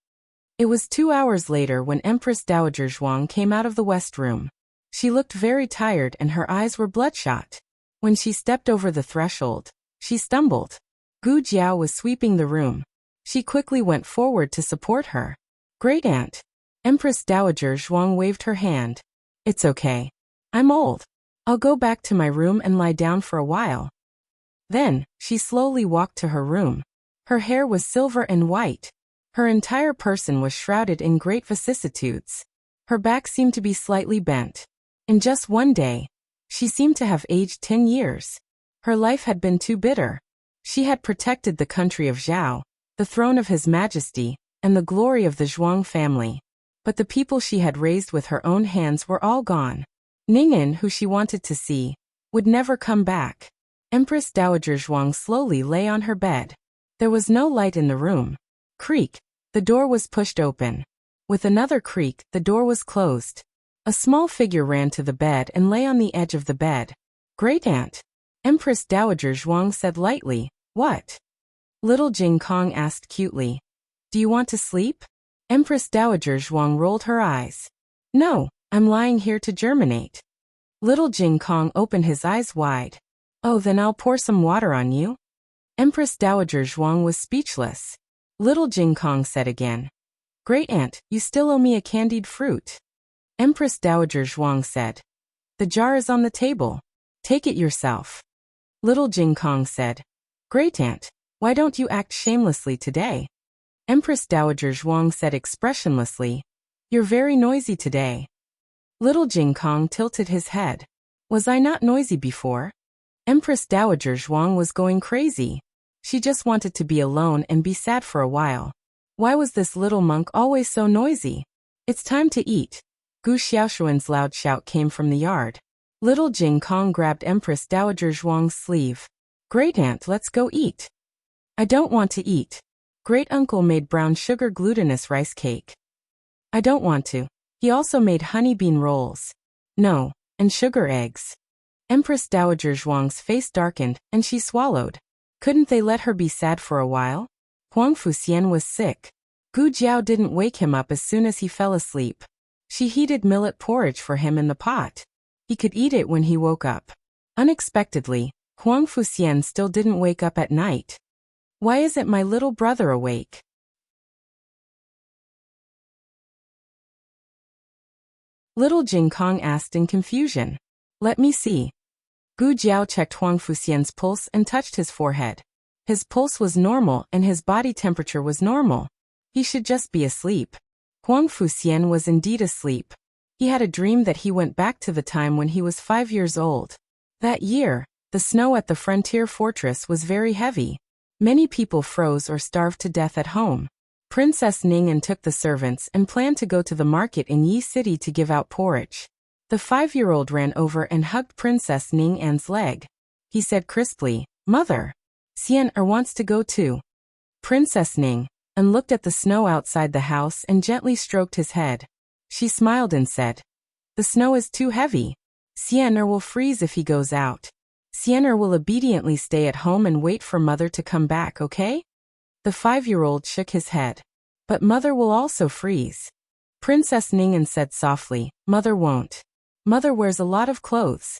[SPEAKER 1] It was 2 hours later when Empress Dowager Zhuang came out of the west room. She looked very tired and her eyes were bloodshot. When she stepped over the threshold, she stumbled. Gu Jiao was sweeping the room. She quickly went forward to support her. Great Aunt. Empress Dowager Zhuang waved her hand. It's okay. I'm old. I'll go back to my room and lie down for a while. Then, she slowly walked to her room. Her hair was silver and white. Her entire person was shrouded in great vicissitudes. Her back seemed to be slightly bent. In just one day, she seemed to have aged 10 years. Her life had been too bitter. She had protected the country of Zhao, the throne of His Majesty, and the glory of the Zhuang family. But the people she had raised with her own hands were all gone. Ning'an, who she wanted to see, would never come back. Empress Dowager Zhuang slowly lay on her bed. There was no light in the room. Creak. The door was pushed open. With another creak, the door was closed. A small figure ran to the bed and lay on the edge of the bed. Great Aunt. Empress Dowager Zhuang said lightly, What? Little Jing Kong asked cutely. Do you want to sleep? Empress Dowager Zhuang rolled her eyes. No, I'm lying here to germinate. Little Jing Kong opened his eyes wide. Oh, then I'll pour some water on you. Empress Dowager Zhuang was speechless. Little Jing Kong said again. Great Aunt, you still owe me a candied fruit. Empress Dowager Zhuang said. The jar is on the table. Take it yourself. Little Jing Kong said. Great Aunt, why don't you act shamelessly today? Empress Dowager Zhuang said expressionlessly. You're very noisy today. Little Jing Kong tilted his head. Was I not noisy before? Empress Dowager Zhuang was going crazy. She just wanted to be alone and be sad for a while. Why was this little monk always so noisy? It's time to eat. Gu Xiaoshuan's loud shout came from the yard. Little Jing Kong grabbed Empress Dowager Zhuang's sleeve. Great aunt, let's go eat. I don't want to eat. Great uncle made brown sugar glutinous rice cake. I don't want to. He also made honey bean rolls. No, and sugar eggs. Empress Dowager Zhuang's face darkened, and she swallowed. Couldn't they let her be sad for a while? Huang Fuxian was sick. Gu Jiao didn't wake him up as soon as he fell asleep. She heated millet porridge for him in the pot. He could eat it when he woke up. Unexpectedly, Huang Fuxian still didn't wake up at night. Why isn't my little brother awake? Little Jing Kong asked in confusion. Let me see. Gu Jiao checked Huang Fuxian's pulse and touched his forehead. His pulse was normal and his body temperature was normal. He should just be asleep. Huang Fuxian was indeed asleep. He had a dream that he went back to the time when he was 5 years old. That year, the snow at the frontier fortress was very heavy. Many people froze or starved to death at home. Princess Ning'an took the servants and planned to go to the market in Yi City to give out porridge. The 5-year-old ran over and hugged Princess Ning'an's leg. He said crisply, "Mother, Xian'er wants to go too." Princess Ning'an looked at the snow outside the house and gently stroked his head. She smiled and said, "The snow is too heavy. Xian'er will freeze if he goes out. Xian'er will obediently stay at home and wait for Mother to come back, okay?" The 5-year-old shook his head. "But Mother will also freeze." Princess Ning'an said softly, "Mother won't. Mother wears a lot of clothes."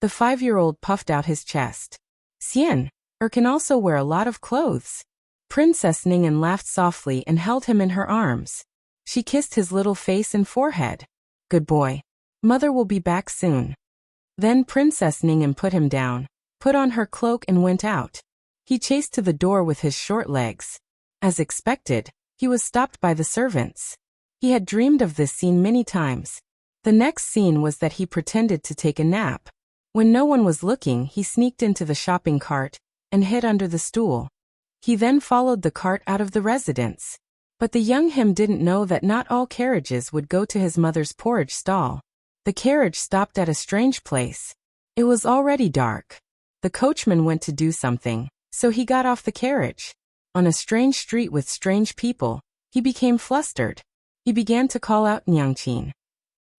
[SPEAKER 1] The 5-year-old puffed out his chest. "Xian'er can also wear a lot of clothes." Princess Ning'an laughed softly and held him in her arms. She kissed his little face and forehead. "Good boy. Mother will be back soon." Then Princess Ning'an put him down, put on her cloak and went out. He chased to the door with his short legs. As expected, he was stopped by the servants. He had dreamed of this scene many times. The next scene was that he pretended to take a nap. When no one was looking, he sneaked into the shopping cart and hid under the stool. He then followed the cart out of the residence. But the young him didn't know that not all carriages would go to his mother's porridge stall. The carriage stopped at a strange place. It was already dark. The coachman went to do something, so he got off the carriage. On a strange street with strange people, he became flustered. He began to call out Nyangqin.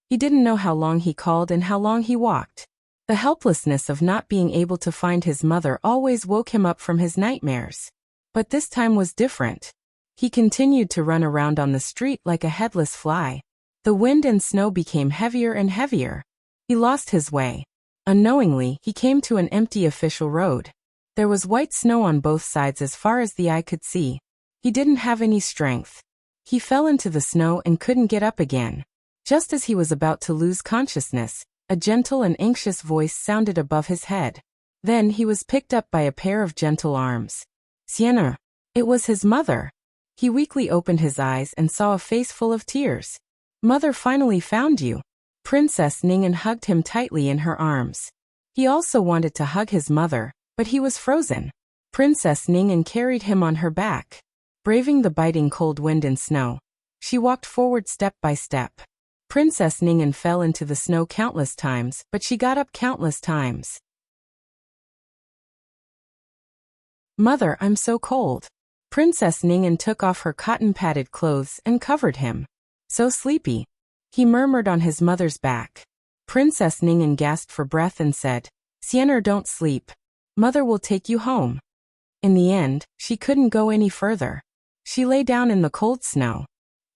[SPEAKER 1] He didn't know how long he called and how long he walked. The helplessness of not being able to find his mother always woke him up from his nightmares. But this time was different. He continued to run around on the street like a headless fly. The wind and snow became heavier and heavier. He lost his way. Unknowingly, he came to an empty official road. There was white snow on both sides as far as the eye could see. He didn't have any strength. He fell into the snow and couldn't get up again. Just as he was about to lose consciousness, a gentle and anxious voice sounded above his head. Then he was picked up by a pair of gentle arms. "Xian'er." It was his mother. He weakly opened his eyes and saw a face full of tears. "Mother finally found you." Princess Ning'an hugged him tightly in her arms. He also wanted to hug his mother, but he was frozen. Princess Ning'an carried him on her back. Braving the biting cold wind and snow, she walked forward step by step. Princess Ning'an fell into the snow countless times, but she got up countless times. "Mother, I'm so cold." Princess Ning'an took off her cotton-padded clothes and covered him. "So sleepy," he murmured on his mother's back. Princess Ning'an gasped for breath and said, "Xian'er, don't sleep. Mother will take you home." In the end, she couldn't go any further. She lay down in the cold snow.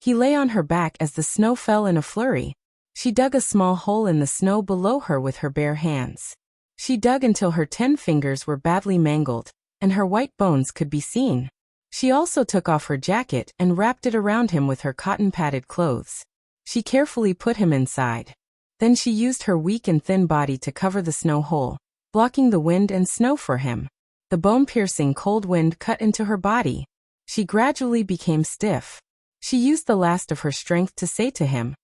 [SPEAKER 1] He lay on her back as the snow fell in a flurry. She dug a small hole in the snow below her with her bare hands. She dug until her 10 fingers were badly mangled, and her white bones could be seen. She also took off her jacket and wrapped it around him with her cotton-padded clothes. She carefully put him inside. Then she used her weak and thin body to cover the snow hole, blocking the wind and snow for him. The bone-piercing cold wind cut into her body. She gradually became stiff. She used the last of her strength to say to him,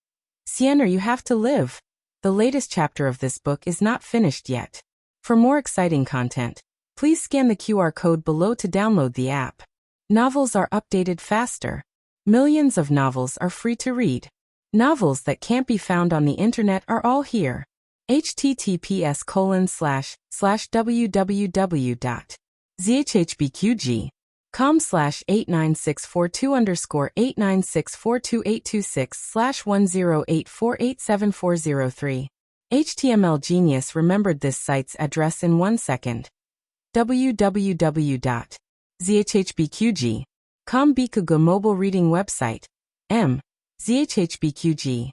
[SPEAKER 1] "Xian'er, you have to live." The latest chapter of this book is not finished yet. For more exciting content, please scan the QR code below to download the app. Novels are updated faster. Millions of novels are free to read. Novels that can't be found on the internet are all here. https://www.zhhbqg.com/89642_8964286/108487403. HTML genius remembered this site's address in 1 second. www.zhhbqg.com Bikuga mobile reading website. zhhbqg.com.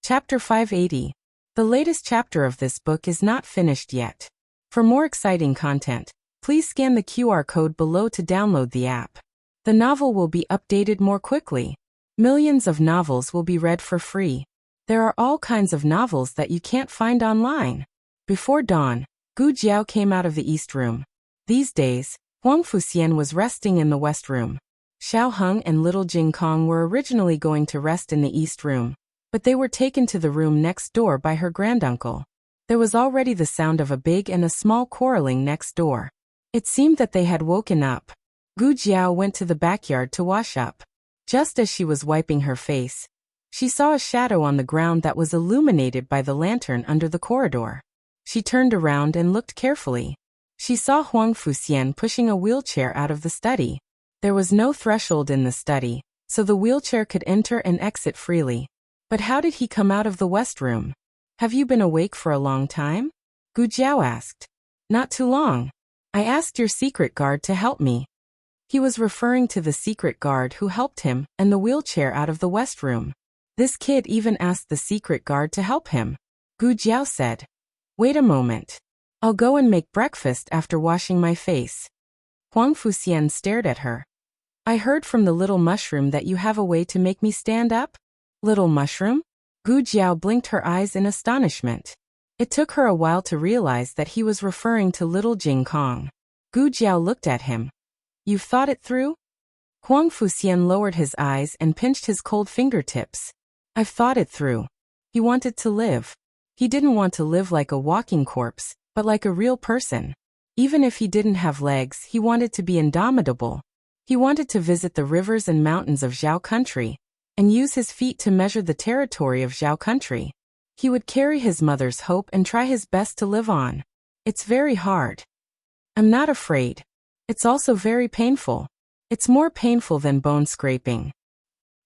[SPEAKER 1] Chapter 580. The latest chapter of this book is not finished yet. For more exciting content, please scan the QR code below to download the app. The novel will be updated more quickly. Millions of novels will be read for free. There are all kinds of novels that you can't find online. Before dawn, Gu Jiao came out of the east room. These days, Huang Fuxian was resting in the west room. Xiao Heng and little Jing Kong were originally going to rest in the east room, but they were taken to the room next door by her granduncle. There was already the sound of a big and a small quarreling next door. It seemed that they had woken up. Gu Jiao went to the backyard to wash up. Just as she was wiping her face, she saw a shadow on the ground that was illuminated by the lantern under the corridor. She turned around and looked carefully. She saw Huang Fuxian pushing a wheelchair out of the study. There was no threshold in the study, so the wheelchair could enter and exit freely. But how did he come out of the west room? Have you been awake for a long time? Gu Jiao asked. Not too long. I asked your secret guard to help me. He was referring to the secret guard who helped him and the wheelchair out of the west room. This kid even asked the secret guard to help him. Gu Jiao said. Wait a moment. I'll go and make breakfast after washing my face. Huang Fuxian stared at her. I heard from the little mushroom that you have a way to make me stand up? Little mushroom? Gu Jiao blinked her eyes in astonishment. It took her a while to realize that he was referring to little Jing Kong. Gu Jiao looked at him. You've thought it through? Huang Fuxian lowered his eyes and pinched his cold fingertips. I've thought it through. He wanted to live. He didn't want to live like a walking corpse, but like a real person. Even if he didn't have legs, he wanted to be indomitable. He wanted to visit the rivers and mountains of Zhao country, and use his feet to measure the territory of Zhao country. He would carry his mother's hope and try his best to live on. It's very hard. I'm not afraid. It's also very painful. It's more painful than bone scraping.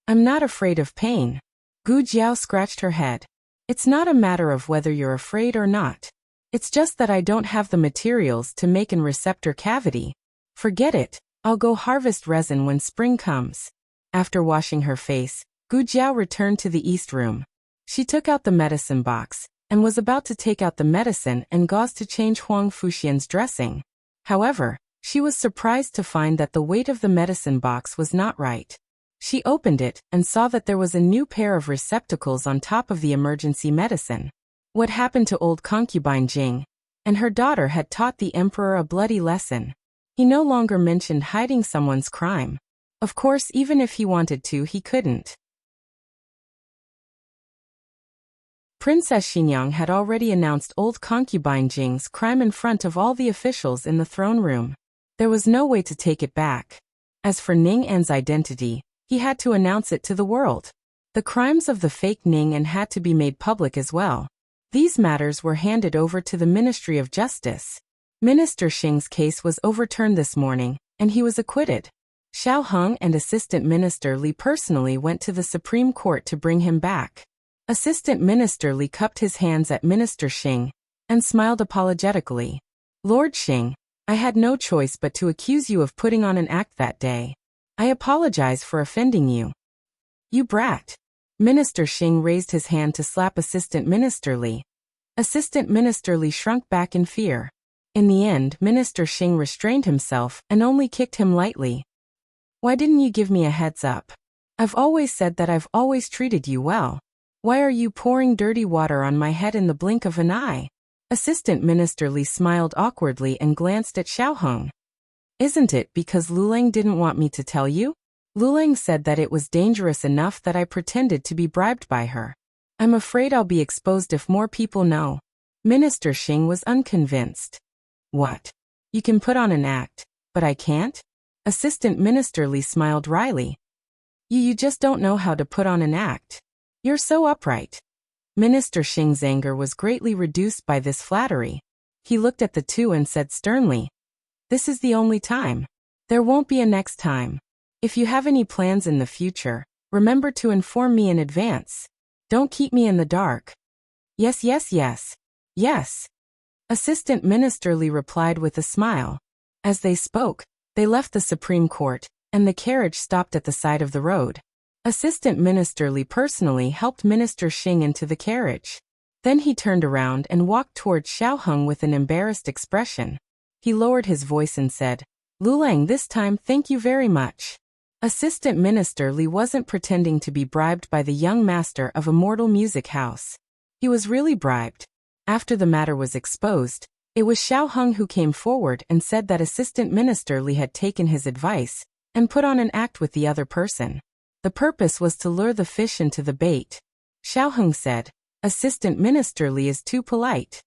[SPEAKER 1] I'm not afraid of pain. Gu Jiao scratched her head. It's not a matter of whether you're afraid or not. It's just that I don't have the materials to make an receptor cavity. Forget it. I'll go harvest resin when spring comes. After washing her face, Gu Jiao returned to the east room. She took out the medicine box, and was about to take out the medicine and gauze to change Huang Fuxian's dressing. However, she was surprised to find that the weight of the medicine box was not right. She opened it and saw that there was a new pair of receptacles on top of the emergency medicine. What happened to old concubine Jing? And her daughter had taught the emperor a bloody lesson. He no longer mentioned hiding someone's crime. Of course, even if he wanted to, he couldn't. Princess Xinyang had already announced old concubine Jing's crime in front of all the officials in the throne room. There was no way to take it back. As for Ning An's identity, he had to announce it to the world. The crimes of the fake Ning An had to be made public as well. These matters were handed over to the Ministry of Justice. Minister Xing's case was overturned this morning, and he was acquitted. Xiao Heng and Assistant Minister Li personally went to the Supreme Court to bring him back. Assistant Minister Li cupped his hands at Minister Xing and smiled apologetically. Lord Xing, I had no choice but to accuse you of putting on an act that day. I apologize for offending you. You brat. Minister Xing raised his hand to slap Assistant Minister Li. Assistant Minister Li shrunk back in fear. In the end, Minister Xing restrained himself and only kicked him lightly. Why didn't you give me a heads up? I've always said that I've always treated you well. Why are you pouring dirty water on my head in the blink of an eye? Assistant Minister Li smiled awkwardly and glanced at Xiao Heng. Isn't it because Lulang didn't want me to tell you? Lulang said that it was dangerous enough that I pretended to be bribed by her. I'm afraid I'll be exposed if more people know. Minister Xing was unconvinced. What? You can put on an act, but I can't? Assistant Minister Li smiled wryly. You just don't know how to put on an act. You're so upright. Minister Xing's anger was greatly reduced by this flattery. He looked at the two and said sternly, "This is the only time. There won't be a next time. If you have any plans in the future, remember to inform me in advance. Don't keep me in the dark." Yes, yes, yes. Yes. Assistant Minister Li replied with a smile. As they spoke, they left the Supreme Court, and the carriage stopped at the side of the road. Assistant Minister Li personally helped Minister Xing into the carriage. Then he turned around and walked towards Xiaoheng with an embarrassed expression. He lowered his voice and said, "Lulang, this time thank you very much." Assistant Minister Li wasn't pretending to be bribed by the young master of Immortal Music House. He was really bribed. After the matter was exposed, it was Xiaoheng who came forward and said that Assistant Minister Li had taken his advice and put on an act with the other person. The purpose was to lure the fish into the bait. Xiaoheng said, "Assistant Minister Li is too polite."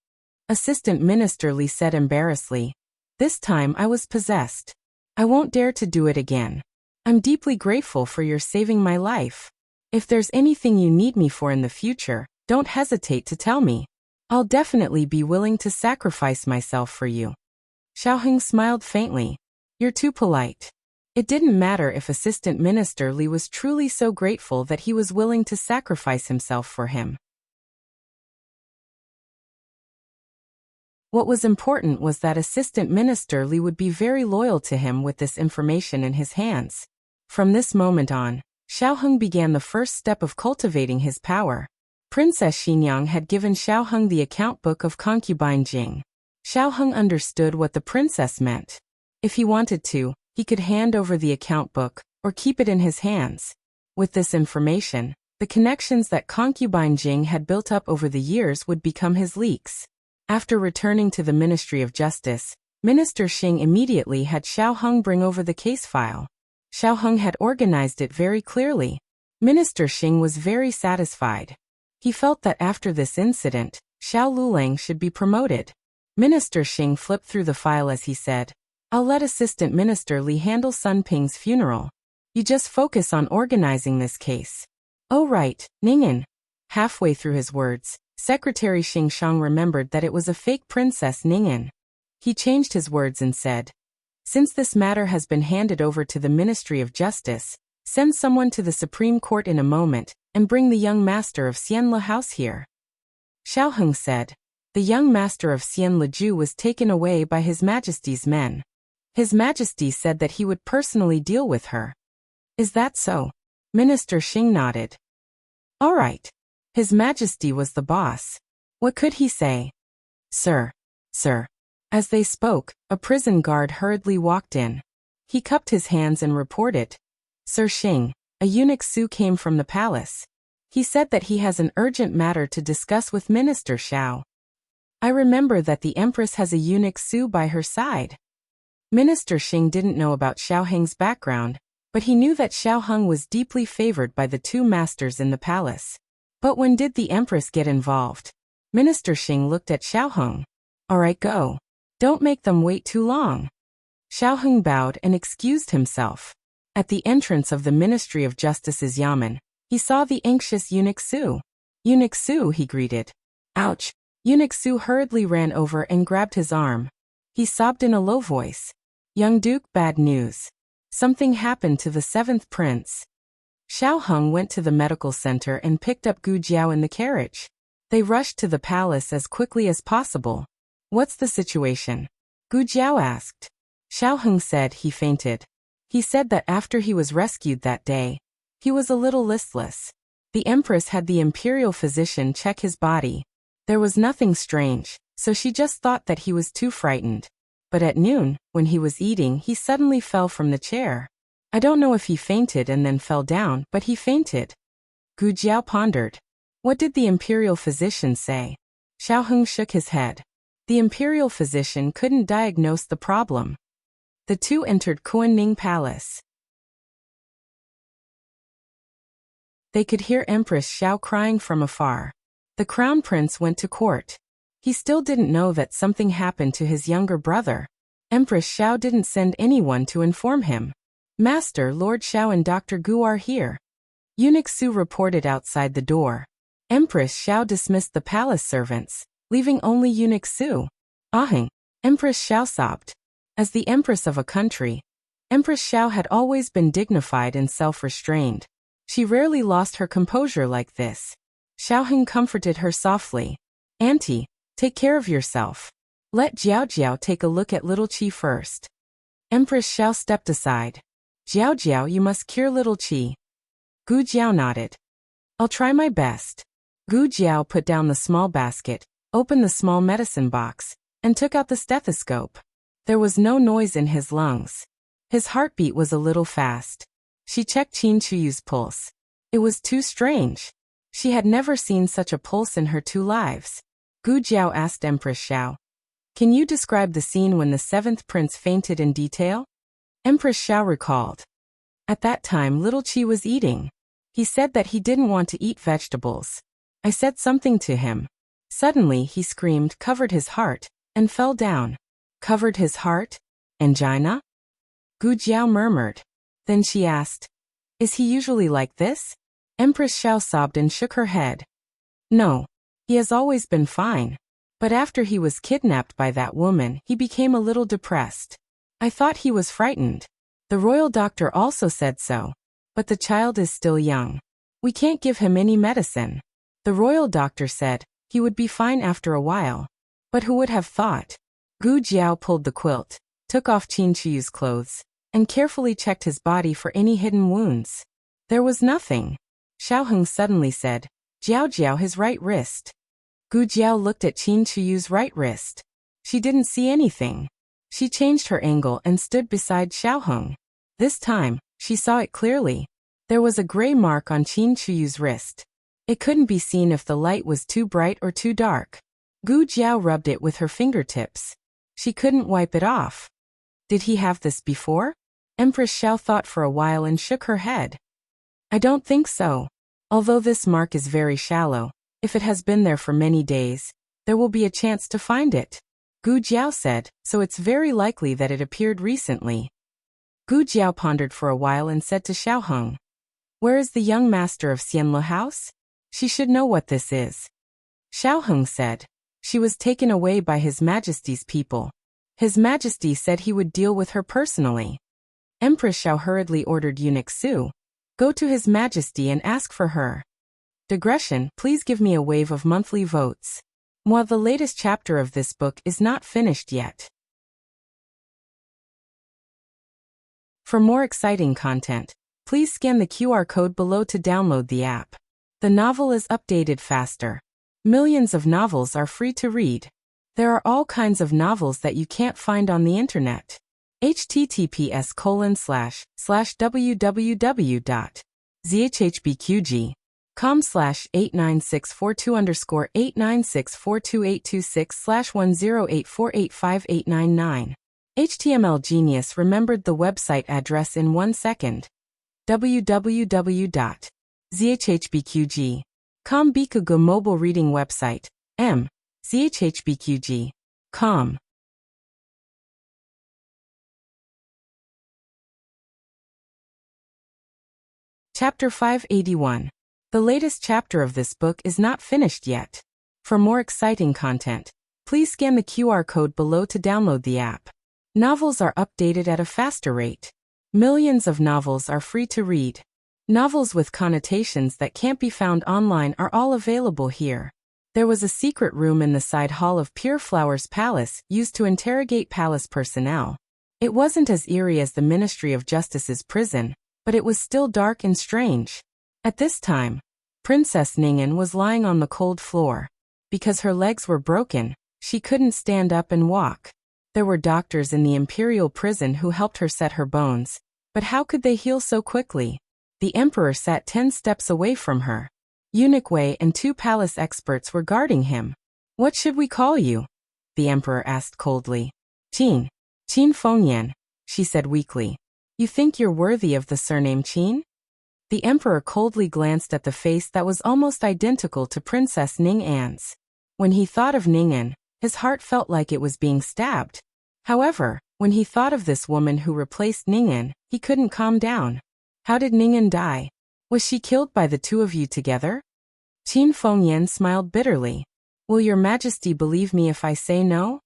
[SPEAKER 1] Assistant Minister Li said embarrassedly, "This time I was possessed. I won't dare to do it again. I'm deeply grateful for your saving my life. If there's anything you need me for in the future, don't hesitate to tell me. I'll definitely be willing to sacrifice myself for you." Xiaoheng smiled faintly. "You're too polite." It didn't matter if Assistant Minister Li was truly so grateful that he was willing to sacrifice himself for him. What was important was that Assistant Minister Li would be very loyal to him with this information in his hands. From this moment on, Xiaoheng began the first step of cultivating his power. Princess Xinyang had given Xiaoheng the account book of concubine Jing. Xiaoheng understood what the princess meant. If he wanted to, he could hand over the account book, or keep it in his hands. With this information, the connections that concubine Jing had built up over the years would become his leaks. After returning to the Ministry of Justice, Minister Xing immediately had Xiaoheng bring over the case file. Xiaoheng had organized it very clearly. Minister Xing was very satisfied. He felt that after this incident, Xiao Lulang should be promoted. Minister Xing flipped through the file as he said, "I'll let Assistant Minister Li handle Sun Ping's funeral. You just focus on organizing this case." "Oh right, Ning'an." Halfway through his words, Secretary Xing Shang remembered that it was a fake Princess Ning'an. He changed his words and said, "Since this matter has been handed over to the Ministry of Justice, send someone to the Supreme Court in a moment, and bring the young master of Xianle House here." Xiaoheng said, "The young master of Xianle Ju was taken away by His Majesty's men. His Majesty said that he would personally deal with her." "Is that so?" Minister Xing nodded. "All right. His Majesty was the boss. What could he say?" "Sir. Sir." As they spoke, a prison guard hurriedly walked in. He cupped his hands and reported, "Sir Xing, a eunuch Su came from the palace. He said that he has an urgent matter to discuss with Minister Xiao." "I remember that the Empress has a eunuch Su by her side." Minister Xing didn't know about Xiaoheng's background, but he knew that Xiaoheng was deeply favored by the two masters in the palace. But when did the Empress get involved? Minister Xing looked at Xiaoheng. "All right, go. Don't make them wait too long." Xiaoheng bowed and excused himself. At the entrance of the Ministry of Justice's Yamen, he saw the anxious eunuch Su. "Eunuch Su," he greeted. "Ouch." Eunuch Su hurriedly ran over and grabbed his arm. He sobbed in a low voice. "Young Duke, bad news. Something happened to the 7th prince." Xiaoheng went to the medical center and picked up Gu Jiao in the carriage. They rushed to the palace as quickly as possible. "What's the situation?" Gu Jiao asked. Xiaoheng said he fainted. He said that after he was rescued that day, he was a little listless. The Empress had the imperial physician check his body. There was nothing strange, so she just thought that he was too frightened. But at noon, when he was eating, he suddenly fell from the chair. I don't know if he fainted and then fell down, but he fainted. Gu Jiao pondered. What did the imperial physician say? Xiaoheng shook his head. The imperial physician couldn't diagnose the problem. The two entered Kuanning Palace. They could hear Empress Xiao crying from afar. The crown prince went to court. He still didn't know that something happened to his younger brother. Empress Xiao didn't send anyone to inform him. Master, Lord Xiao and Dr. Gu are here. Eunuch Su reported outside the door. Empress Xiao dismissed the palace servants, leaving only Eunuch Su. Ahang! Empress Xiao sobbed. As the empress of a country, Empress Xiao had always been dignified and self-restrained. She rarely lost her composure like this. Xiaoheng comforted her softly. Auntie, take care of yourself. Let Jiao Jiao take a look at little Qi first. Empress Xiao stepped aside. Jiao Jiao, you must cure little Qi. Gu Jiao nodded. I'll try my best. Gu Jiao put down the small basket, opened the small medicine box, and took out the stethoscope. There was no noise in his lungs. His heartbeat was a little fast. She checked Qin Chuyu's pulse. It was too strange. She had never seen such a pulse in her 2 lives. Gu Jiao asked Empress Xiao. Can you describe the scene when the 7th prince fainted in detail? Empress Xiao recalled. At that time little Qi was eating. He said that he didn't want to eat vegetables. I said something to him. Suddenly he screamed, covered his heart, and fell down. Covered his heart? Angina? Gu Jiao murmured. Then she asked, is he usually like this? Empress Xiao sobbed and shook her head. No. He has always been fine. But after he was kidnapped by that woman, he became a little depressed. I thought he was frightened. The royal doctor also said so. But the child is still young. We can't give him any medicine. The royal doctor said he would be fine after a while. But who would have thought? Gu Jiao pulled the quilt, took off Qin Chuyu's clothes, and carefully checked his body for any hidden wounds. There was nothing. Xiaoheng suddenly said, Jiao Jiao, his right wrist. Gu Jiao looked at Qin Chuyu's right wrist. She didn't see anything. She changed her angle and stood beside Xiaoheng. This time, she saw it clearly. There was a gray mark on Qin Chuyu's wrist. It couldn't be seen if the light was too bright or too dark. Gu Jiao rubbed it with her fingertips. She couldn't wipe it off. Did he have this before? Empress Xiao thought for a while and shook her head. I don't think so. Although this mark is very shallow, if it has been there for many days, there will be a chance to find it. Gu Jiao said, so it's very likely that it appeared recently. Gu Jiao pondered for a while and said to Xiaoheng, where is the young master of Xianle House? She should know what this is. Xiaoheng said, she was taken away by His Majesty's people. His Majesty said he would deal with her personally. Empress Xiao hurriedly ordered Eunuch Su, go to His Majesty and ask for her. Digression, please give me a wave of monthly votes. While the latest chapter of this book is not finished yet. For more exciting content, please scan the QR code below to download the app. The novel is updated faster. Millions of novels are free to read. There are all kinds of novels that you can't find on the internet. https://www.zhbqg.com/89642_8964286/1084858999. HTML Genius remembered the website address in 1 second. www.zhbqg.com Bikugo mobile reading website. zhbqg.com. Chapter 581. The latest chapter of this book is not finished yet. For more exciting content, please scan the QR code below to download the app. Novels are updated at a faster rate. Millions of novels are free to read. Novels with connotations that can't be found online are all available here. There was a secret room in the side hall of Pure Flower's palace used to interrogate palace personnel. It wasn't as eerie as the Ministry of Justice's prison, but it was still dark and strange. At this time, Princess Ning'an was lying on the cold floor. Because her legs were broken, she couldn't stand up and walk. There were doctors in the imperial prison who helped her set her bones, but how could they heal so quickly? The emperor sat 10 steps away from her. Eunuch Wei and 2 palace experts were guarding him. What should we call you? The emperor asked coldly. Qin Fengyan, she said weakly. You think you're worthy of the surname Qin? The emperor coldly glanced at the face that was almost identical to Princess Ning'an's. When he thought of Ning'an, his heart felt like it was being stabbed. However, When he thought of this woman who replaced Ning'an, he couldn't calm down. How did Ning'an die? Was she killed by the two of you together? Qin Fengyan smiled bitterly. Will your majesty believe me if I say no?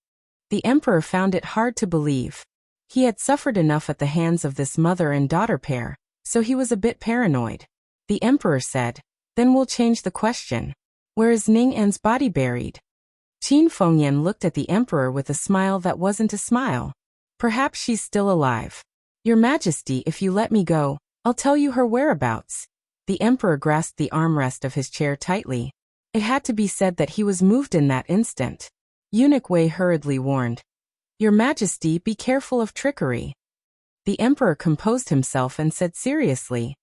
[SPEAKER 1] The emperor found it hard to believe. He had suffered enough at the hands of this mother and daughter pair, so he was a bit paranoid. The emperor said, then we'll change the question. Where is Ning'an's body buried? Qin Fengyan looked at the emperor with a smile that wasn't a smile. Perhaps she's still alive. Your majesty, if you let me go, I'll tell you her whereabouts. The emperor grasped the armrest of his chair tightly. It had to be said that he was moved in that instant. Eunuch Wei hurriedly warned, Your Majesty, be careful of trickery. The emperor composed himself and said seriously,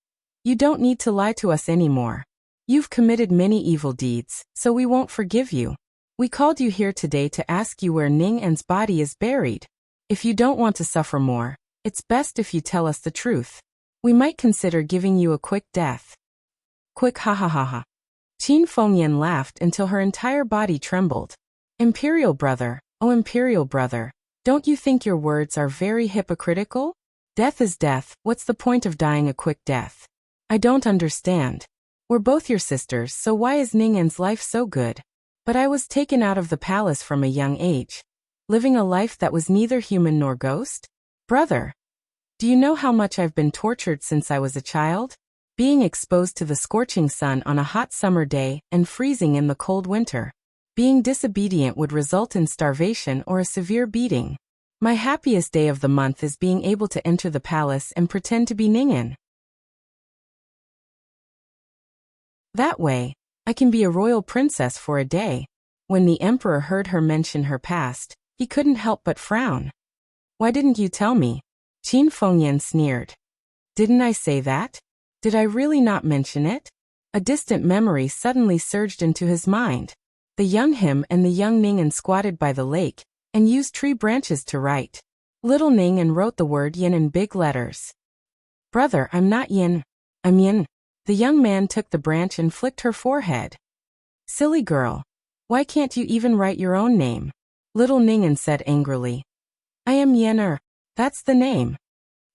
[SPEAKER 1] You don't need to lie to us anymore. You've committed many evil deeds, so we won't forgive you. We called you here today to ask you where Ning'an's body is buried. If you don't want to suffer more, it's best if you tell us the truth. We might consider giving you a quick death. Quick, ha ha ha ha. Qin Fengyan laughed until her entire body trembled. Imperial brother, oh imperial brother, don't you think your words are very hypocritical? Death is death, what's the point of dying a quick death? I don't understand. We're both your sisters, so why is Ning'an's life so good? But I was taken out of the palace from a young age, living a life that was neither human nor ghost? Brother, do you know how much I've been tortured since I was a child? Being exposed to the scorching sun on a hot summer day and freezing in the cold winter. Being disobedient would result in starvation or a severe beating. My happiest day of the month is being able to enter the palace and pretend to be Ning'an. That way, I can be a royal princess for a day. When the emperor heard her mention her past, he couldn't help but frown. Why didn't you tell me? Qin Fengyan sneered. Didn't I say that? Did I really not mention it? A distant memory suddenly surged into his mind. The young him and the young Ning'an squatted by the lake and used tree branches to write. Little Ning'an wrote the word yin in big letters. Brother, I'm not yin. I'm yin. The young man took the branch and flicked her forehead. Silly girl. Why can't you even write your own name? Little Ning'an said angrily. I am Yener. That's the name.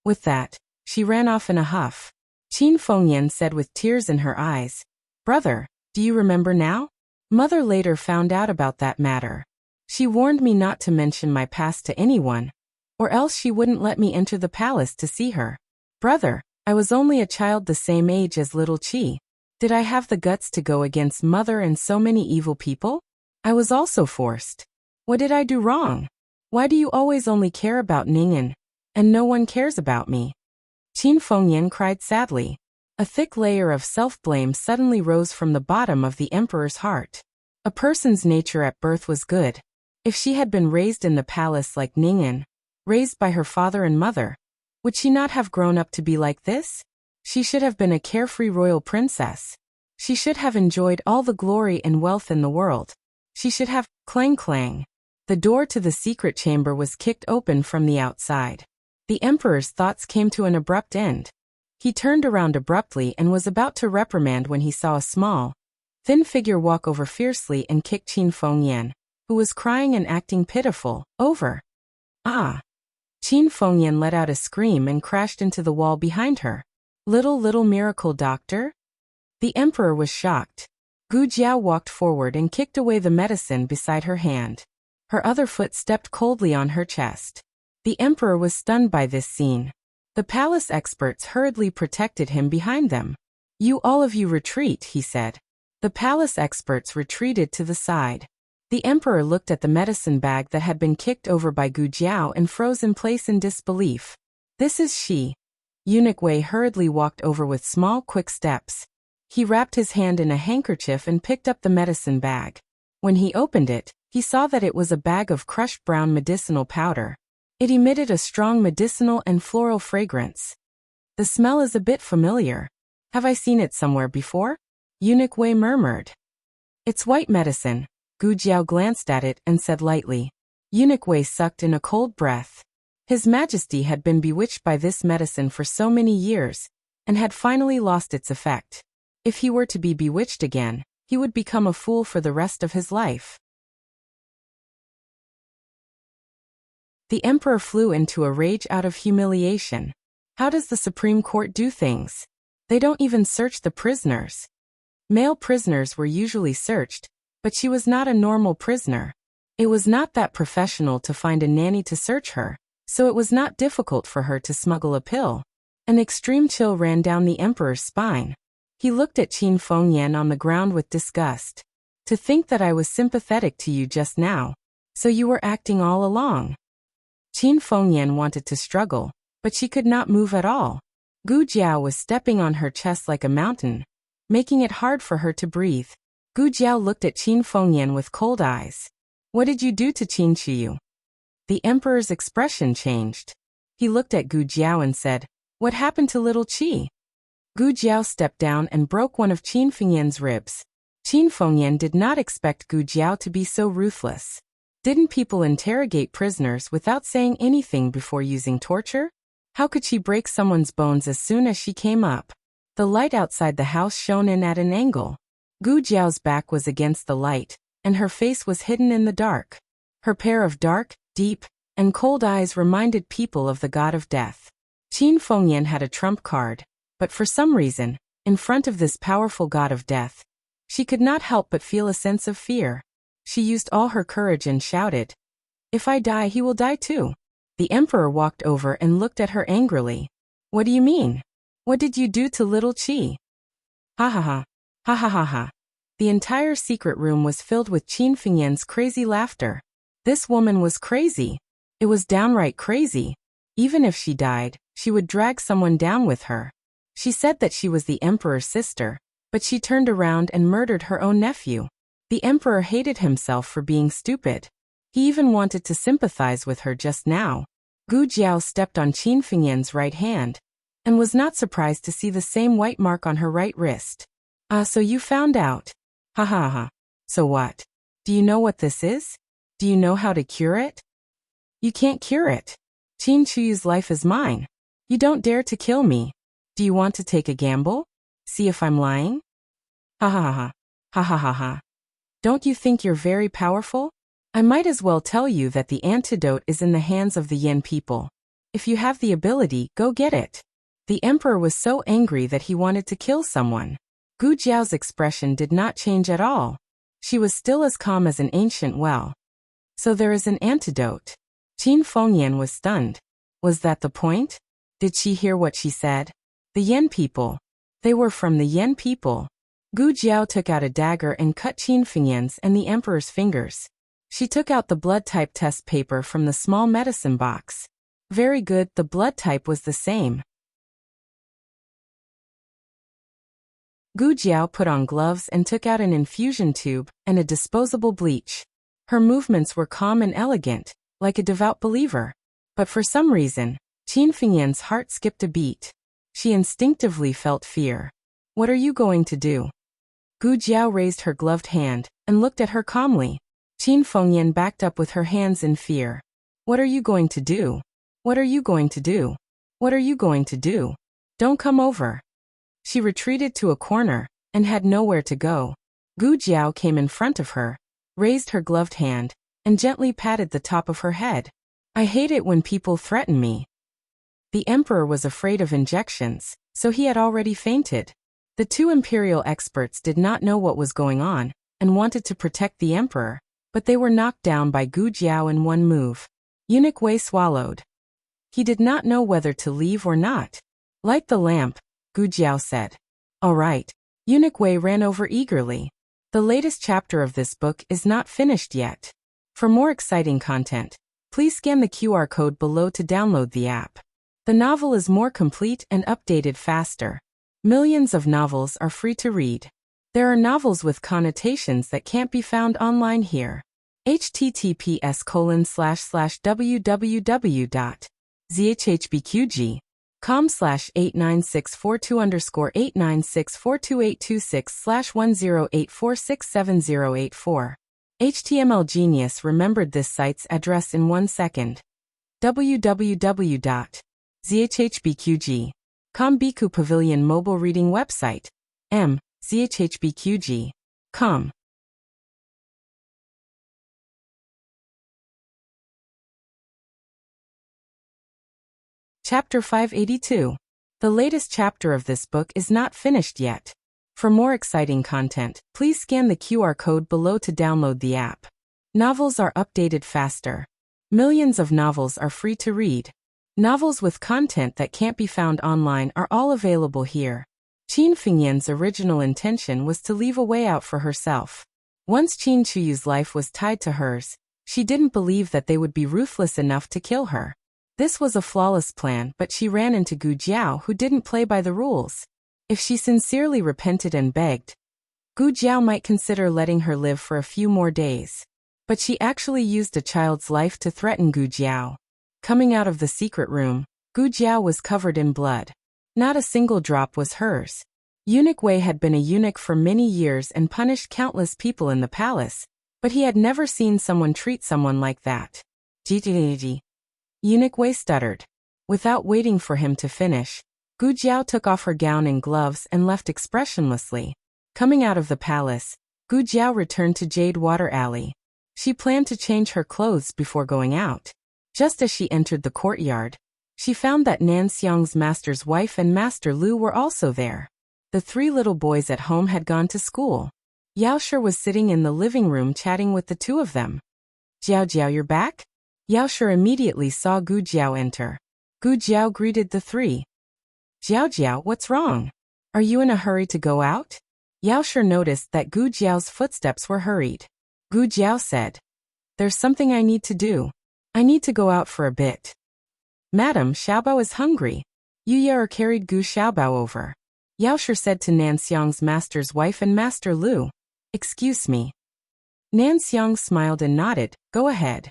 [SPEAKER 1] With that, she ran off in a huff. Qin Fengyan said with tears in her eyes, Brother, do you remember now? Mother later found out about that matter. She warned me not to mention my past to anyone, or else she wouldn't let me enter the palace to see her. Brother, I was only a child the same age as little Qi. Did I have the guts to go against mother and so many evil people? I was also forced. What did I do wrong? Why do you always only care about Ning'an, and no one cares about me? Qin Fengyan cried sadly. A thick layer of self-blame suddenly rose from the bottom of the emperor's heart. A person's nature at birth was good. If she had been raised in the palace like Ning'an, raised by her father and mother, would she not have grown up to be like this? She should have been a carefree royal princess. She should have enjoyed all the glory and wealth in the world. She should have, clang clang. The door to the secret chamber was kicked open from the outside. The emperor's thoughts came to an abrupt end. He turned around abruptly and was about to reprimand when he saw a small, thin figure walk over fiercely and kick Qin Fengyan, who was crying and acting pitiful, over. Ah! Qin Fengyan let out a scream and crashed into the wall behind her. Little miracle doctor? The emperor was shocked. Gu Jiao walked forward and kicked away the medicine beside her hand. Her other foot stepped coldly on her chest. The emperor was stunned by this scene. The palace experts hurriedly protected him behind them. You all of you retreat, he said. The palace experts retreated to the side. The emperor looked at the medicine bag that had been kicked over by Gu Jiao and froze in place in disbelief. This is she. Eunuch Wei hurriedly walked over with small, quick steps. He wrapped his hand in a handkerchief and picked up the medicine bag. When he opened it, he saw that it was a bag of crushed brown medicinal powder. It emitted a strong medicinal and floral fragrance. The smell is a bit familiar. Have I seen it somewhere before? Eunuch Wei murmured. It's white medicine. Gu Jiao glanced at it and said lightly. Eunuch Wei sucked in a cold breath. His Majesty had been bewitched by this medicine for so many years, and had finally lost its effect. If he were to be bewitched again, he would become a fool for the rest of his life. The emperor flew into a rage out of humiliation. How does the Supreme Court do things? They don't even search the prisoners. Male prisoners were usually searched, but she was not a normal prisoner. It was not that professional to find a nanny to search her, so it was not difficult for her to smuggle a pill. An extreme chill ran down the emperor's spine. He looked at Qin Fengyan on the ground with disgust. To think that I was sympathetic to you just now. So you were acting all along. Qin Fengyan wanted to struggle, but she could not move at all. Gu Jiao was stepping on her chest like a mountain, making it hard for her to breathe. Gu Jiao looked at Qin Fengyan with cold eyes. What did you do to Qin Qiyu? The emperor's expression changed. He looked at Gu Jiao and said, What happened to little Qi? Gu Jiao stepped down and broke one of Qin Fengyan's ribs. Qin Fengyan did not expect Gu Jiao to be so ruthless. Didn't people interrogate prisoners without saying anything before using torture? How could she break someone's bones as soon as she came up? The light outside the house shone in at an angle. Gu Jiao's back was against the light, and her face was hidden in the dark. Her pair of dark, deep, and cold eyes reminded people of the god of death. Qin Fengyan had a trump card, but for some reason, in front of this powerful god of death, she could not help but feel a sense of fear. She used all her courage and shouted, If I die, he will die too. The emperor walked over and looked at her angrily. What do you mean? What did you do to little Qi? Ha ha ha. Ha ha ha ha. The entire secret room was filled with Qin Fengyan's crazy laughter. This woman was crazy. It was downright crazy. Even if she died, she would drag someone down with her. She said that she was the emperor's sister, but she turned around and murdered her own nephew. The emperor hated himself for being stupid. He even wanted to sympathize with her just now. Gu Jiao stepped on Qin Fengyan's right hand, and was not surprised to see the same white mark on her right wrist. Ah, so you found out. Ha ha ha. So what? Do you know what this is? Do you know how to cure it? You can't cure it. Qin Qiyu's life is mine. You don't dare to kill me. Do you want to take a gamble? See if I'm lying? Ha ha ha ha. Ha ha ha ha. Don't you think you're very powerful? I might as well tell you that the antidote is in the hands of the Yen people. If you have the ability, go get it. The emperor was so angry that he wanted to kill someone. Gu Jiao's expression did not change at all. She was still as calm as an ancient well. So there is an antidote. Qin Fengyan was stunned. Was that the point? Did she hear what she said? The Yen people. They were from the Yen people. Gu Jiao took out a dagger and cut Qin Fengyan's and the emperor's fingers. She took out the blood type test paper from the small medicine box. Very good, the blood type was the same. Gu Jiao put on gloves and took out an infusion tube and a disposable bleach. Her movements were calm and elegant, like a devout believer. But for some reason, Qin Fengyan's heart skipped a beat. She instinctively felt fear. What are you going to do? Gu Jiao raised her gloved hand and looked at her calmly. Qin Fengyan backed up with her hands in fear. What are you going to do? What are you going to do? What are you going to do? Don't come over. She retreated to a corner and had nowhere to go. Gu Jiao came in front of her, raised her gloved hand, and gently patted the top of her head. I hate it when people threaten me. The emperor was afraid of injections, so he had already fainted. The two imperial experts did not know what was going on and wanted to protect the emperor, but they were knocked down by Gu Jiao in one move. Eunuch Wei swallowed. He did not know whether to leave or not. Light the lamp, Gu Jiao said. All right. Eunuch Wei ran over eagerly. The latest chapter of this book is not finished yet. For more exciting content, please scan the QR code below to download the app. The novel is more complete and updated faster. Millions of novels are free to read. There are novels with connotations that can't be found online here. https://www.zhbqg.com/89642_896428226/1084670884. HTML Genius remembered this site's address in 1 second. www.zhbqg.com Biku Pavilion mobile reading website. zhbqg.com Chapter 582. The latest chapter of this book is not finished yet. For more exciting content, please scan the QR code below to download the app. Novels are updated faster. Millions of novels are free to read. Novels with content that can't be found online are all available here. Qin Fengyan's original intention was to leave a way out for herself. Once Qin Chuyu's life was tied to hers, she didn't believe that they would be ruthless enough to kill her. This was a flawless plan, but she ran into Gu Jiao, who didn't play by the rules. If she sincerely repented and begged, Gu Jiao might consider letting her live for a few more days. But she actually used a child's life to threaten Gu Jiao. Coming out of the secret room, Gu Jiao was covered in blood. Not a single drop was hers. Eunuch Wei had been a eunuch for many years and punished countless people in the palace, but he had never seen someone treat someone like that. Eunuch Wei stuttered. Without waiting for him to finish, Gu Jiao took off her gown and gloves and left expressionlessly. Coming out of the palace, Gu Jiao returned to Jade Water Alley. She planned to change her clothes before going out. Just as she entered the courtyard, she found that Nan Xiang's master's wife and Master Lu were also there. The three little boys at home had gone to school. Yao Shi was sitting in the living room chatting with the two of them. "Jiao Jiao, you're back?" Yao Shi immediately saw Gu Jiao enter. Gu Jiao greeted the three. "Jiao Jiao, what's wrong? Are you in a hurry to go out?" Yao Shi noticed that Gu Jiao's footsteps were hurried. Gu Jiao said, "There's something I need to do. I need to go out for a bit." "Madam, Xiaobao is hungry." Yu Ye carried Gu Xiaobao over. Yao Shi said to Nan Xiang's master's wife and Master Lu, "Excuse me." Nan Xiang smiled and nodded, "Go ahead."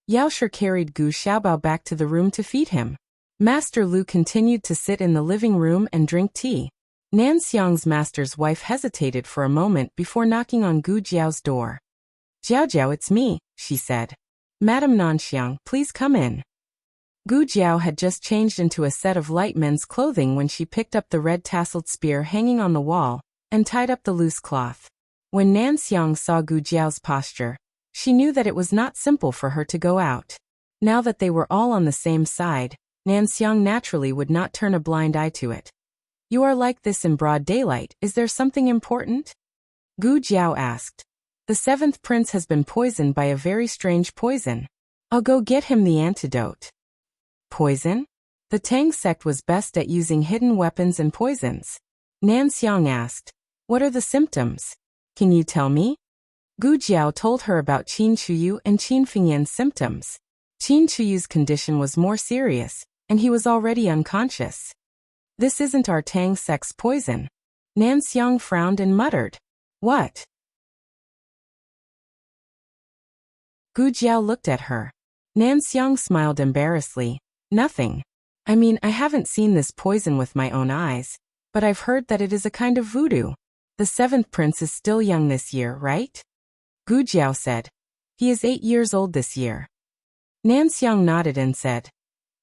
[SPEAKER 1] Yao Shi carried Gu Xiaobao back to the room to feed him. Master Lu continued to sit in the living room and drink tea. Nan Xiang's master's wife hesitated for a moment before knocking on Gu Jiao's door. "Jiao Jiao, it's me," she said. "Madam Nan Xiang, please come in." Gu Jiao had just changed into a set of light men's clothing when she picked up the red tasseled spear hanging on the wall and tied up the loose cloth. When Nan Xiang saw Gu Jiao's posture, she knew that it was not simple for her to go out. Now that they were all on the same side, Nan Xiang naturally would not turn a blind eye to it. "You are like this in broad daylight, is there something important?" Gu Jiao asked. "The seventh prince has been poisoned by a very strange poison. I'll go get him the antidote." "Poison?" The Tang sect was best at using hidden weapons and poisons. Nan Xiang asked, "What are the symptoms? Can you tell me?" Gu Jiao told her about Qin Chuyu and Qin Fengyan's symptoms. Qin Chuyu's condition was more serious, and he was already unconscious. "This isn't our Tang sect's poison." Nan Xiang frowned and muttered, "What?" Gu Jiao looked at her. Nan Xiang smiled embarrassedly. "Nothing. I mean, I haven't seen this poison with my own eyes, but I've heard that it is a kind of voodoo. The seventh prince is still young this year, right?" Gu Jiao said, "He is 8 years old this year." Nan Xiang nodded and said,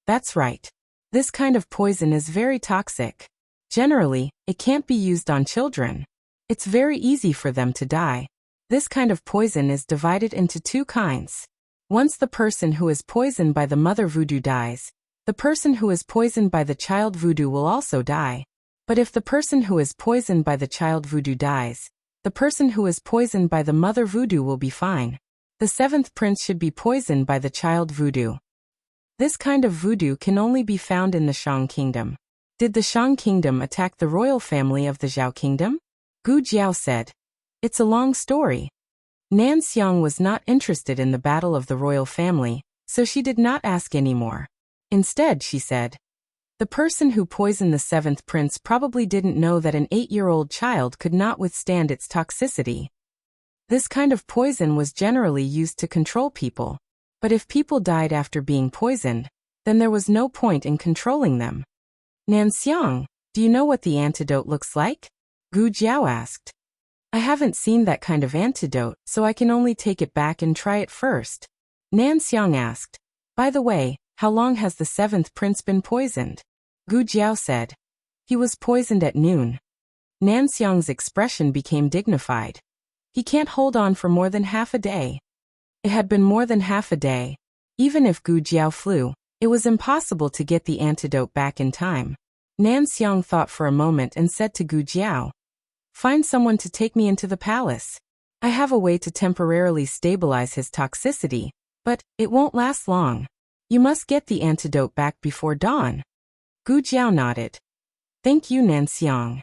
[SPEAKER 1] "That's right. This kind of poison is very toxic. Generally, it can't be used on children. It's very easy for them to die. This kind of poison is divided into 2 kinds. Once the person who is poisoned by the mother voodoo dies, the person who is poisoned by the child voodoo will also die. But if the person who is poisoned by the child voodoo dies, the person who is poisoned by the mother voodoo will be fine. The seventh prince should be poisoned by the child voodoo. This kind of voodoo can only be found in the Shang Kingdom. Did the Shang Kingdom attack the royal family of the Zhao Kingdom?" Gu Jiao said. "It's a long story." Nan Xiang was not interested in the battle of the royal family, so she did not ask anymore. Instead, she said, "The person who poisoned the seventh prince probably didn't know that an 8-year-old child could not withstand its toxicity. This kind of poison was generally used to control people, but if people died after being poisoned, then there was no point in controlling them." "Nan Xiang, do you know what the antidote looks like?" Gu Jiao asked. "I haven't seen that kind of antidote, so I can only take it back and try it first." Nan Xiang asked, "By the way, how long has the seventh prince been poisoned?" Gu Jiao said, "He was poisoned at noon." Nan Xiang's expression became dignified. "He can't hold on for more than half a day." It had been more than half a day. Even if Gu Jiao flew, It was impossible to get the antidote back in time. Nan Xiang thought for a moment and said to Gu Jiao, "Find someone to take me into the palace. I have a way to temporarily stabilize his toxicity, but it won't last long. You must get the antidote back before dawn." Gu Jiao nodded. "Thank you, Nan Xiang."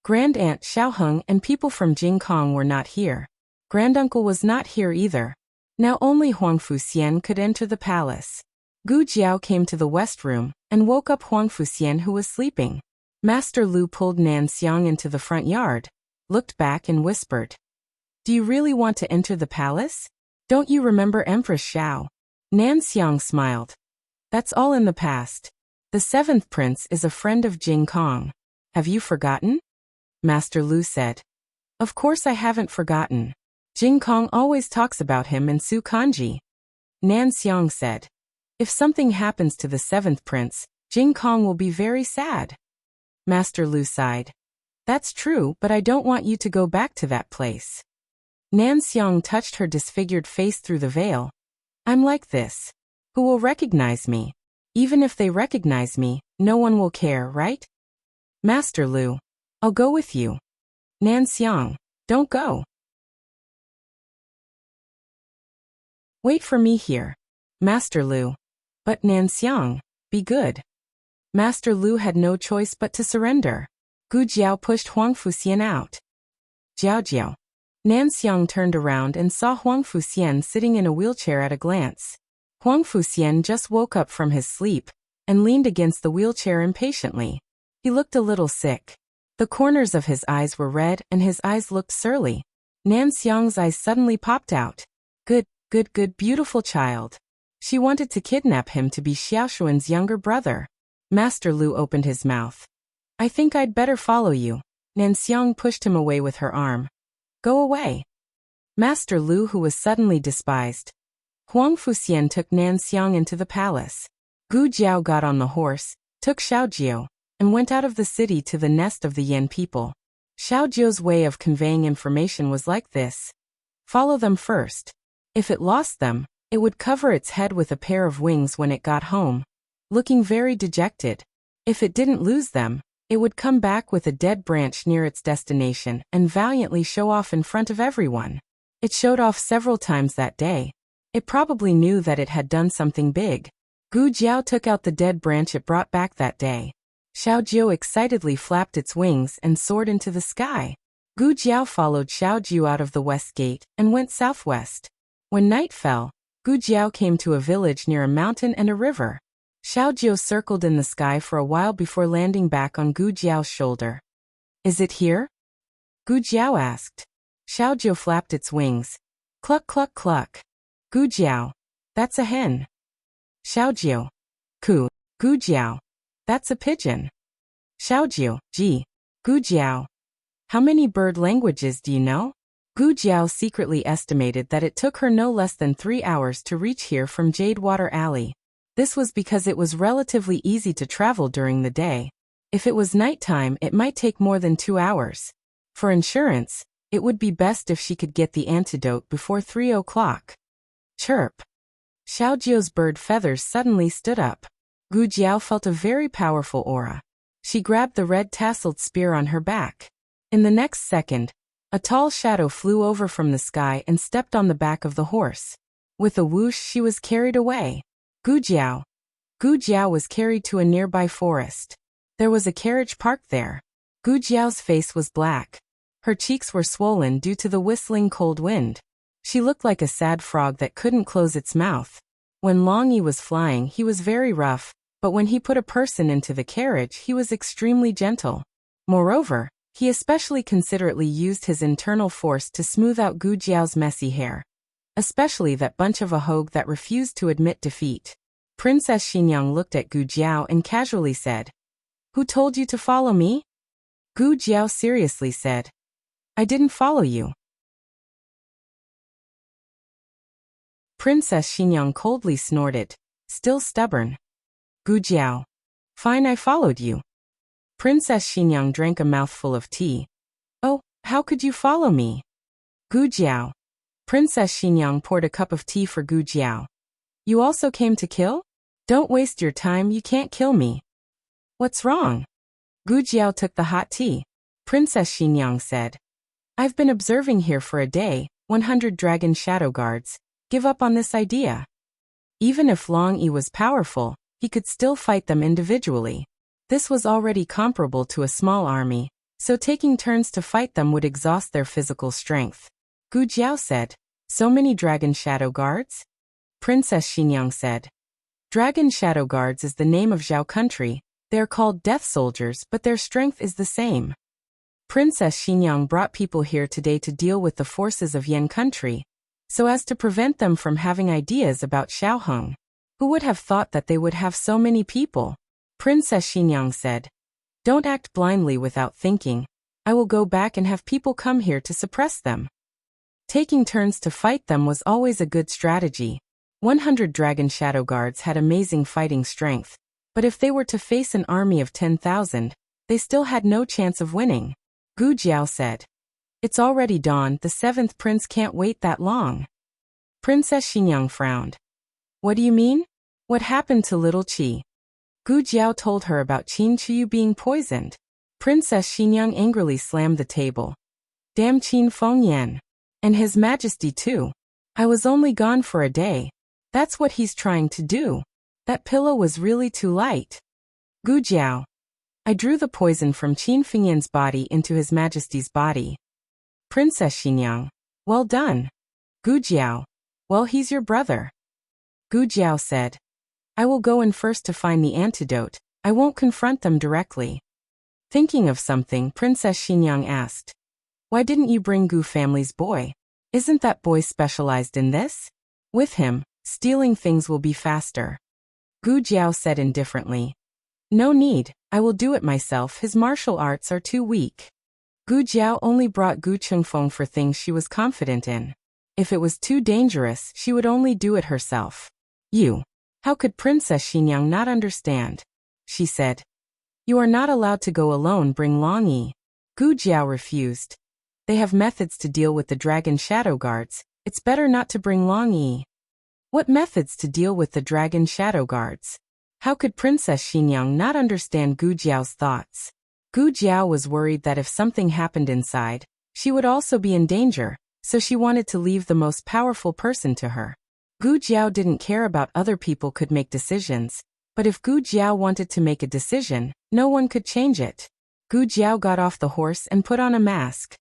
[SPEAKER 1] Grand Aunt Xiao Heng and people from Jing Kong were not here. Granduncle was not here either. Now only Huang Fuxian could enter the palace. Gu Jiao came to the west room and woke up Huang Fuxian, who was sleeping. Master Lu pulled Nan Xiang into the front yard, looked back and whispered, "Do you really want to enter the palace? Don't you remember Empress Xiao?" Nan Xiang smiled. "That's all in the past. The seventh prince is a friend of Jing Kong. Have you forgotten?" Master Lu said. "Of course I haven't forgotten. Jing Kong always talks about him in Su Kanji." Nan Xiang said, "If something happens to the seventh prince, Jing Kong will be very sad." Master Lu sighed. "That's true, but I don't want you to go back to that place." Nan Xiang touched her disfigured face through the veil. "I'm like this. Who will recognize me? Even if they recognize me, no one will care, right?" Master Lu, "I'll go with you." Nan Xiang, "Don't go. Wait for me here." Master Lu, "But Nan Xiang, be good." Master Lu had no choice but to surrender. Gu Jiao pushed Huang Fuxian out. "Jiao Jiao." Nan Xiang turned around and saw Huang Fuxian sitting in a wheelchair at a glance. Huang Fuxian just woke up from his sleep and leaned against the wheelchair impatiently. He looked a little sick. The corners of his eyes were red and his eyes looked surly. Nan Xiang's eyes suddenly popped out. Good, beautiful child. She wanted to kidnap him to be Xiaoshuan's younger brother. Master Lu opened his mouth. "I think I'd better follow you." Nan Xiang pushed him away with her arm. "Go away." Master Lu, who was suddenly despised. Huang Fuxian took Nan Xiang into the palace. Gu Jiao got on the horse, took Xiaojiu, and went out of the city to the nest of the Yan people. Xiaojiu's way of conveying information was like this. Follow them first. If it lost them, it would cover its head with a pair of wings when it got home, looking very dejected. If it didn't lose them, it would come back with a dead branch near its destination and valiantly show off in front of everyone. It showed off several times that day. It probably knew that it had done something big. Gu Jiao took out the dead branch it brought back that day. Xiaojiu excitedly flapped its wings and soared into the sky. Gu Jiao followed Xiaojiu out of the west gate and went southwest. When night fell, Gu Jiao came to a village near a mountain and a river. Xiaojiu circled in the sky for a while before landing back on Gu Jiao's shoulder. "Is it here?" Gu Jiao asked. Xiaojiu flapped its wings. Cluck, cluck, cluck. Gu Jiao, "That's a hen." Xiaojiu, "Ku." Gu Jiao, "That's a pigeon." Xiaojiu, "Gee." Gu Jiao, "How many bird languages do you know?" Gu Jiao secretly estimated that it took her no less than 3 hours to reach here from Jadewater Alley. This was because it was relatively easy to travel during the day. If it was nighttime, it might take more than 2 hours. For insurance, it would be best if she could get the antidote before 3 o'clock. Chirp. Xiaojiu's bird feathers suddenly stood up. Gu Jiao felt a very powerful aura. She grabbed the red tasseled spear on her back. In the next second, a tall shadow flew over from the sky and stepped on the back of the horse. With a whoosh, she was carried away. Gu Jiao. Gu Jiao was carried to a nearby forest. There was a carriage parked there. Gu Jiao's face was black. Her cheeks were swollen due to the whistling cold wind. She looked like a sad frog that couldn't close its mouth. When Long Yi was flying, he was very rough, but when he put a person into the carriage, he was extremely gentle. Moreover, he especially considerately used his internal force to smooth out Gu Jiao's messy hair. Especially that bunch of a hogue that refused to admit defeat. Princess Xinyang looked at Gu Jiao and casually said, "Who told you to follow me?" Gu Jiao seriously said, "I didn't follow you." Princess Xinyang coldly snorted, still stubborn. Gu Jiao, "Fine, I followed you." Princess Xinyang drank a mouthful of tea. "Oh, how could you follow me?" Gu Jiao. Princess Xinyang poured a cup of tea for Gu Jiao. "You also came to kill?" Don't waste your time, you can't kill me. What's wrong? Gu Jiao took the hot tea. Princess Xinyang said. I've been observing here for a day, 100 dragon shadow guards. Give up on this idea. Even if Long Yi was powerful, he could still fight them individually. This was already comparable to a small army, so taking turns to fight them would exhaust their physical strength. Gu Jiao said. So many dragon shadow guards? Princess Xinyang said. Dragon shadow guards is the name of Zhao country. They are called death soldiers, but their strength is the same. Princess Xinyang brought people here today to deal with the forces of Yan country, so as to prevent them from having ideas about Xiaoheng. Who would have thought that they would have so many people? Princess Xinyang said. Don't act blindly without thinking. I will go back and have people come here to suppress them. Taking turns to fight them was always a good strategy. 100 dragon shadow guards had amazing fighting strength, but if they were to face an army of 10,000, they still had no chance of winning. Gu Jiao said. It's already dawn, the 7th prince can't wait that long. Princess Xinyang frowned. What do you mean? What happened to little Qi? Gu Jiao told her about Qin Chuyu being poisoned. Princess Xinyang angrily slammed the table. Damn Qin Fengyan. And His Majesty too. I was only gone for a day. That's what he's trying to do. That pillow was really too light. Gu Jiao. I drew the poison from Qin Fengyan's body into His Majesty's body. Princess Xinyang. Well done. Gu Jiao. Well, he's your brother. Gu Jiao said. I will go in first to find the antidote. I won't confront them directly. Thinking of something, Princess Xinyang asked. Why didn't you bring Gu family's boy? Isn't that boy specialized in this? With him, stealing things will be faster. Gu Jiao said indifferently. No need, I will do it myself, his martial arts are too weak. Gu Jiao only brought Gu Chengfeng for things she was confident in. If it was too dangerous, she would only do it herself. How could Princess Xinyang not understand? She said. You are not allowed to go alone, bring Long Yi. Gu Jiao refused. They have methods to deal with the dragon shadow guards, it's better not to bring Long Yi. What methods to deal with the dragon shadow guards? How could Princess Xinyang not understand Gu Jiao's thoughts? Gu Jiao was worried that if something happened inside, she would also be in danger, so she wanted to leave the most powerful person to her. Gu Jiao didn't care about other people could make decisions, but if Gu Jiao wanted to make a decision, no one could change it. Gu Jiao got off the horse and put on a mask.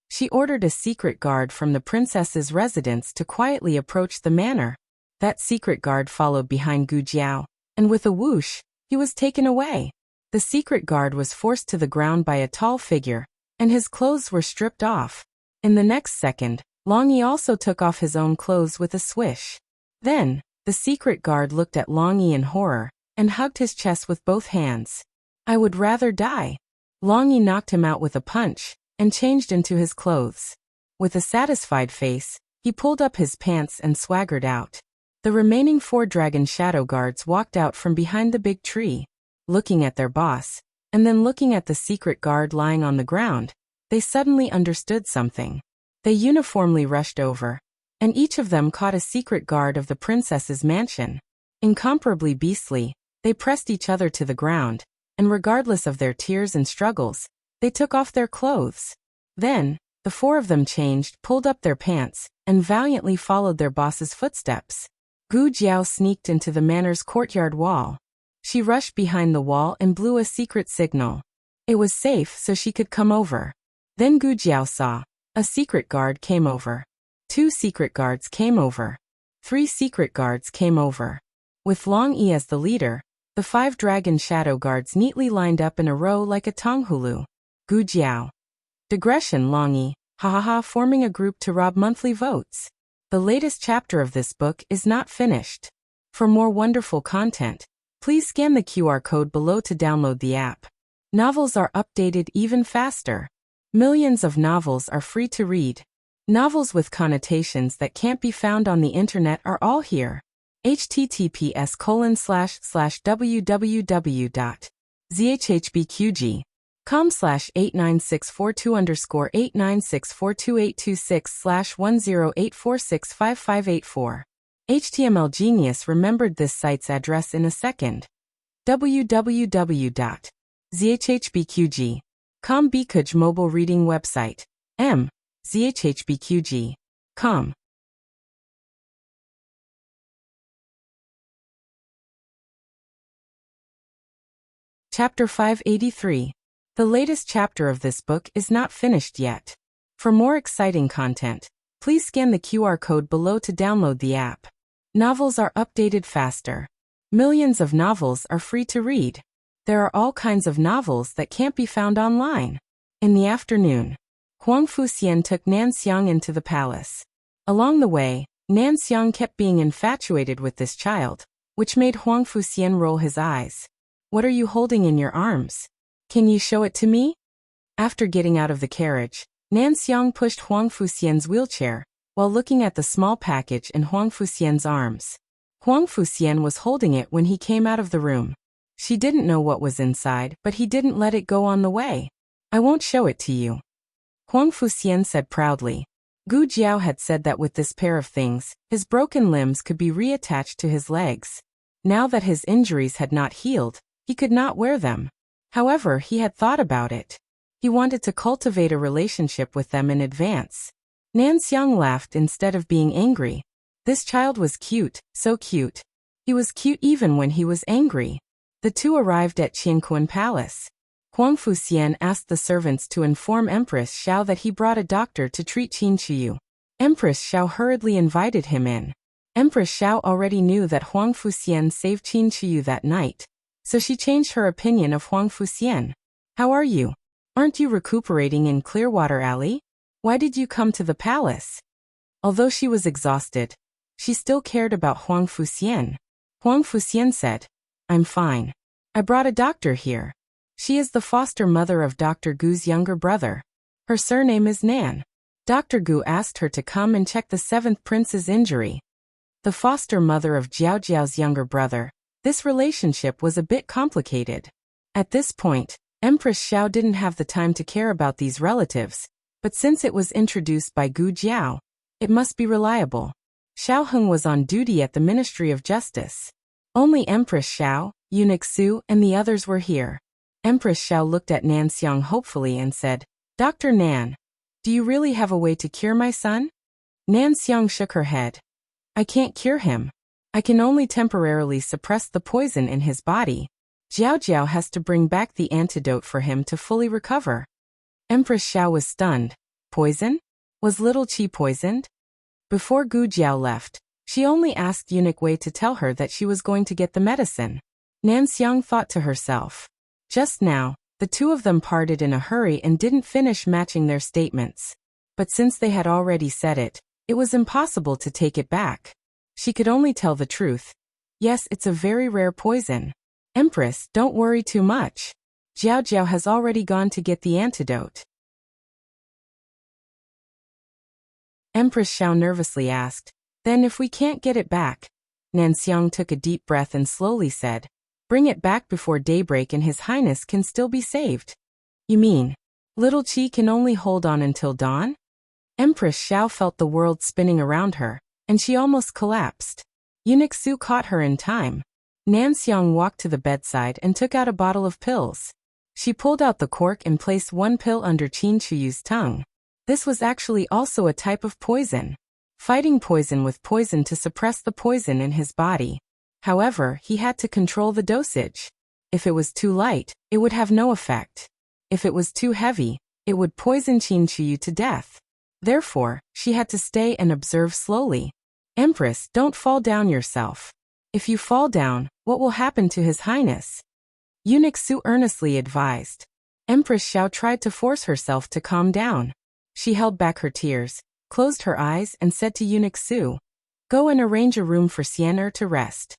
[SPEAKER 1] She ordered a secret guard from the princess's residence to quietly approach the manor. That secret guard followed behind Gu Jiao, and with a whoosh, he was taken away. The secret guard was forced to the ground by a tall figure, and his clothes were stripped off. In the next second, Long Yi also took off his own clothes with a swish. Then, the secret guard looked at Long Yi in horror, and hugged his chest with both hands. I would rather die. Long Yi knocked him out with a punch, and changed into his clothes. With a satisfied face, he pulled up his pants and swaggered out. The remaining 4 dragon shadow guards walked out from behind the big tree, looking at their boss, and then looking at the secret guard lying on the ground. They suddenly understood something. They uniformly rushed over, and each of them caught a secret guard of the princess's mansion. Incomparably beastly, they pressed each other to the ground, and regardless of their tears and struggles, they took off their clothes. Then, the 4 of them changed, pulled up their pants, and valiantly followed their boss's footsteps. Gu Jiao sneaked into the manor's courtyard wall. She rushed behind the wall and blew a secret signal. It was safe, so she could come over. Then Gu Jiao saw. A secret guard came over. 2 secret guards came over. 3 secret guards came over. With Long Yi as the leader, the 5 dragon shadow guards neatly lined up in a row like a tonghulu. Gu Jiao. Digression Long Yi, forming a group to rob monthly votes. The latest chapter of this book is not finished. For more wonderful content, please scan the QR code below to download the app. Novels are updated even faster. Millions of novels are free to read. Novels with connotations that can't be found on the internet are all here. https://www.zhhbqg.com/89642_896422826/1084655584 HTML Genius remembered this site's address in a second. www.zhhbqg.com Bkuj mobile reading website. zhhbqg.com. Chapter 583. The latest chapter of this book is not finished yet. For more exciting content, please scan the QR code below to download the app. Novels are updated faster. Millions of novels are free to read. There are all kinds of novels that can't be found online. In the afternoon, Huang Fuxian took Nan Xiang into the palace. Along the way, Nan Xiang kept being infatuated with this child, which made Huang Fuxian roll his eyes. "What are you holding in your arms? Can you show it to me?" After getting out of the carriage, Nan Xiang pushed Huang Fuxian's wheelchair, while looking at the small package in Huang Fuxian's arms. Huang Fuxian was holding it when he came out of the room. She didn't know what was inside, but he didn't let it go on the way. "I won't show it to you," Huang Fuxian said proudly. Gu Jiao had said that with this pair of things, his broken limbs could be reattached to his legs. Now that his injuries had not healed, he could not wear them. However, he had thought about it. He wanted to cultivate a relationship with them in advance. Nan Xiang laughed instead of being angry. This child was cute, so cute. He was cute even when he was angry. The two arrived at Qianquan Palace. Huang Fuxian asked the servants to inform Empress Xiao that he brought a doctor to treat Qin Qiyu. Empress Xiao hurriedly invited him in. Empress Xiao already knew that Huang Fuxian saved Qin Qiyu that night, so she changed her opinion of Huang Fuxian. "How are you? Aren't you recuperating in Clearwater Alley? Why did you come to the palace?" Although she was exhausted, she still cared about Huang Fuxian. Huang Fuxian said, "I'm fine. I brought a doctor here. She is the foster mother of Dr. Gu's younger brother. Her surname is Nan. Dr. Gu asked her to come and check the seventh prince's injury." The foster mother of Jiao Jiao's younger brother. This relationship was a bit complicated. At this point, Empress Xiao didn't have the time to care about these relatives, but since it was introduced by Gu Jiao, it must be reliable. Xiao Heng was on duty at the Ministry of Justice. Only Empress Xiao, Eunuch Su, and the others were here. Empress Xiao looked at Nan Xiang hopefully and said, "Dr. Nan, do you really have a way to cure my son?" Nan Xiang shook her head. "I can't cure him. I can only temporarily suppress the poison in his body. Jiao Jiao has to bring back the antidote for him to fully recover." Empress Xiao was stunned. Poison? Was little Qi poisoned? Before Gu Jiao left, she only asked Eunuch Wei to tell her that she was going to get the medicine. Nan Xiang thought to herself. Just now, the two of them parted in a hurry and didn't finish matching their statements. But since they had already said it, it was impossible to take it back. She could only tell the truth. "Yes, it's a very rare poison. Empress, don't worry too much. Jiao Jiao has already gone to get the antidote." Empress Xiao nervously asked, "Then if we can't get it back?" Nan Xiang took a deep breath and slowly said, "Bring it back before daybreak and His Highness can still be saved." "You mean, little Qi can only hold on until dawn?" Empress Xiao felt the world spinning around her, and she almost collapsed. Eunuch Su caught her in time. Nan Xiang walked to the bedside and took out a bottle of pills. She pulled out the cork and placed one pill under Qin Chuyu's tongue. This was actually also a type of poison. Fighting poison with poison to suppress the poison in his body. However, he had to control the dosage. If it was too light, it would have no effect. If it was too heavy, it would poison Qin Chuyu to death. Therefore, she had to stay and observe slowly. "Empress, don't fall down yourself. If you fall down, what will happen to His Highness?" Eunuch Su earnestly advised. Empress Xiao tried to force herself to calm down. She held back her tears, closed her eyes and said to Eunuch Su, "Go and arrange a room for Xianer to rest."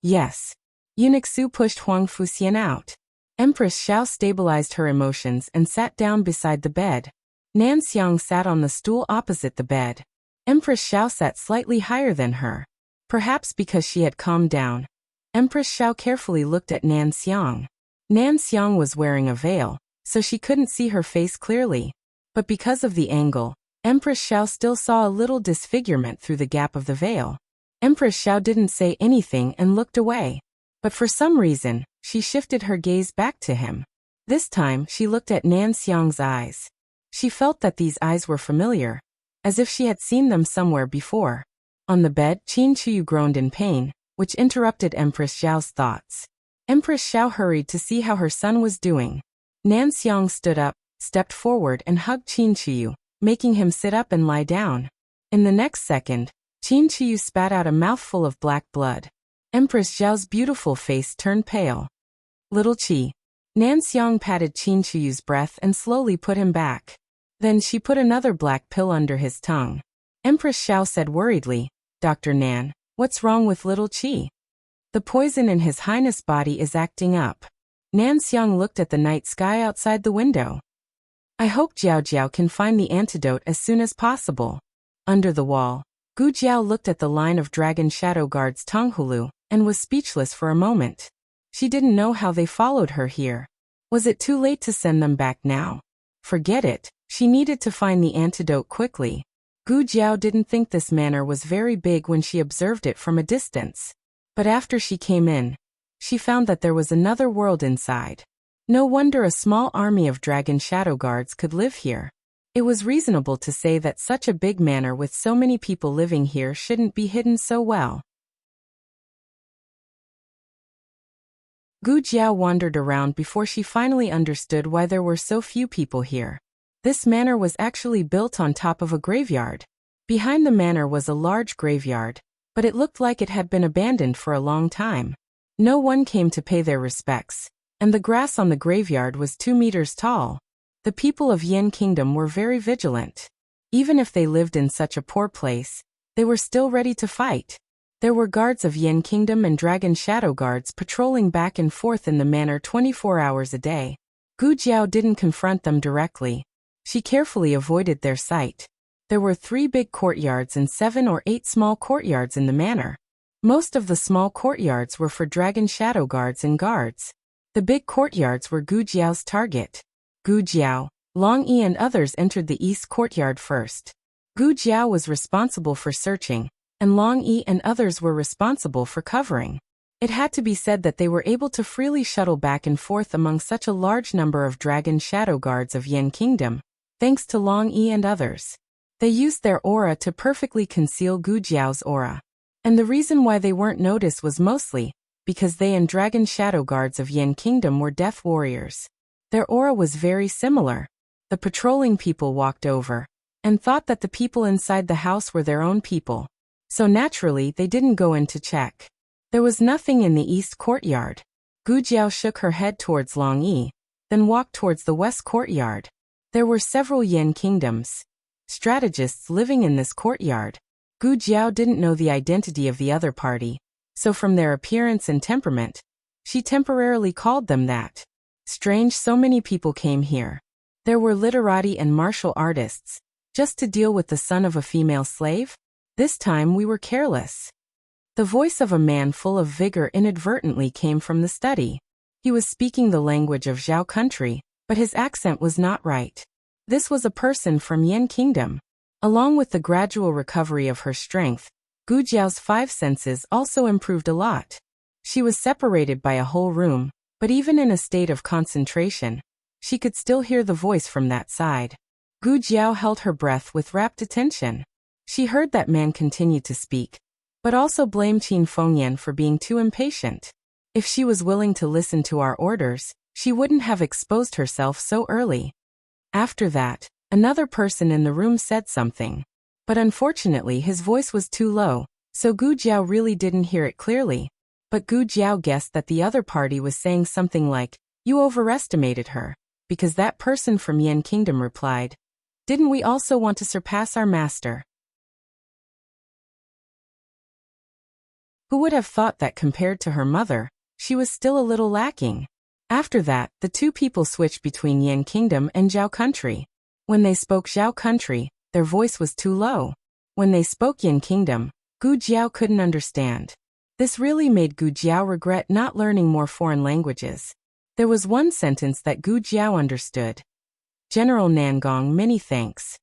[SPEAKER 1] "Yes." Eunuch Su pushed Huang Fuxian out. Empress Xiao stabilized her emotions and sat down beside the bed. Nan Xiang sat on the stool opposite the bed. Empress Xiao sat slightly higher than her. Perhaps because she had calmed down. Empress Xiao carefully looked at Nan Xiang. Nan Xiang was wearing a veil, so she couldn't see her face clearly. But because of the angle, Empress Xiao still saw a little disfigurement through the gap of the veil. Empress Xiao didn't say anything and looked away. But for some reason, she shifted her gaze back to him. This time, she looked at Nan Xiang's eyes. She felt that these eyes were familiar, as if she had seen them somewhere before. On the bed, Qin Chuyu groaned in pain, which interrupted Empress Xiao's thoughts. Empress Xiao hurried to see how her son was doing. Nan Xiang stood up, stepped forward and hugged Qin Chuyu, making him sit up and lie down. In the next second, Qin Chuyu spat out a mouthful of black blood. Empress Xiao's beautiful face turned pale. Little Qi. Nan Xiang patted Qin Chuyu's breath and slowly put him back. Then she put another black pill under his tongue. Empress Xiao said worriedly, Dr. Nan, what's wrong with little Qi? The poison in his highness' body is acting up. Nan Xiang looked at the night sky outside the window. I hope Jiao Jiao can find the antidote as soon as possible. Under the wall, Gu Jiao looked at the line of dragon shadow guards Tonghulu and was speechless for a moment. She didn't know how they followed her here. Was it too late to send them back now? Forget it, she needed to find the antidote quickly. Gu Jiao didn't think this manor was very big when she observed it from a distance. But after she came in, she found that there was another world inside. No wonder a small army of dragon shadow guards could live here. It was reasonable to say that such a big manor with so many people living here shouldn't be hidden so well. Gu Jiao wandered around before she finally understood why there were so few people here. This manor was actually built on top of a graveyard. Behind the manor was a large graveyard, but it looked like it had been abandoned for a long time. No one came to pay their respects, and the grass on the graveyard was 2 meters tall. The people of Yan Kingdom were very vigilant. Even if they lived in such a poor place, they were still ready to fight. There were guards of Yan Kingdom and dragon shadow guards patrolling back and forth in the manor 24 hours a day. Gu Jiao didn't confront them directly. She carefully avoided their sight. There were 3 big courtyards and 7 or 8 small courtyards in the manor. Most of the small courtyards were for dragon shadow guards and guards. The big courtyards were Gu Jiao's target. Gu Jiao, Long Yi and others entered the east courtyard first. Gu Jiao was responsible for searching, and Long Yi and others were responsible for covering. It had to be said that they were able to freely shuttle back and forth among such a large number of dragon shadow guards of Yan Kingdom, thanks to Long Yi and others. They used their aura to perfectly conceal Gu Jiao's aura. And the reason why they weren't noticed was mostly because they and dragon shadow guards of Yan Kingdom were death warriors. Their aura was very similar. The patrolling people walked over and thought that the people inside the house were their own people. So naturally they didn't go in to check. There was nothing in the east courtyard. Gu Jiao shook her head towards Long Yi, then walked towards the west courtyard. There were several Yan Kingdoms strategists living in this courtyard. Gu Jiao didn't know the identity of the other party, so from their appearance and temperament, she temporarily called them that. Strange, so many people came here. There were literati and martial artists, just to deal with the son of a female slave? This time we were careless. The voice of a man full of vigor inadvertently came from the study. He was speaking the language of Zhao country, but his accent was not right. This was a person from Yan Kingdom. Along with the gradual recovery of her strength, Gu Jiao's 5 senses also improved a lot. She was separated by a whole room, but even in a state of concentration, she could still hear the voice from that side. Gu Jiao held her breath with rapt attention. She heard that man continue to speak, but also blamed Qin Fengyan for being too impatient. If she was willing to listen to our orders, she wouldn't have exposed herself so early. After that, another person in the room said something. But unfortunately his voice was too low, so Gu Jiao really didn't hear it clearly. But Gu Jiao guessed that the other party was saying something like, "You overestimated her," because that person from Yan Kingdom replied, "Didn't we also want to surpass our master?" Who would have thought that compared to her mother, she was still a little lacking? After that, the 2 people switched between Yan Kingdom and Zhao country. When they spoke Zhao country, their voice was too low. When they spoke Yan Kingdom, Gu Jiao couldn't understand. This really made Gu Jiao regret not learning more foreign languages. There was one sentence that Gu Jiao understood. "General Nangong, many thanks."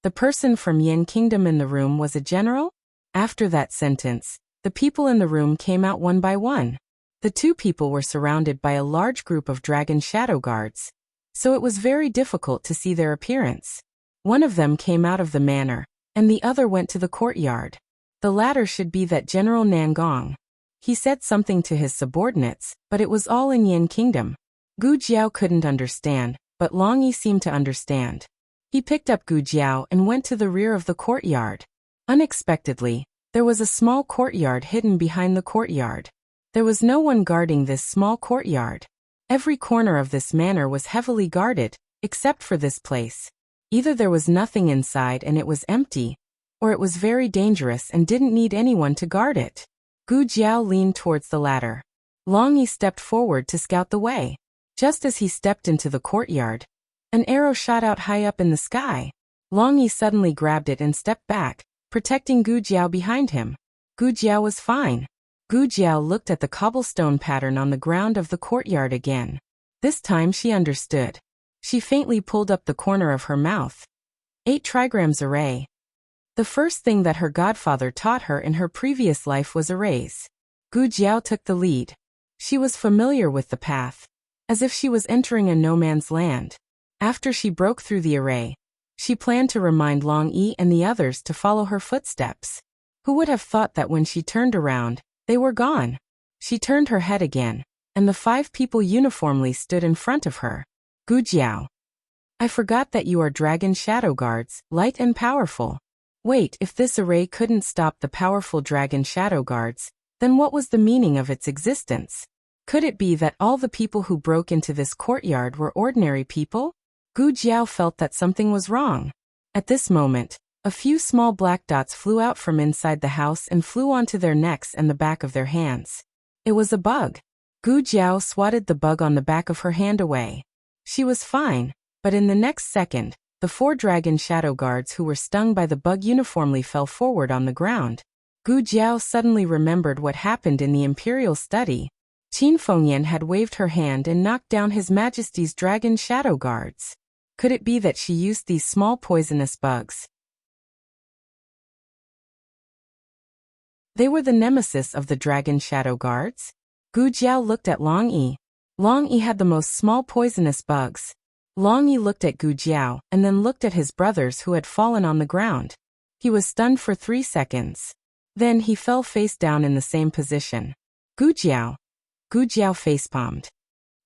[SPEAKER 1] The person from Yan Kingdom in the room was a general? After that sentence, the people in the room came out one by one. The two people were surrounded by a large group of dragon shadow guards, so it was very difficult to see their appearance. One of them came out of the manor, and the other went to the courtyard. The latter should be that General Nangong. He said something to his subordinates, but it was all in Yin Kingdom. Gu Jiao couldn't understand, but Long Yi seemed to understand. He picked up Gu Jiao and went to the rear of the courtyard. Unexpectedly, there was a small courtyard hidden behind the courtyard. There was no one guarding this small courtyard. Every corner of this manor was heavily guarded, except for this place. Either there was nothing inside and it was empty, or it was very dangerous and didn't need anyone to guard it. Gu Jiao leaned towards the latter. Long Yi stepped forward to scout the way. Just as he stepped into the courtyard, an arrow shot out high up in the sky. Long Yi suddenly grabbed it and stepped back, protecting Gu Jiao behind him. Gu Jiao was fine. Gu Jiao looked at the cobblestone pattern on the ground of the courtyard again. This time she understood. She faintly pulled up the corner of her mouth. 8 trigrams array. The first thing that her godfather taught her in her previous life was arrays. Gu Jiao took the lead. She was familiar with the path, as if she was entering a no-man's land. After she broke through the array, she planned to remind Long Yi and the others to follow her footsteps. Who would have thought that when she turned around, they were gone? She turned her head again, and the 5 people uniformly stood in front of her. Gu Jiao. I forgot that you are dragon shadow guards, light and powerful. Wait, if this array couldn't stop the powerful dragon shadow guards, then what was the meaning of its existence? Could it be that all the people who broke into this courtyard were ordinary people? Gu Jiao felt that something was wrong. At this moment, a few small black dots flew out from inside the house and flew onto their necks and the back of their hands. It was a bug. Gu Jiao swatted the bug on the back of her hand away. She was fine, but in the next second, the 4 dragon shadow guards who were stung by the bug uniformly fell forward on the ground. Gu Jiao suddenly remembered what happened in the imperial study. Qin Fengyan had waved her hand and knocked down His Majesty's dragon shadow guards. Could it be that she used these small poisonous bugs? They were the nemesis of the dragon shadow guards? Gu Jiao looked at Long Yi. Long Yi had the most small poisonous bugs. Long Yi looked at Gu Jiao and then looked at his brothers who had fallen on the ground. He was stunned for 3 seconds. Then he fell face down in the same position. Gu Jiao. Gu Jiao facepalmed.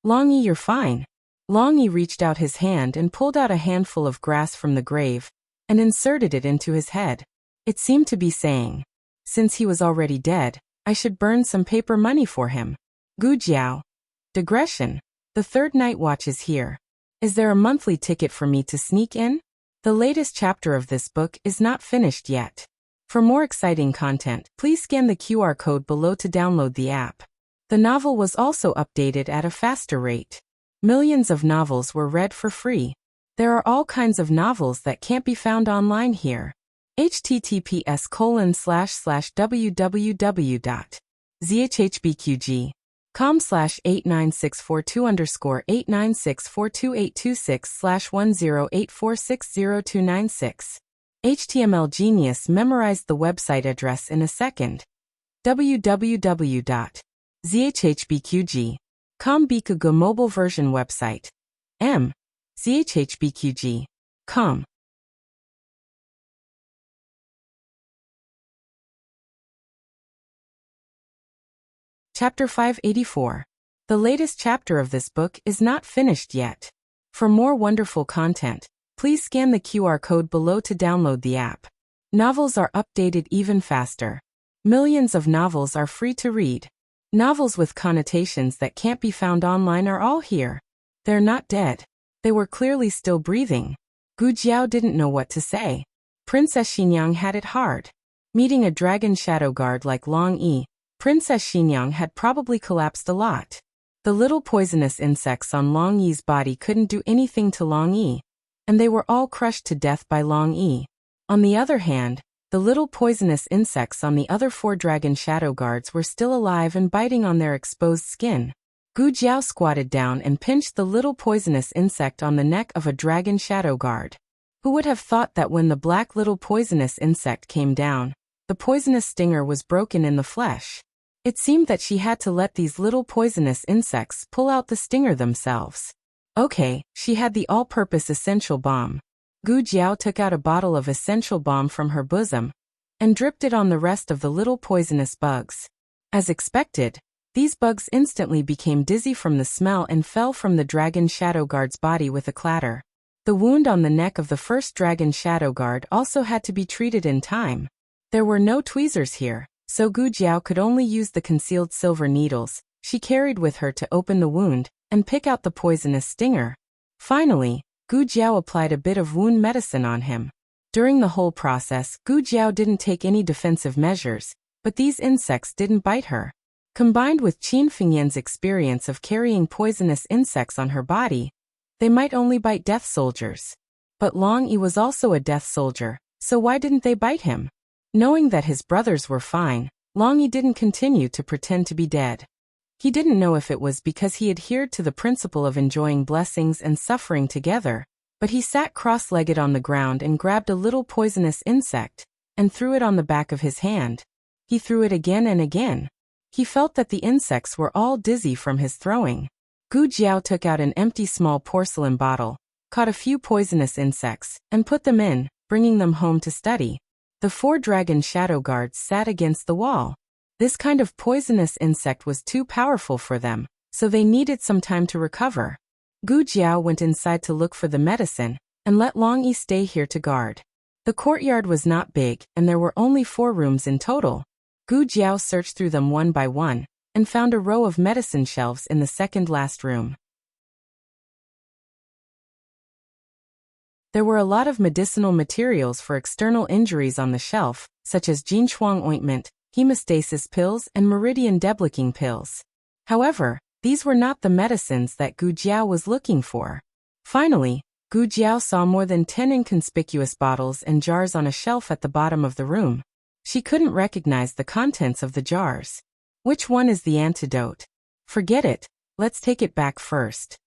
[SPEAKER 1] Long Yi, you're fine. Long Yi reached out his hand and pulled out a handful of grass from the grave and inserted it into his head. It seemed to be saying, since he was already dead, I should burn some paper money for him. Gu Jiao. Digression. The 3rd night watch is here. Is there a monthly ticket for me to sneak in? The latest chapter of this book is not finished yet. For more exciting content, please scan the QR code below to download the app. The novel was also updated at a faster rate. Millions of novels were read for free. There are all kinds of novels that can't be found online here. https://www.zhbqg.com/89642_89642826/1084609296. HTML Genius memorized the website address in a second. www.zhbqg.com Bikugo mobile version website. zhbqg.com. Chapter 584. The latest chapter of this book is not finished yet. For more wonderful content, please scan the QR code below to download the app. Novels are updated even faster. Millions of novels are free to read. Novels with connotations that can't be found online are all here. They're not dead. They were clearly still breathing. Gu Jiao didn't know what to say. Princess Xinyang had it hard. Meeting a dragon shadow guard like Long Yi, Princess Xinyang had probably collapsed a lot. The little poisonous insects on Long Yi's body couldn't do anything to Long Yi, and they were all crushed to death by Long Yi. On the other hand, the little poisonous insects on the other 4 dragon shadow guards were still alive and biting on their exposed skin. Gu Jiao squatted down and pinched the little poisonous insect on the neck of a dragon shadow guard. Who would have thought that when the black little poisonous insect came down, The poisonous stinger was broken in the flesh. It seemed that she had to let these little poisonous insects pull out the stinger themselves. Okay, she had the all-purpose essential balm. Gu Jiao took out a bottle of essential balm from her bosom and dripped it on the rest of the little poisonous bugs. As expected, these bugs instantly became dizzy from the smell and fell from the dragon shadow guard's body with a clatter. The wound on the neck of the first dragon shadow guard also had to be treated in time. There were no tweezers here, so Gu Jiao could only use the concealed silver needles she carried with her to open the wound and pick out the poisonous stinger. Finally, Gu Jiao applied a bit of wound medicine on him. During the whole process, Gu Jiao didn't take any defensive measures, but these insects didn't bite her. Combined with Qin Fengyan's experience of carrying poisonous insects on her body, they might only bite death soldiers. But Long Yi was also a death soldier, so why didn't they bite him? Knowing that his brothers were fine, Long Yi didn't continue to pretend to be dead. He didn't know if it was because he adhered to the principle of enjoying blessings and suffering together, but he sat cross-legged on the ground and grabbed a little poisonous insect and threw it on the back of his hand. He threw it again and again. He felt that the insects were all dizzy from his throwing. Gu Jiao took out an empty small porcelain bottle, caught a few poisonous insects, and put them in, bringing them home to study. The 4 dragon shadow guards sat against the wall. This kind of poisonous insect was too powerful for them, so they needed some time to recover. Gu Jiao went inside to look for the medicine, and let Long Yi stay here to guard. The courtyard was not big, and there were only 4 rooms in total. Gu Jiao searched through them one by one, and found a row of medicine shelves in the second last room. There were a lot of medicinal materials for external injuries on the shelf, such as Jinchuang ointment, hemostasis pills, and meridian deblocking pills. However, these were not the medicines that Gu Jiao was looking for. Finally, Gu Jiao saw more than 10 inconspicuous bottles and jars on a shelf at the bottom of the room. She couldn't recognize the contents of the jars. Which one is the antidote? Forget it, let's take it back first.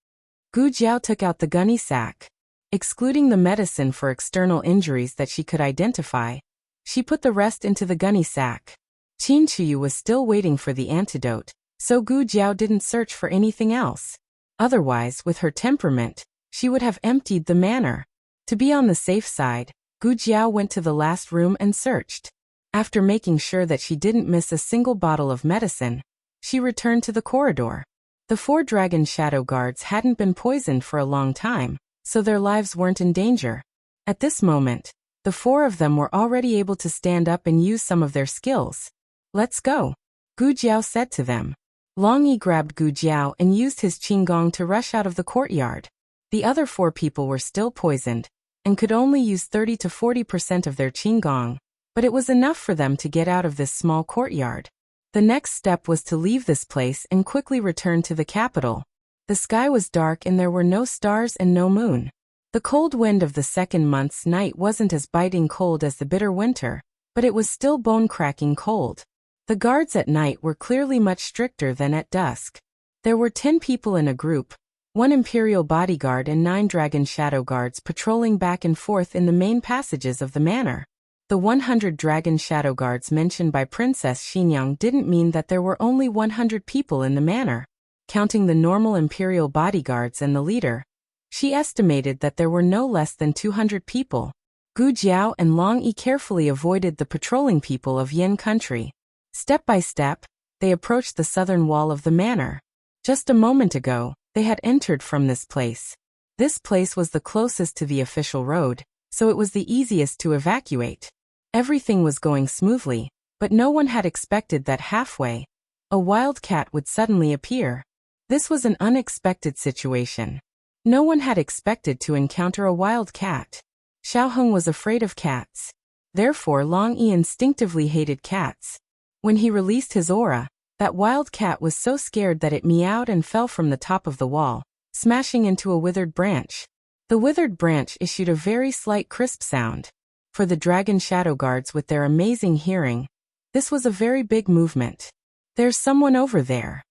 [SPEAKER 1] Gu Jiao took out the gunny sack. Excluding the medicine for external injuries that she could identify, she put the rest into the gunny sack. Qin Chuyu was still waiting for the antidote, so Gu Jiao didn't search for anything else. Otherwise, with her temperament, she would have emptied the manor. To be on the safe side, Gu Jiao went to the last room and searched. After making sure that she didn't miss a single bottle of medicine, she returned to the corridor. The 4 dragon shadow guards hadn't been poisoned for a long time, so their lives weren't in danger. At this moment, the 4 of them were already able to stand up and use some of their skills. Let's go, Gu Jiao said to them. Long Yi grabbed Gu Jiao and used his qinggong to rush out of the courtyard. The other 4 people were still poisoned and could only use 30 to 40% of their qinggong. But it was enough for them to get out of this small courtyard. The next step was to leave this place and quickly return to the capital. The sky was dark and there were no stars and no moon. The cold wind of the second month's night wasn't as biting cold as the bitter winter, but it was still bone-cracking cold. The guards at night were clearly much stricter than at dusk. There were 10 people in a group, 1 imperial bodyguard and 9 dragon shadow guards patrolling back and forth in the main passages of the manor. The 100 dragon shadow guards mentioned by Princess Xinyang didn't mean that there were only 100 people in the manor. Counting the normal imperial bodyguards and the leader, she estimated that there were no less than 200 people. Gu Jiao and Long Yi carefully avoided the patrolling people of Yin country. Step by step, they approached the southern wall of the manor. Just a moment ago, they had entered from this place. This place was the closest to the official road, so it was the easiest to evacuate. Everything was going smoothly, but no one had expected that halfway, a wild cat would suddenly appear. This was an unexpected situation. No one had expected to encounter a wild cat. Xiaoheng was afraid of cats. Therefore Long Yi instinctively hated cats. When he released his aura, that wild cat was so scared that it meowed and fell from the top of the wall, smashing into a withered branch. The withered branch issued a very slight crisp sound. For the dragon shadow guards with their amazing hearing, this was a very big movement. There's someone over there.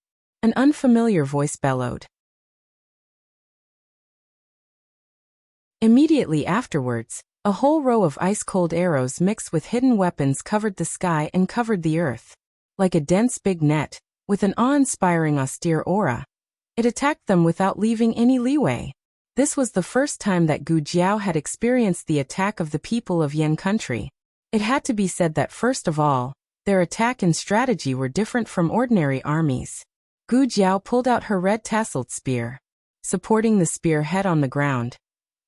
[SPEAKER 1] An unfamiliar voice bellowed. Immediately afterwards, A whole row of ice-cold arrows mixed with hidden weapons covered the sky and covered the earth. Like a dense big net, with an awe-inspiring austere aura. It attacked them without leaving any leeway. This was the first time that Gu Jiao had experienced the attack of the people of Yan country. It had to be said that first of all, their attack and strategy were different from ordinary armies. Gu Jiao pulled out her red tasseled spear. Supporting the spear head on the ground,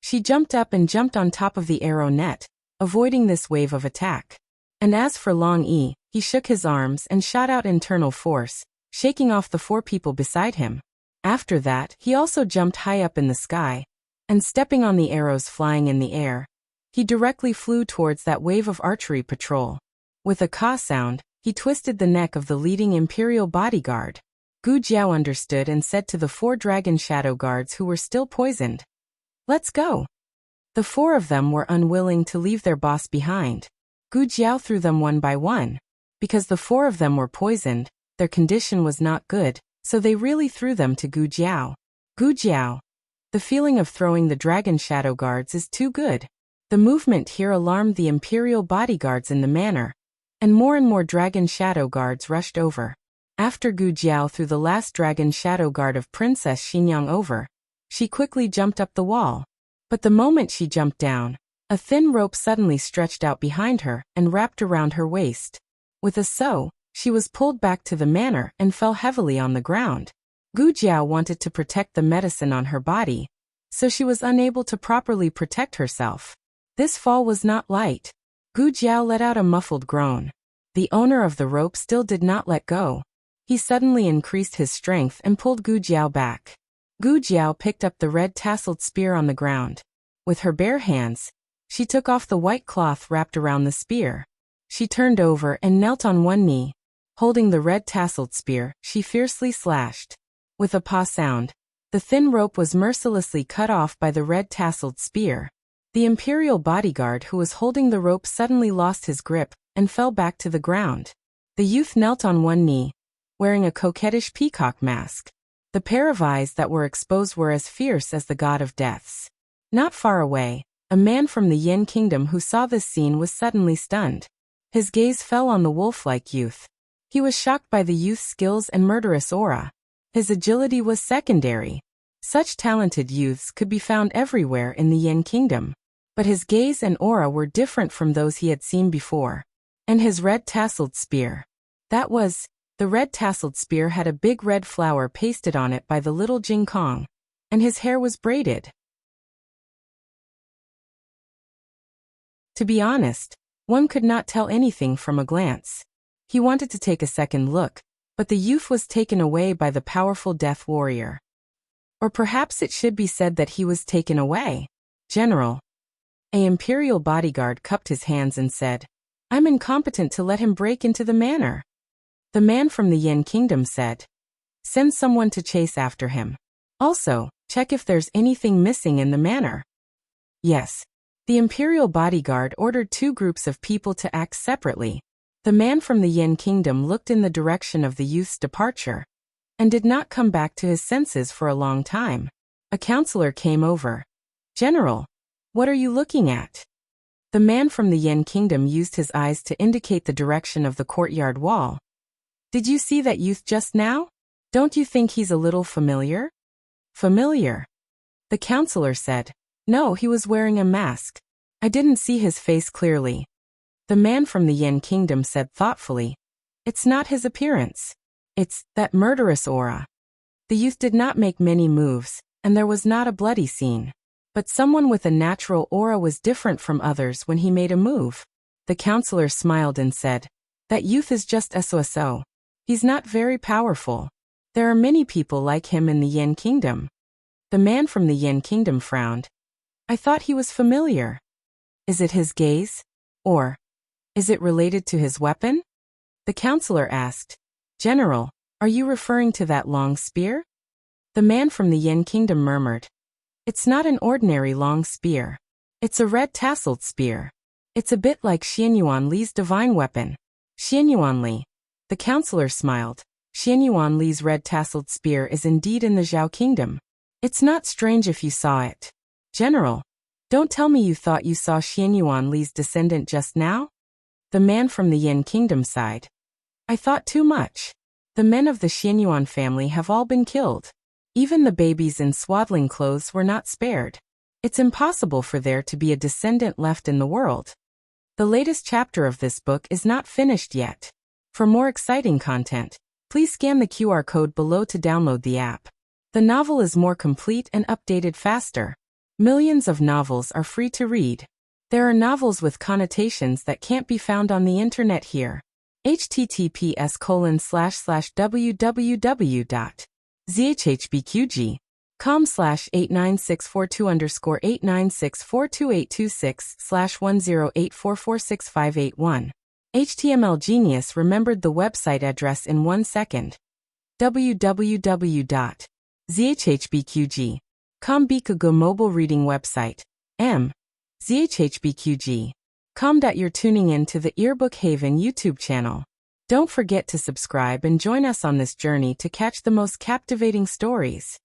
[SPEAKER 1] she jumped up and jumped on top of the arrow net, avoiding this wave of attack. And as for Long Yi, he shook his arms and shot out internal force, shaking off the 4 people beside him. After that, he also jumped high up in the sky, and stepping on the arrows flying in the air, he directly flew towards that wave of archery patrol. With a caw sound, he twisted the neck of the leading imperial bodyguard. Gu Jiao understood and said to the 4 dragon shadow guards who were still poisoned, "Let's go." The 4 of them were unwilling to leave their boss behind. Gu Jiao threw them one by one. Because the 4 of them were poisoned, their condition was not good, so they really threw them to Gu Jiao. Gu Jiao. The feeling of throwing the dragon shadow guards is too good. The movement here alarmed the imperial bodyguards in the manor, and more dragon shadow guards rushed over. After Gu Jiao threw the last dragon shadow guard of Princess Xinyang over, she quickly jumped up the wall. But the moment she jumped down, a thin rope suddenly stretched out behind her and wrapped around her waist. With a "so," she was pulled back to the manor and fell heavily on the ground. Gu Jiao wanted to protect the medicine on her body, so she was unable to properly protect herself. This fall was not light. Gu Jiao let out a muffled groan. The owner of the rope still did not let go. He suddenly increased his strength and pulled Gu Jiao back. Gu Jiao picked up the red tasseled spear on the ground. With her bare hands, she took off the white cloth wrapped around the spear. She turned over and knelt on one knee. Holding the red tasseled spear, she fiercely slashed. With a paw sound, the thin rope was mercilessly cut off by the red tasseled spear. The imperial bodyguard who was holding the rope suddenly lost his grip and fell back to the ground. The youth knelt on one knee, wearing a coquettish peacock mask. The pair of eyes that were exposed were as fierce as the god of deaths. Not far away, a man from the Yin kingdom who saw this scene was suddenly stunned. His gaze fell on the wolf-like youth. He was shocked by the youth's skills and murderous aura. His agility was secondary. Such talented youths could be found everywhere in the Yin kingdom. But his gaze and aura were different from those he had seen before. And his red tasseled spear. The red tasseled spear had a big red flower pasted on it by the little Jing Kong. And his hair was braided. To be honest, one could not tell anything from a glance. He wanted to take a second look, but the youth was taken away by the powerful death warrior. Or perhaps it should be said that he was taken away. "General." An imperial bodyguard cupped his hands and said, "I'm incompetent to let him break into the manor." The man from the Yin kingdom said, "Send someone to chase after him. Also, check if there's anything missing in the manor." Yes. The imperial bodyguard ordered 2 groups of people to act separately. The man from the Yin kingdom looked in the direction of the youth's departure, and did not come back to his senses for a long time. A counselor came over. "General, what are you looking at?" The man from the Yin kingdom used his eyes to indicate the direction of the courtyard wall. "Did you see that youth just now? Don't you think he's a little familiar?" "Familiar?" The counselor said. "No, he was wearing a mask. I didn't see his face clearly." The man from the Yin kingdom said thoughtfully, "It's not his appearance. It's that murderous aura." The youth did not make many moves, and there was not a bloody scene. But someone with a natural aura was different from others when he made a move. The counselor smiled and said, "That youth is just so. He's not very powerful. There are many people like him in the Yin kingdom." The man from the Yin kingdom frowned. "I thought he was familiar. Is it his gaze? Or is it related to his weapon?" The counselor asked. "General, are you referring to that long spear?" The man from the Yin kingdom murmured. "It's not an ordinary long spear. It's a red tasseled spear. It's a bit like Xianyuan Li's divine weapon." "Xianyuan Li." The counselor smiled. "Xianyuan Li's red tasseled spear is indeed in the Zhao kingdom. It's not strange if you saw it. General, Don't tell me you thought you saw Xianyuan Li's descendant just now? The man from the Yin Kingdom sighed. I thought too much. The men of the Xianyuan family have all been killed. Even the babies in swaddling clothes were not spared. It's impossible for there to be a descendant left in the world. The latest chapter of this book is not finished yet. For more exciting content, please scan the QR code below to download the app. The novel is more complete and updated faster. Millions of novels are free to read. There are novels with connotations that can't be found on the internet here. https://www.zhbqg.com/89642_896422826/1084465881. HTML Genius remembered the website address in 1 second. www.zhbqg.com Bikago mobile reading website. zhbqg.com. You're tuning in to the Earbook Haven YouTube channel. Don't forget to subscribe and join us on this journey to catch the most captivating stories.